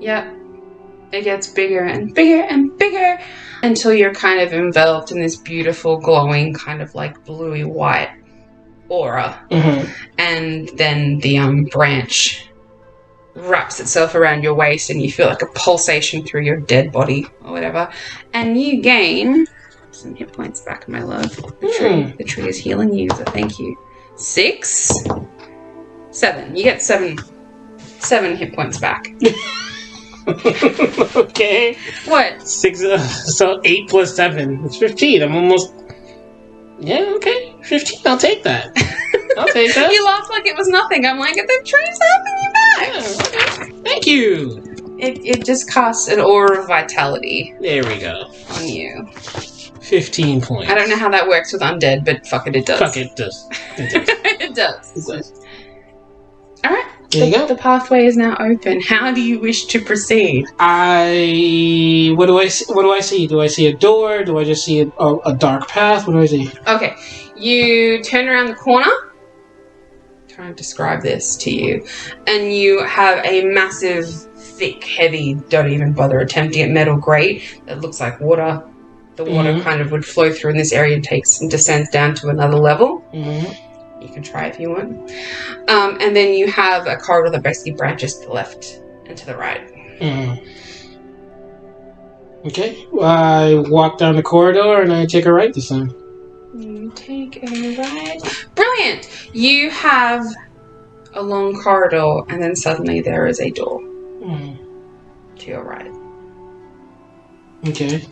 Yep. It gets bigger and bigger and bigger until you're kind of enveloped in this beautiful, glowing, kind of like bluey white aura. And then the branch wraps itself around your waist, and you feel like a pulsation through your dead body or whatever. And you gain some hit points back, my love. The tree is healing you, so thank you. 6, 7. You get 7 7 hit points back. Okay. What? 6, so 8 plus 7. It's 15. I'm almost... Yeah, okay. 15. I'll take that. I'll take that. You laughed like it was nothing. I'm like, the tree's helping you back. Yeah, okay. Thank you. It just casts an aura of vitality. There we go. On you. 15 points. I don't know how that works with undead, but fuck it, it does. Fuck it, it does. It does. It does. It does. Alright. There you go. The pathway is now open. How do you wish to proceed? What do I see? Do I see a door? Do I just see a dark path? What do I see? Okay. You turn around the corner. Try and describe this to you. And you have a massive, thick, heavy, don't even bother attempting it, metal grate that looks like water. The water kind of would flow through in this area and takes and descends down to another level. Mm-hmm. You can try if you want. And then you have a corridor that basically branches to the left and to the right. Mm-hmm. Okay. I walk down the corridor and I take a right this time. You take a right. Brilliant! You have a long corridor and then suddenly there is a door to your right. Okay.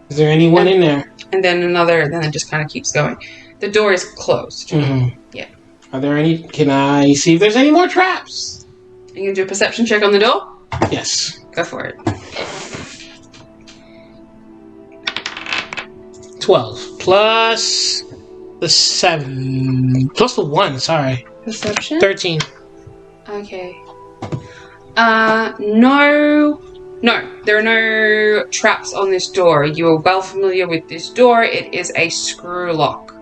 Is there anyone in there? And then another, then it just kind of keeps going. The door is closed. Mm-hmm. Yeah. Are there any, can I see if there's any more traps? Are you going to do a perception check on the door? Yes. Go for it. 12. Plus the 7. Plus the 1, sorry. Perception? 13. Okay. No, there are no traps on this door. You are well familiar with this door. It is a screw lock.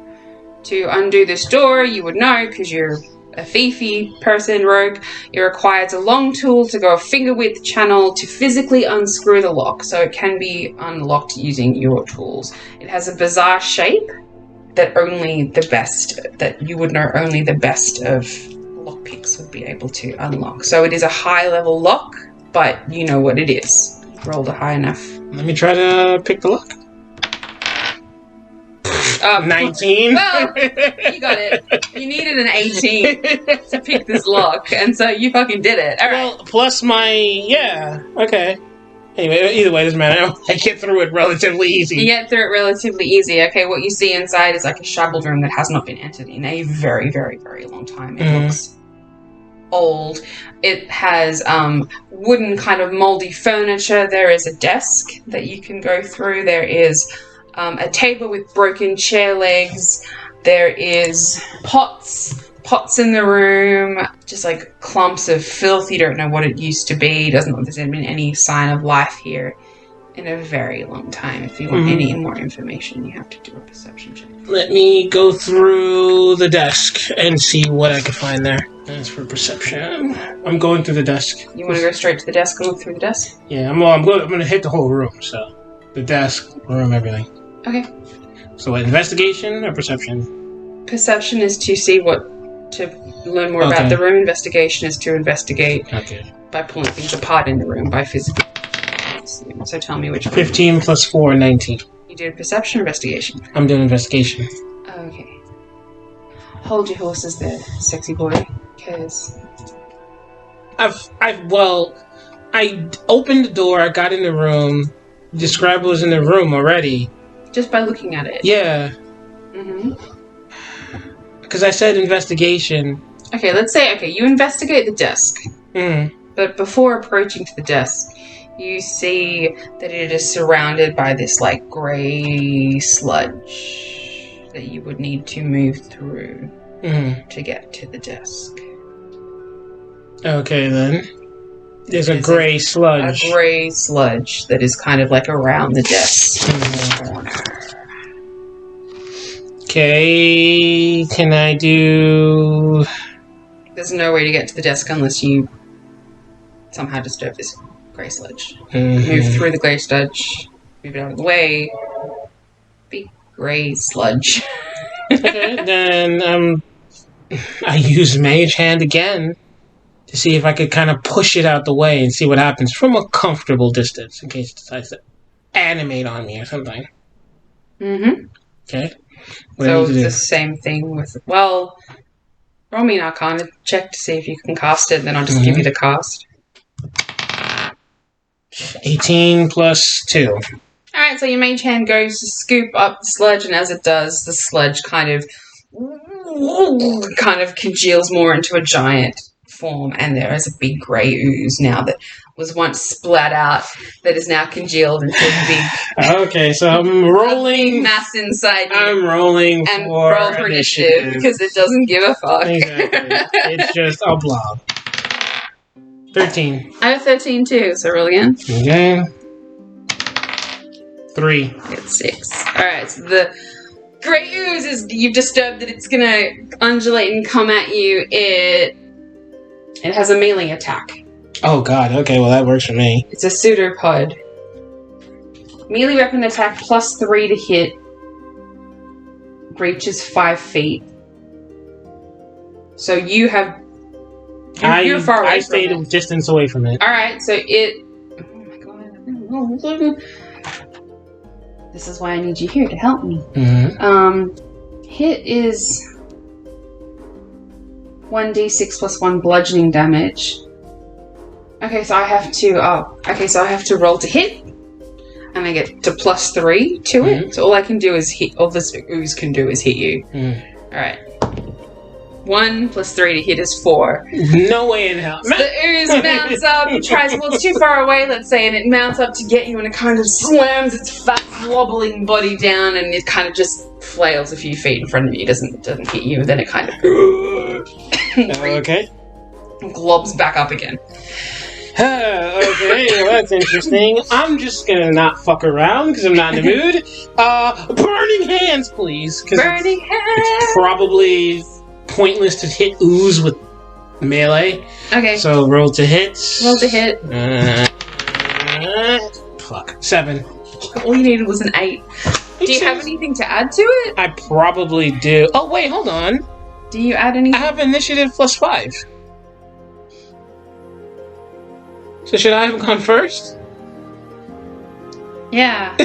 To undo this door, you would know, because you're a thiefy person, rogue, it requires a long tool to go a finger-width channel to physically unscrew the lock, so it can be unlocked using your tools. It has a bizarre shape that you would know only the best of lockpicks would be able to unlock. So it is a high-level lock, but you know what it is. Rolled a high enough. Let me try to pick the lock. 19. Well, you got it. You needed an 18 to pick this lock, and so you fucking did it. All right. Well, plus okay. Anyway, either way, it doesn't matter. I get through it relatively easy. You get through it relatively easy. Okay, what you see inside is like a shabbled room that has not been entered in a very, very, very long time. It looks old. It has wooden kind of moldy furniture. There is a desk that you can go through. There is a table with broken chair legs. There is pots in the room, just like clumps of filth. You don't know what it used to be. Doesn't look like there's been any sign of life here in a very long time. If you want any more information, you have to do a perception check. Let me go through the desk and see what I can find there. As for perception, I'm going through the desk. You want to go straight to the desk and look through the desk? Yeah, I'm going to hit the whole room. So the desk, room, everything. Okay. So what, investigation or perception? Perception is to learn more about the room. Investigation is to investigate by pulling things apart in the room, by physically. So tell me which one. 15 plus 4, 19. You did perception or investigation? I'm doing investigation. Okay. Hold your horses there, sexy boy, because... I opened the door, I got in the room, described what was in the room already. Just by looking at it? Yeah. Because I said investigation. Okay, let's say, you investigate the desk. But before approaching to the desk, you see that it is surrounded by this, like, grey sludge that you would need to move through to get to the desk. Okay, then. There's a grey sludge. A grey sludge that is kind of, like, around the desk in the corner. Okay, can I do... There's no way to get to the desk unless you somehow disturb this grey sludge. Move through the grey sludge, move it out of the way. Big grey sludge. Okay, then I use Mage Hand again to see if I could kind of push it out the way and see what happens from a comfortable distance in case it decides to animate on me or something. Okay. So it's the same thing with, or Roll me an Arcana check to see if you can cast it, and then I'll just give you the cast. 18 plus 2. Alright, so your mage hand goes to scoop up the sludge, and as it does, the sludge kind of congeals more into a giant form, and there is a big grey ooze now that was once splat out that is now congealed into a big Okay, so I'm rolling mass inside you. I'm rolling and for roll for initiative because it doesn't give a fuck. Exactly. It's just a blob. 13. I have 13 too, so roll again. Okay. 3. It's 6. Alright, so the grey ooze is you've disturbed that it's gonna undulate and come at you. It has a melee attack. Oh god, okay, well that works for me. It's a pseudopod. Melee weapon attack plus 3 to hit. Reaches 5 feet. So you have... You're far away I stayed a distance away from it. Alright, so it... Oh my god. This is why I need you here to help me. Mm-hmm. Hit is 1d6 plus 1 bludgeoning damage. Okay, so I have to... I have to roll to hit. And I get to plus 3 to it. So all I can do is hit... All this ooze can do is hit you. Alright. 1 plus 3 to hit is 4. No way in hell. So the ooze mounts up, it tries, well, it's too far away, let's say, and it mounts up to get you, and it kind of slams its fat, wobbling body down, and it kind of just flails a few feet in front of you. It doesn't hit you, and then it kind of okay. globs back up again. Okay, well, that's interesting. I'm just gonna not fuck around because I'm not in the mood. Burning hands, please. Burning hands! It's probably pointless to hit ooze with melee. Okay. So roll to hit. Roll to hit. Fuck. 7. All you needed was an 8. Do you have anything to add to it? I probably do. Oh, wait, hold on. Do you add anything? I have initiative plus 5. So should I have gone first? Yeah.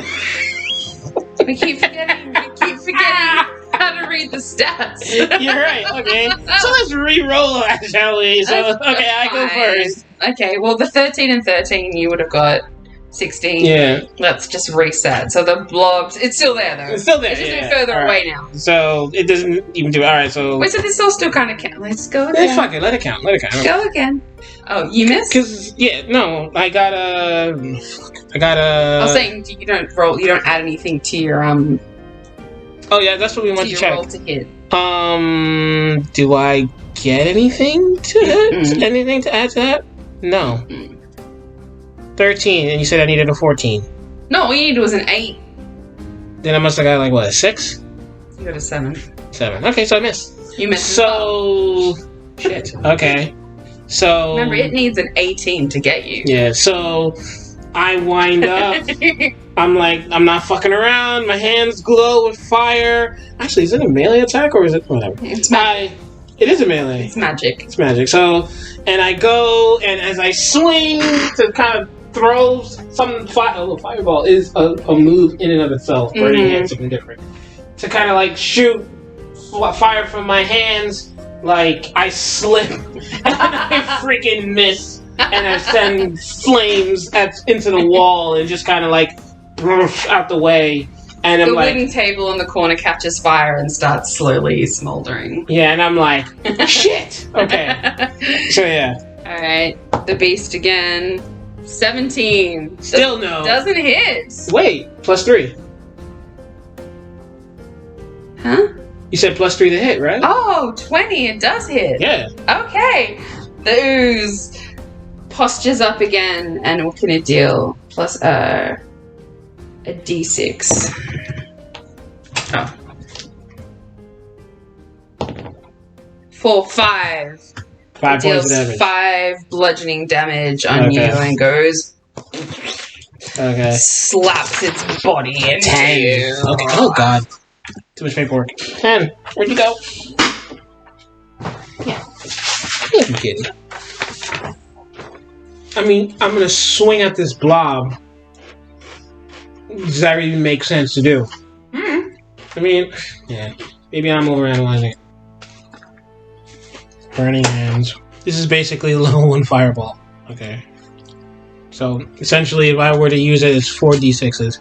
We keep forgetting how to read the stats. You're right, okay. So let's re-roll that, shall we? So, okay, I go first. Okay, well, the 13 and 13, you would have got 16. Yeah. Let's just reset. So the blobs, it's still there, though. It's still there, It's just further away now. So it doesn't even do it. Alright, so... Wait, so this all still kind of counts. Let's go again. Fuck it, let it count. Go again. Oh, you missed? Because, no, I got a... I was saying, you don't add anything to your, Oh, yeah, that's what we want to check. Roll to hit. Do I get anything to hit? Anything to add to that? No. 13, and you said I needed a 14. No, all you needed was an 8. Then I must have got, like, what, a 6? You got a 7. 7. Okay, so I missed. You missed. So... Shit. Okay. So... Remember, it needs an 18 to get you. Yeah, so... I wind up... I'm like, I'm not fucking around. My hands glow with fire. Actually, is it a melee attack or is it... Whatever. It's magic. It is a melee. It's magic. It's magic. So... And I go, and as I swing to kind of throw some fireball is a move in and of itself. Burning hands something different. To kind of like shoot fire from my hands, like I slip and I freaking miss, and I send flames into the wall and just kind of like out the way. And I'm the like, wooden table in the corner catches fire and starts slowly smoldering. Yeah, and I'm like, shit. Okay. So yeah. All right, the beast again. 17. Still no. Doesn't hit. Wait, plus 3. Huh? You said plus 3 to hit, right? Oh, 20. It does hit. Yeah. Okay. The ooze postures up again, and what can it deal? Plus a d6. Oh. 4, 5. 5 deals points of damage. 5 bludgeoning damage on you and goes. Okay. Slaps its body into 10. you. Okay. Oh god. Too much paperwork. 10. Where'd you go? Yeah. You kidding? I mean, I'm gonna swing at this blob. Does that even make sense to do? I mean, yeah. Maybe I'm overanalyzing it. Burning hands. This is basically a level 1 fireball. Okay. So, essentially, if I were to use it, it's 4d6s.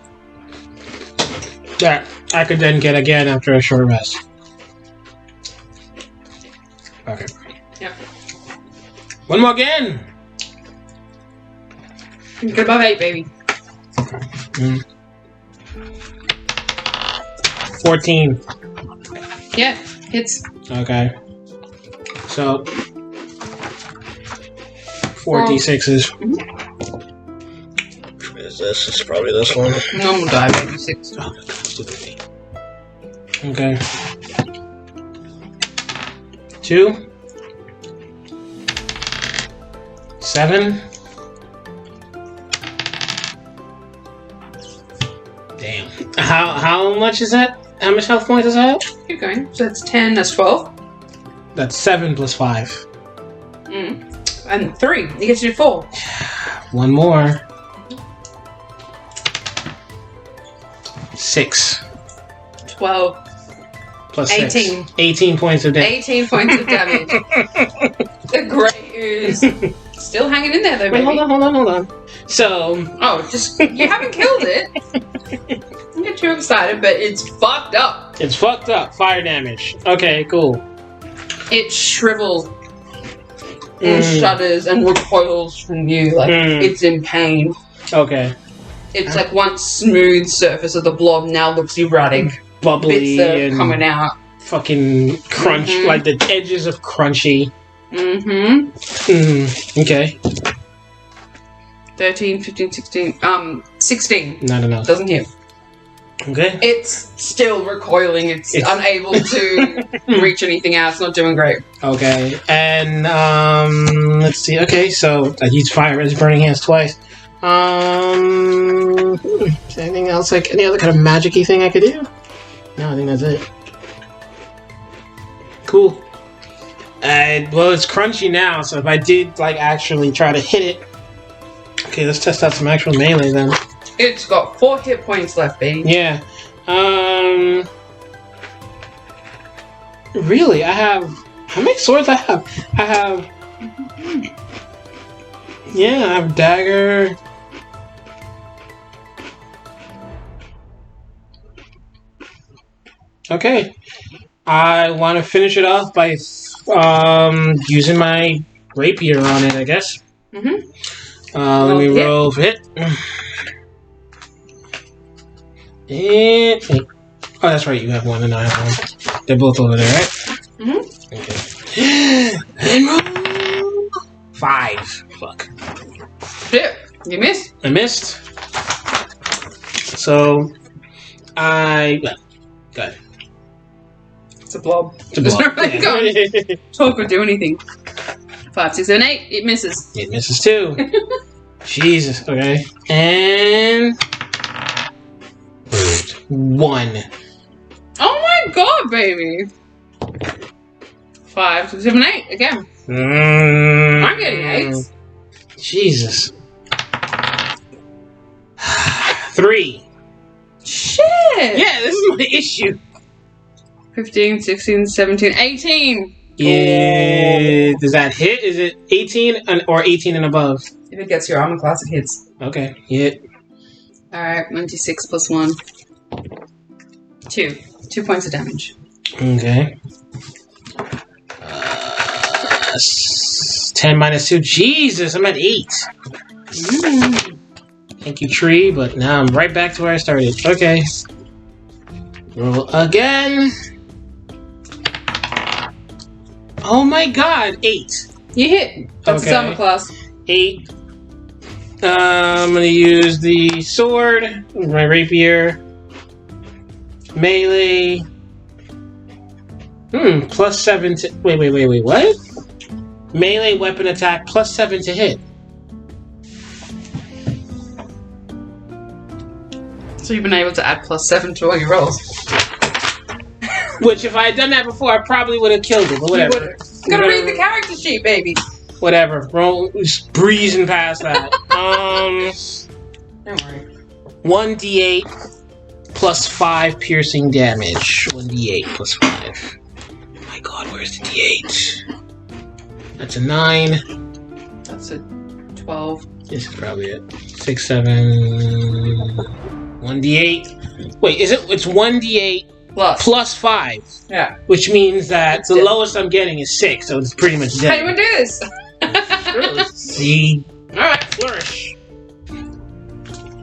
That I could then get again after a short rest. Okay. Yep. One more again! Get above 8, baby. 14. Yeah, hits. Okay. So, 4d6s. Which one is this? It's probably this one. Normal die, baby. 6. Okay. 2. 7. Damn. How much is that? How much health points is that? Keep going. So that's 10, that's 12. That's 7 plus 5. And 3. You get to do 4. One more. 6. 12. Plus 18. 6. 18 points of damage. 18 points of damage. The grey ooze. Still hanging in there though, baby. Wait, hold on. So... Oh, just... You haven't killed it. Don't get too excited, but it's fucked up. It's fucked up. Fire damage. Okay, cool. It shrivels and shudders and recoils from you like it's in pain. Okay. It's like one smooth surface of the blob now looks erratic. Bubbly Bits are and coming out. fucking crunch, like the edges of crunchy. Okay. 13, 15, 16. 16. Not enough. Doesn't hit. Okay. It's still recoiling. It's unable to reach anything out. It's not doing great. Okay. And let's see. Okay, so I used fire as burning hands twice. Is there anything else, like any other kind of magic-y thing I could do? No, I think that's it. Cool. Well, it's crunchy now, so if I did like actually try to hit it, okay, let's test out some actual melee then. It's got 4 hit points left, baby. Yeah. Really, I have... How many swords I have? I have... Yeah, I have Dagger. Okay. I want to finish it off by using my rapier on it, I guess. Let me roll for hit. And, oh, that's right. You have one and I have one. They're both over there, right? Okay. And roll 5. Fuck. Shit. You missed. I missed. So I got it. It's a blob. It's a blob. Can't talk or do anything. 5, 6, 7, 8. It misses. It misses too. Jesus. Okay. And 1. Oh my god, baby. 5, 6, 7, 8 again. I'm getting 8s. Jesus. 3. Shit. Yeah, this is my issue. 15, 16, 17, 18. Yeah. Does that hit? Is it 18 or 18 and above? If it gets your armor class, it hits. Okay, hit. Alright, 1d6 plus 1. 2. 2 points of damage. Okay. 10 minus 2. Jesus, I'm at 8. Thank you, tree, but now I'm right back to where I started. Okay. Roll again. Oh my god, 8. You hit. That's Okay. his armor class. 8. I'm gonna use the sword, my rapier, melee. Plus 7 to... Wait, what? Melee weapon attack plus 7 to hit. So you've been able to add plus 7 to all your rolls. Which, if I had done that before, I probably would have killed it, but whatever. You gotta read the character sheet, baby. Whatever. Roll, just breezing past that. Don't worry. 1d8 plus 5 piercing damage. 1d8 plus 5. Oh my god, where's the d8? That's a 9. That's a 12. This is probably it. 6, 7... 1d8. Wait, is it? It's 1d8 plus 5. Yeah. Which means that the lowest I'm getting is 6, so it's pretty much dead. How do you want to do this? Sure, let's see. Alright, flourish.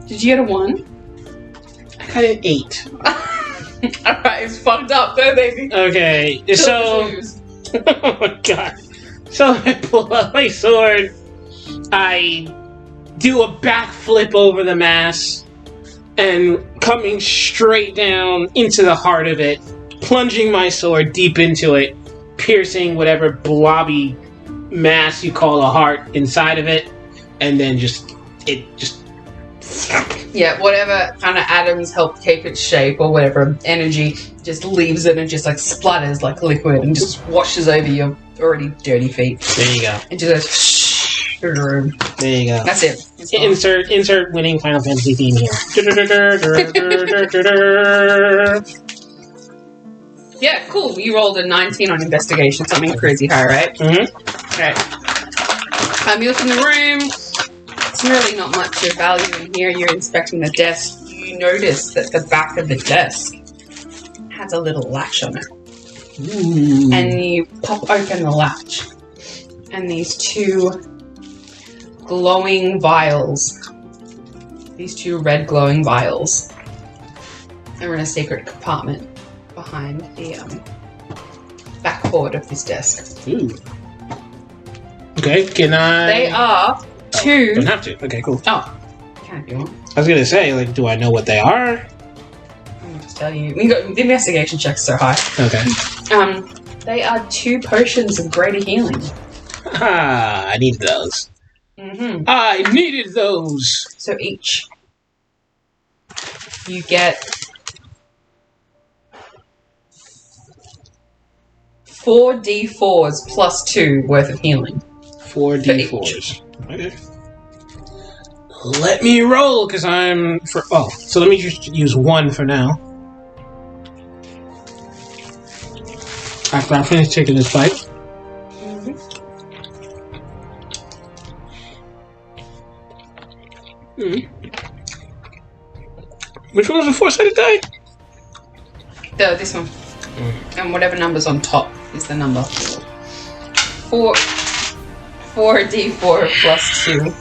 Did you get a 1? I got an 8. Alright, it's fucked up though, baby. Okay, so... oh my god. So I pull out my sword. I do a backflip over the mass. And coming straight down into the heart of it. Plunging my sword deep into it. Piercing whatever blobby mass you call a heart inside of it. And then yeah, whatever kind of atoms help keep its shape or whatever energy just leaves it and just like splatters like liquid and just washes over your already dirty feet. There you go. It just goes. There you go. That's it. Insert winning Final Fantasy theme here. Yeah, cool. You rolled a 19 on investigation, something crazy high, right? Mm-hmm. Okay. You look in the room. It's really not much of value in here. You're inspecting the desk. You notice that the back of the desk has a little latch on it. Ooh. And you pop open the latch. And these 2 glowing vials. These 2 red glowing vials are in a secret compartment behind the backboard of this desk. Ooh. Okay, can I... They are 2... Don't have to. Okay, cool. Oh, can if you want. I was gonna say, like, do I know what they are? I'll just tell you. The investigation check's so high. Okay. They are 2 potions of greater healing. Ah, I needed those. Mm-hmm. I needed those! So each, you get 4d4s plus 2 worth of healing. 4d4s. Okay. Let me roll, because I'm... so let me just use 1 for now. After I finish taking this bite. Mm-hmm. Which one was the 4-sided die? This one. And whatever number's on top is the number. 4d4 plus 2.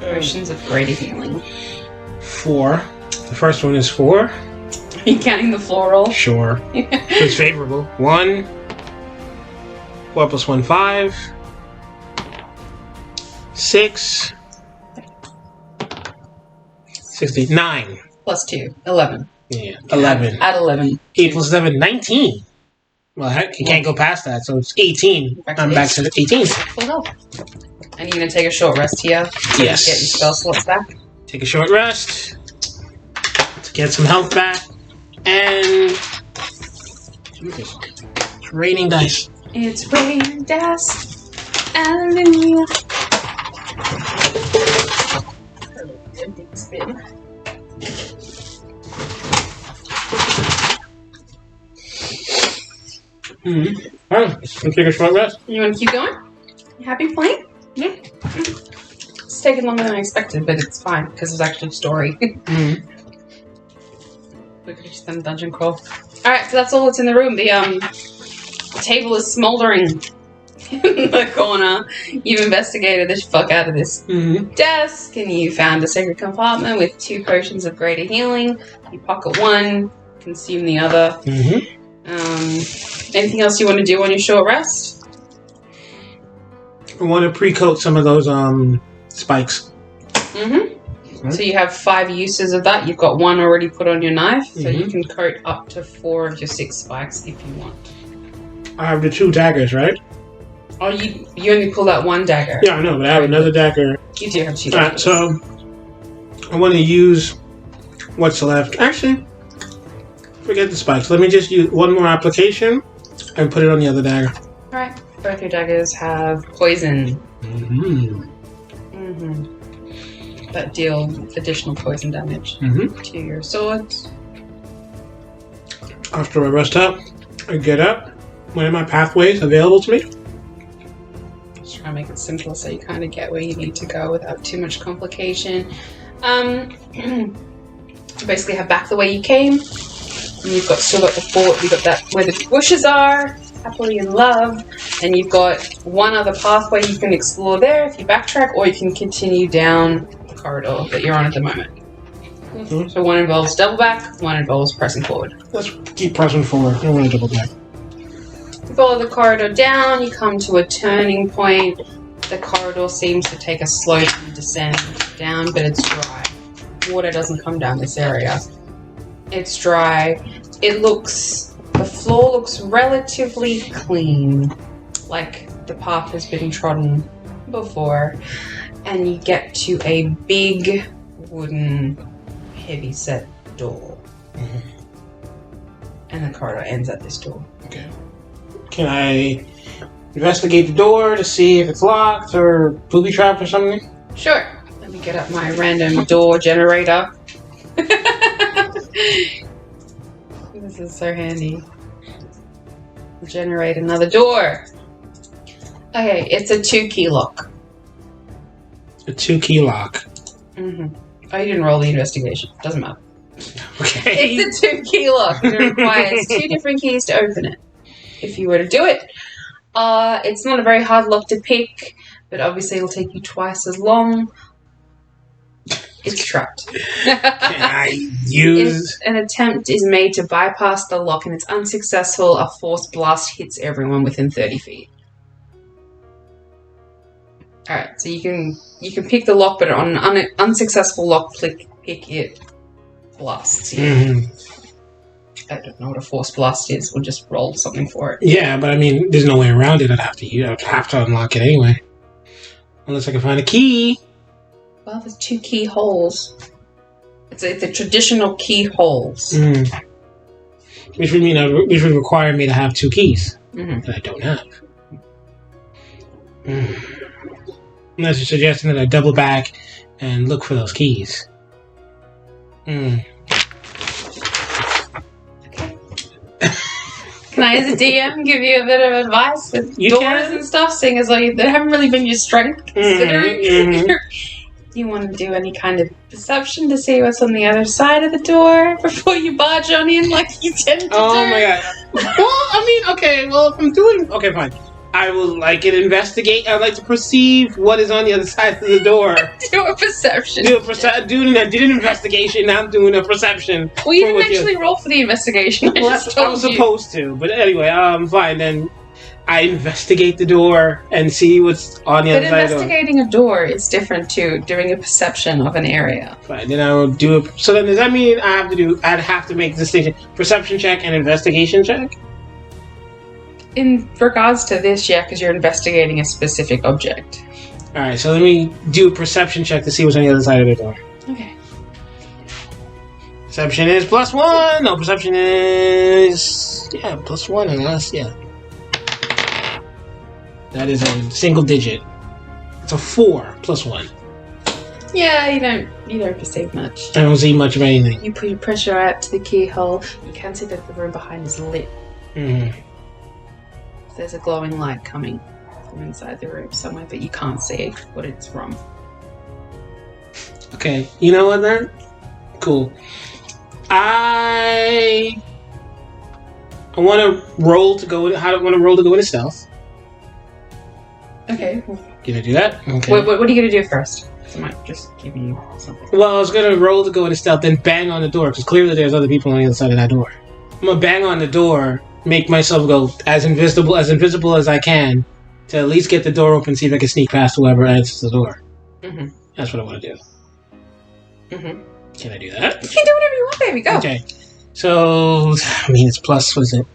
Potions of greater healing. 4. The first one is 4. Are you counting the floral? Sure. It's favorable. 1. 4 plus 1, 5. 6. 9. Plus 2. 11. Yeah, 11. Add 11. 8 plus 7, 19. Well, heck, you can't go past that, so it's 18. I'm back to 18. Full health. And you're going to take a short rest here? Yes. To get your spell slots back? Take a short rest. To get some health back. And... It's raining dice. It's raining dice. Hallelujah. Spin. Mm-hmm. Alright, let's take a short rest. You want to keep going? You happy playing? Yeah. It's taken longer than I expected, but it's fine because it's actually a story. Mm-hmm. We could have just done a dungeon crawl. Alright, so that's all that's in the room. The table is smoldering in the corner. You've investigated the fuck out of this desk, and you found a secret compartment with 2 potions of greater healing. You pocket 1, consume the other. Mm-hmm. Anything else you want to do on your short rest? I want to pre-coat some of those spikes. Mm-hmm. So you have 5 uses of that. You've got 1 already put on your knife, so you can coat up to 4 of your 6 spikes if you want. I have the 2 daggers, right? Oh, you only pulled out 1 dagger. Yeah, I know, but I have another dagger. You do have 2 Alright, daggers. so I want to use what's left. Actually, forget the spikes. Let me just use 1 more application and put it on the other dagger. Alright, both your daggers have poison. That deal additional poison damage to your swords. After I rest up, I get up. What are my pathways available to me? Just trying to make it simpler so you kind of get where you need to go without too much complication. Basically have back the way you came. And you've still got the fort, you've got that where the bushes are, happily in love, and you've got one other pathway you can explore there if you backtrack, or you can continue down the corridor that you're on at the moment. Mm-hmm. So one involves double back, one involves pressing forward. Let's keep pressing forward. I don't want to double back. You follow the corridor down, you come to a turning point. The corridor seems to take a slope and descend down, but it's dry. Water doesn't come down this area. It's dry. The floor looks relatively clean, like the path has been trodden before, and you get to a big wooden heavy-set door. Mm-hmm. And the corridor ends at this door. Okay. Can I investigate the door to see if it's locked or booby-trapped or something? Sure. Let me get up my random door generator. This is so handy. Generate another door. Okay, it's a 2-key lock. A 2-key lock. Mm-hmm. Oh, you didn't roll the investigation. Doesn't matter. Okay. It's a 2-key lock. It requires 2 different keys to open it. If you were to do it. It's not a very hard lock to pick, but obviously it'll take you twice as long. It's trapped. Can I use... If an attempt is made to bypass the lock and it's unsuccessful, a force blast hits everyone within 30 feet. Alright, so you can pick the lock, but on an unsuccessful lock pick, it blasts you. Mm-hmm. I don't know what a force blast is. We'll just roll something for it. Yeah, but I mean, there's no way around it. I'd have to unlock it anyway. Unless I can find a key. Well, there's 2 keyholes. It's a traditional keyholes. Mm. Which would require me to have 2 keys that I don't have. Unless you're suggesting that I double back and look for those keys. Okay. Can I, as a DM, give you a bit of advice with doors and stuff, seeing as though they haven't really been your strength, considering you want to do any kind of perception to see what's on the other side of the door before you barge on in like you tend to do? Oh my god. Well, I mean, okay, well, if I'm doing... Okay, fine. I will like it investigate. I'd like to perceive what is on the other side of the door. Do a perception. I did an investigation, now I'm doing a perception. Well, you didn't actually roll for the investigation. I was supposed to, but anyway, fine, then I investigate the door and see what's on the other side of the door. But investigating a door is different to doing a perception of an area. Fine, then I will do it. So then does that mean I'd have to make the distinction, perception check and investigation check? In regards to this, yeah, because you're investigating a specific object. Alright, so let me do a perception check to see what's on the other side of the door. Okay. Perception is +1! No, perception is... Yeah, +1 unless, yeah. That is a single digit. It's a 4 +1. Yeah, you don't perceive much. I don't see much of anything. You put your pressure out to the keyhole. You can see that the room behind is lit. Mm-hmm. There's a glowing light coming from inside the room somewhere, but you can't see what it's from. Okay, you know what then? Cool. I want to roll to go. Into stealth. Okay. Can I do that? Okay. What are you gonna do first? I might just give you something. Well, I was gonna roll to go into stealth, then bang on the door because clearly there's other people on the other side of that door. I'm gonna bang on the door. Make myself go as invisible as I can to at least get the door open, see if I can sneak past whoever answers the door. Mm-hmm. That's what I want to do. Mm-hmm. Can I do that? You can do whatever you want, baby. Go. Okay. So, I mean, it's plus, what is it?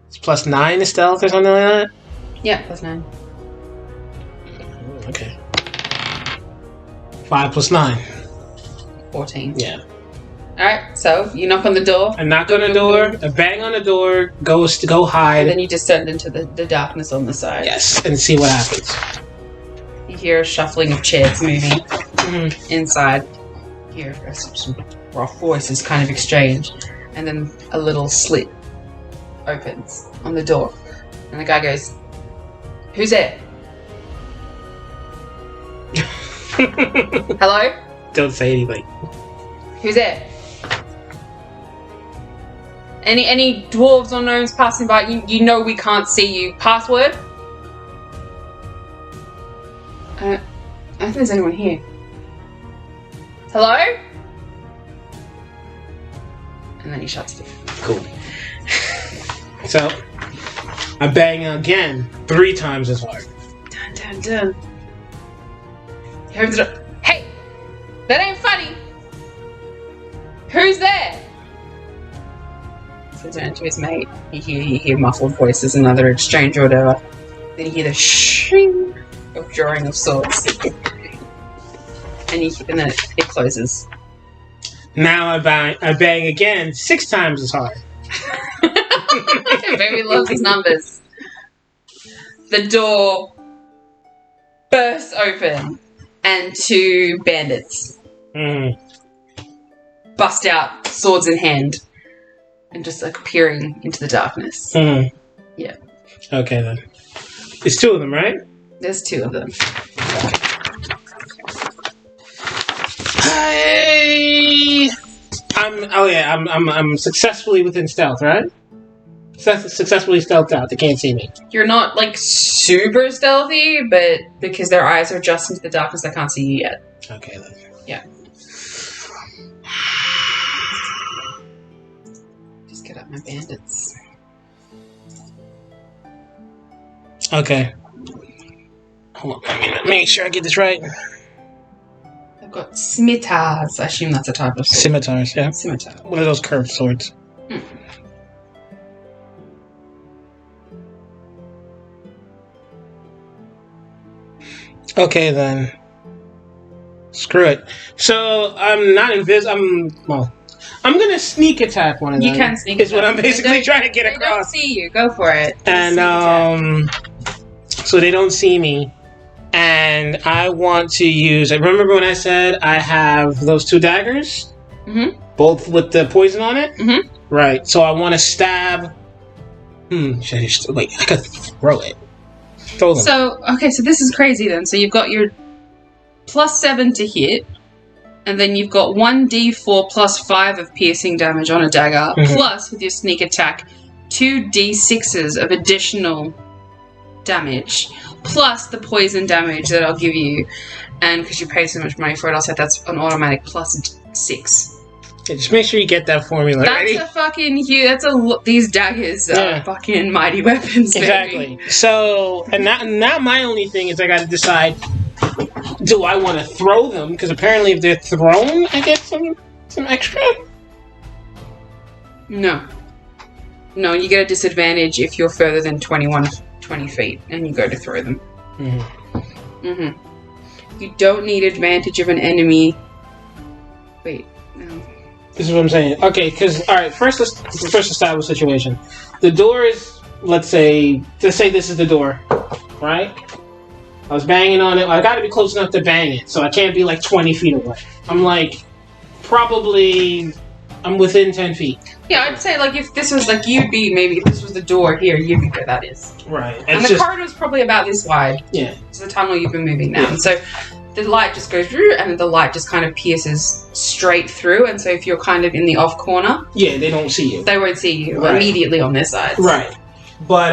It's +9 to stealth or something like that? Yeah, +9. Okay. 5 + 9. 14. Yeah. Alright, so you knock on the door. I knock on the door, I bang on the door, go hide. And then you descend into the darkness on the side. Yes, and see what happens. You hear a shuffling of chairs moving inside. You hear some rough voices kind of exchange. And then a little slit opens on the door. And the guy goes, "Who's there?" Hello? Don't say anything. Who's there? Any dwarves or gnomes passing by? You know we can't see you. Password? I don't think there's anyone here. Hello? And then he shuts it. Cool. So, I bang again 3 times as hard. Dun dun dun. He opens it up. Hey! That ain't funny! Who's there? So turn to his mate. You hear muffled voices, another exchange or whatever. Then you hear the shing of drawing of swords. And then it closes. Now I bang again 6 times as hard. Baby loves his numbers. The door bursts open and 2 bandits bust out, swords in hand, and just like peering into the darkness. Yeah. Okay then. It's 2 of them, right? There's 2 of them. I'm successfully within stealth, right? Successfully stealthed out. They can't see me. You're not like super stealthy, but because their eyes are just into the darkness, they can't see you yet. Okay then. Yeah. Just get up my bandits. Okay. Hold on. Let me make sure I get this right. I've got scimitars. I assume that's a type of sword. Scimitars, yeah. Scimitar. What are those curved swords? Okay then. Screw it. So I'm not invisible. I'm gonna sneak attack one of them. You can sneak attack. Is what I'm basically trying to get across. They don't see you. Go for it. And so they don't see me. And I want to use. I remember when I said I have those 2 daggers, both with the poison on it. Right. So I want to stab. Should I just wait? I could throw it. Throw them. So this is crazy then. So you've got your +7 to hit, and then you've got 1d4 +5 of piercing damage on a dagger, plus with your sneak attack 2d6s of additional damage, plus the poison damage that I'll give you, and because you pay so much money for it, I'll say that's an automatic +6. Yeah, just make sure you get that formula ready. That's a fucking huge. These daggers are fucking mighty weapons. Exactly. Baby. So, and now my only thing is I got to decide: do I want to throw them? Because apparently, if they're thrown, I get some extra. No, you get a disadvantage if you're further than 20 feet, and you go to throw them. You don't need advantage of an enemy. Wait, no. This is what I'm saying. Okay, because alright, first establish situation. The door is, let's say this is the door, right? I was banging on it. I got to be close enough to bang it, so I can't be like 20 feet away. I'm like, I'm within 10 feet. Yeah, I'd say like if this was like if this was the door here, you'd be where that is. Right. And the corridor's probably about this wide. Yeah. It's the tunnel you've been moving down. So the light just goes through, and the light just kind of pierces straight through. And so if you're kind of in the off corner, yeah, they don't see you. They won't see you immediately on their sides. Right. But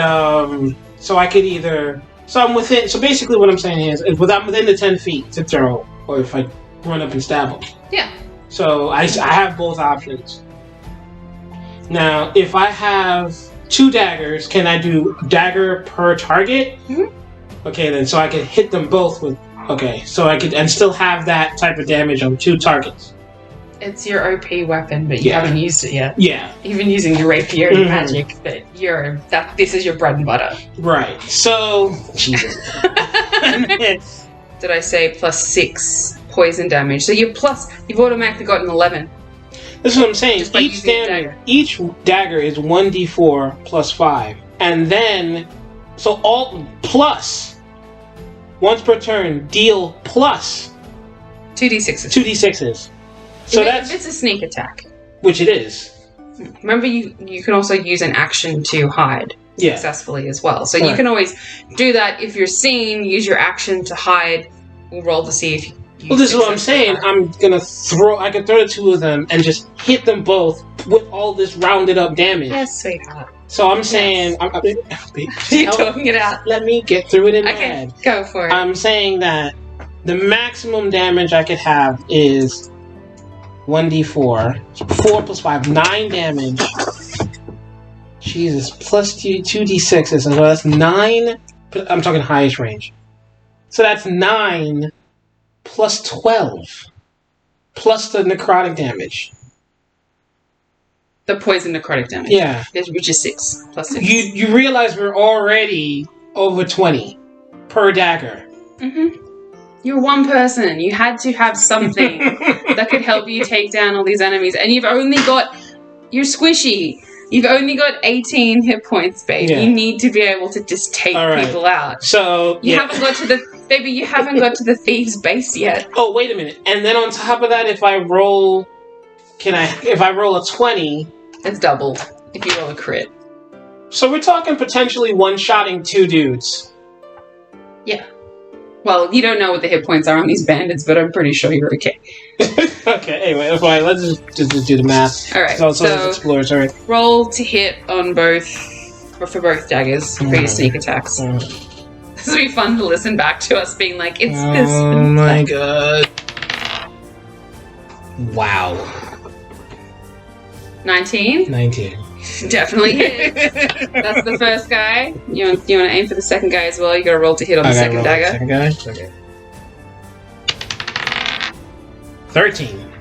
so I could either I'm within. So basically, what I'm saying is, I'm within the 10 feet to throw, or if I run up and stab them. Yeah. So I have both options. Now, if I have 2 daggers, can I do dagger per target? Okay, then so I could hit them both with. Okay, so I could and still have that type of damage on 2 targets. It's your OP weapon, but you haven't used it yet. Yeah, you've been using your rapier and magic, but this is your bread and butter. Right. So, Jesus. Did I say +6 poison damage? So you've automatically got an 11. This is what I'm saying. Each dagger is 1d4 +5, and then all plus. Once per turn, deal plus 2d6s. 2d6s. So if it's a sneak attack, which it is. Remember, you can also use an action to hide successfully as well. So you can always do that if you're seen. Use your action to hide. We'll roll to see if Well, this is what I'm saying. I'm gonna I can throw the two of them and just hit them both with all this rounded up damage. Yes, sweetheart. So I'm saying, You're talking it out. Let me get through it in my head. Go for it. I'm saying that the maximum damage I could have is 1d4, 4 plus 5, 9 damage. Jesus, plus 2d6s, so that's 9. I'm talking highest range. So that's 9 plus 12 plus the necrotic damage. The poison necrotic damage. Yeah. Which is 6 plus 6. You realize we're already over 20 per dagger. Mm-hmm. You're one person. You had to have something that could help you take down all these enemies. And you're squishy. You've only got 18 hit points, babe. Yeah. You need to be able to just take people out. So you haven't got to the thieves' base yet. Oh, wait a minute. And then on top of that, if I roll a 20, it's doubled if you roll a crit. So we're talking potentially one-shotting 2 dudes. Yeah. Well, you don't know what the hit points are on these bandits, but I'm pretty sure you're okay. Okay, anyway, fine. Let's just do the math. Alright, so exploratory. Roll to hit on for both daggers for your sneak attacks. This will be fun to listen back to us being like, it's this. Oh my god. Wow. 19? 19. Definitely hit. That's the first guy. You want to aim for the second guy as well? You got to roll to hit on the second dagger. Second guy? Okay. 13.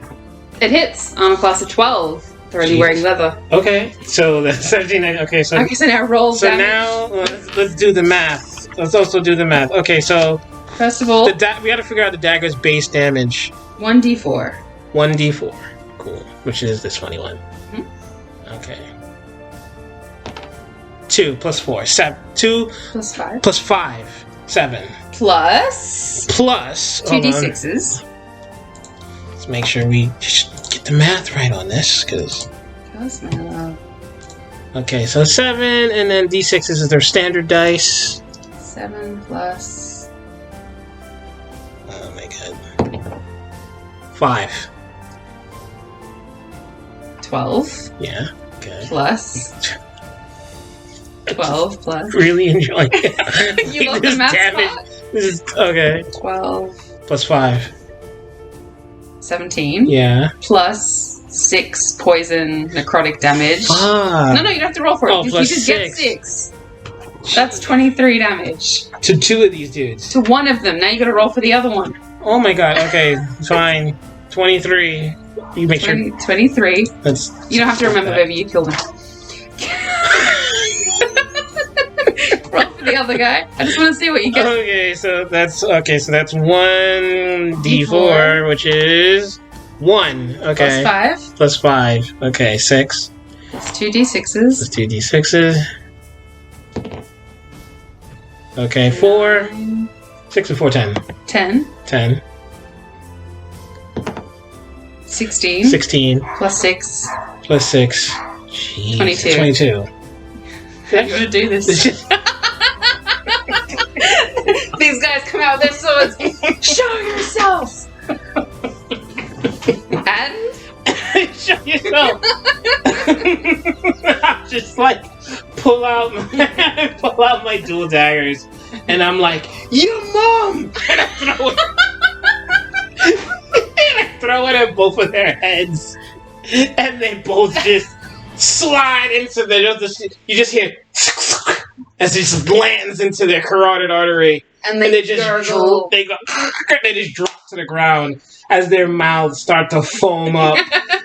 It hits. Armor class of 12. They're already wearing leather. Okay, so that's 17. Okay, so now roll damage. So now let's do the math. Let's also do the math. Okay, so first of all, we got to figure out the dagger's base damage. 1d4. 1d4. Cool. Which is this funny one. Mm-hmm. Okay. 2 plus 4. 7. 2 plus 5. Plus 5. 7. Plus 2d6s. Let's make sure we just get the math right on this, because. Okay, so 7, and then d6s is their standard dice. 7 plus. Oh my god. 5. 12. Yeah. Okay. Plus. 12 plus. Really enjoying it. You love the math part? This is okay. 12 plus 5. 17. Yeah. Plus 6 poison necrotic damage. Ah. No, you don't have to roll for it. Oh, you just get 6. That's 23 damage. To 2 of these dudes. To one of them. Now you gotta roll for the other one. Oh my god, okay, fine. 23. You make 23. That's. You don't have to remember, baby, you killed him. Roll for the other guy. I just want to see what you get. Okay, so that's 1d4, which is 1. Okay. Plus 5. Plus 5. Okay, 6. That's 2d6s. That's 2d6s. Okay, 4. 6 and 4, 10. 10. 10. 16. 16. Plus 6. Plus 6. Jeez. 22. 22. You want to do this? These guys come out with their swords. Show yourself! And? Show yourself! I'm just like, pull out my dual daggers, and I'm like, your mom! And I throw it at both of their heads, and they both just slide into you just hear as it just lands into their carotid artery, and they just they just drop to the ground as their mouths start to foam up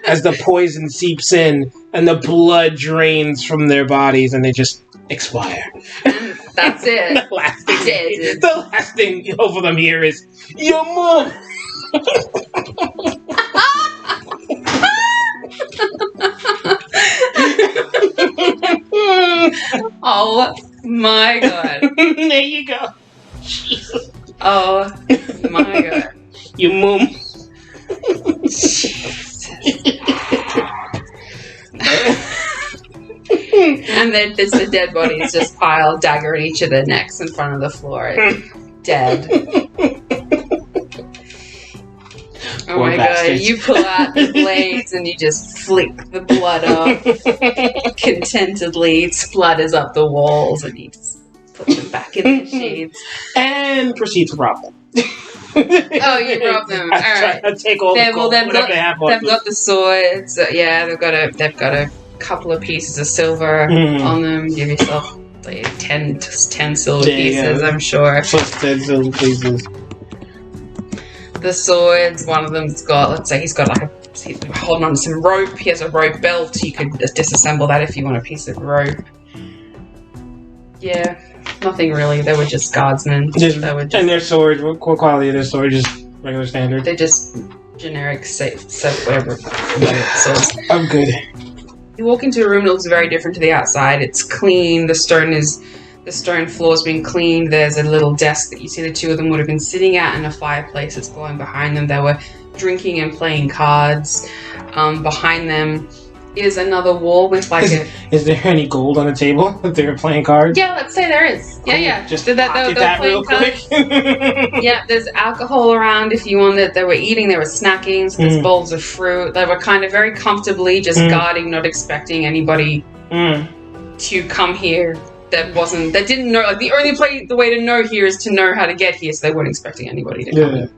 as the poison seeps in and the blood drains from their bodies, and they just expire. And that's it. The last thing both of them hear is your mom. Oh my god. There you go. Jesus. Oh my god. You mum. And then there's the dead bodies just piled dagger at each of their necks in front of the floor. Dead. bastards. You pull out the blades and you just flick the blood off. Contentedly, it splutters up the walls and you just put them back in their sheaths. And proceed to rob them. Oh, you rob them. All right. I take all the gold, whatever they have on They've them. got the swords. Yeah, they've got a couple of pieces of silver on them. Give yourself like 10 silver pieces, I'm sure. Plus 10 silver pieces. The swords, one of them's got, let's say he's holding on to some rope. He has a rope belt. You could just disassemble that if you want a piece of rope. Yeah, nothing really. They were just guardsmen. And their sword, what quality of their sword? Just regular standard? They're just generic, safe whatever swords. I'm good. You walk into a room that looks very different to the outside. It's clean. The stone floor's been cleaned. There's a little desk that you see the two of them would have been sitting at, and a fireplace that's glowing behind them. They were drinking and playing cards. Behind them is another wall with like Is there any gold on the table if they were playing cards? Yeah, let's say there is. Cool. Yeah. Just they're that real quick. Yeah, there's alcohol around if you wanted. They were eating, they were snacking, so there's bowls of fruit. They were kind of very comfortably just guarding, not expecting anybody to come here that didn't know. Like the way to know here is to know how to get here, so they weren't expecting anybody to come in.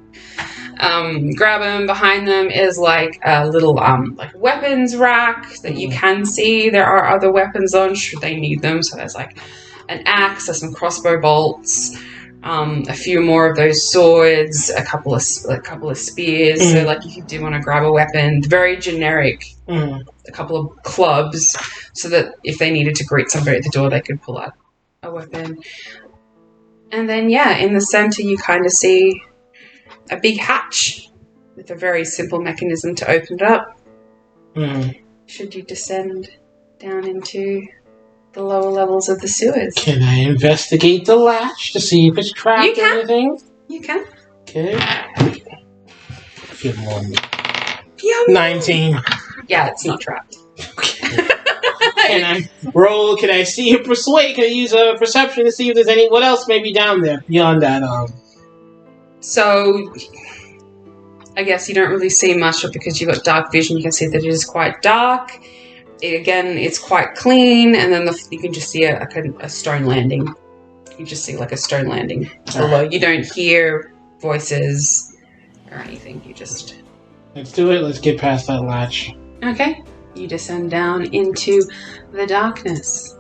Grab them. Behind them is like a little like weapons rack that you can see. There are other weapons on should they need them. So there's like an axe, there's some crossbow bolts, a few more of those swords, a couple of spears. So like if you do want to grab a weapon, very generic. A couple of clubs, so that if they needed to greet somebody at the door, they could pull out a weapon. And then in the center you kind of see a big hatch with a very simple mechanism to open it up. Should you descend down into the lower levels of the sewers. Can I investigate the latch to see if it's trapped or anything? You can. Okay. Feel more. 19. Yeah, it's not trapped. Okay. Can I roll? Can I see a persuade? Can I use a perception to see if there's what else may be down there beyond that? So, I guess you don't really see much, but because you've got dark vision, you can see that it is quite dark. It's quite clean, and then you can just see a stone landing. You just see like a stone landing below. You don't hear voices or anything. You just... Let's do it. Let's get past that latch. Okay. You descend down into the darkness.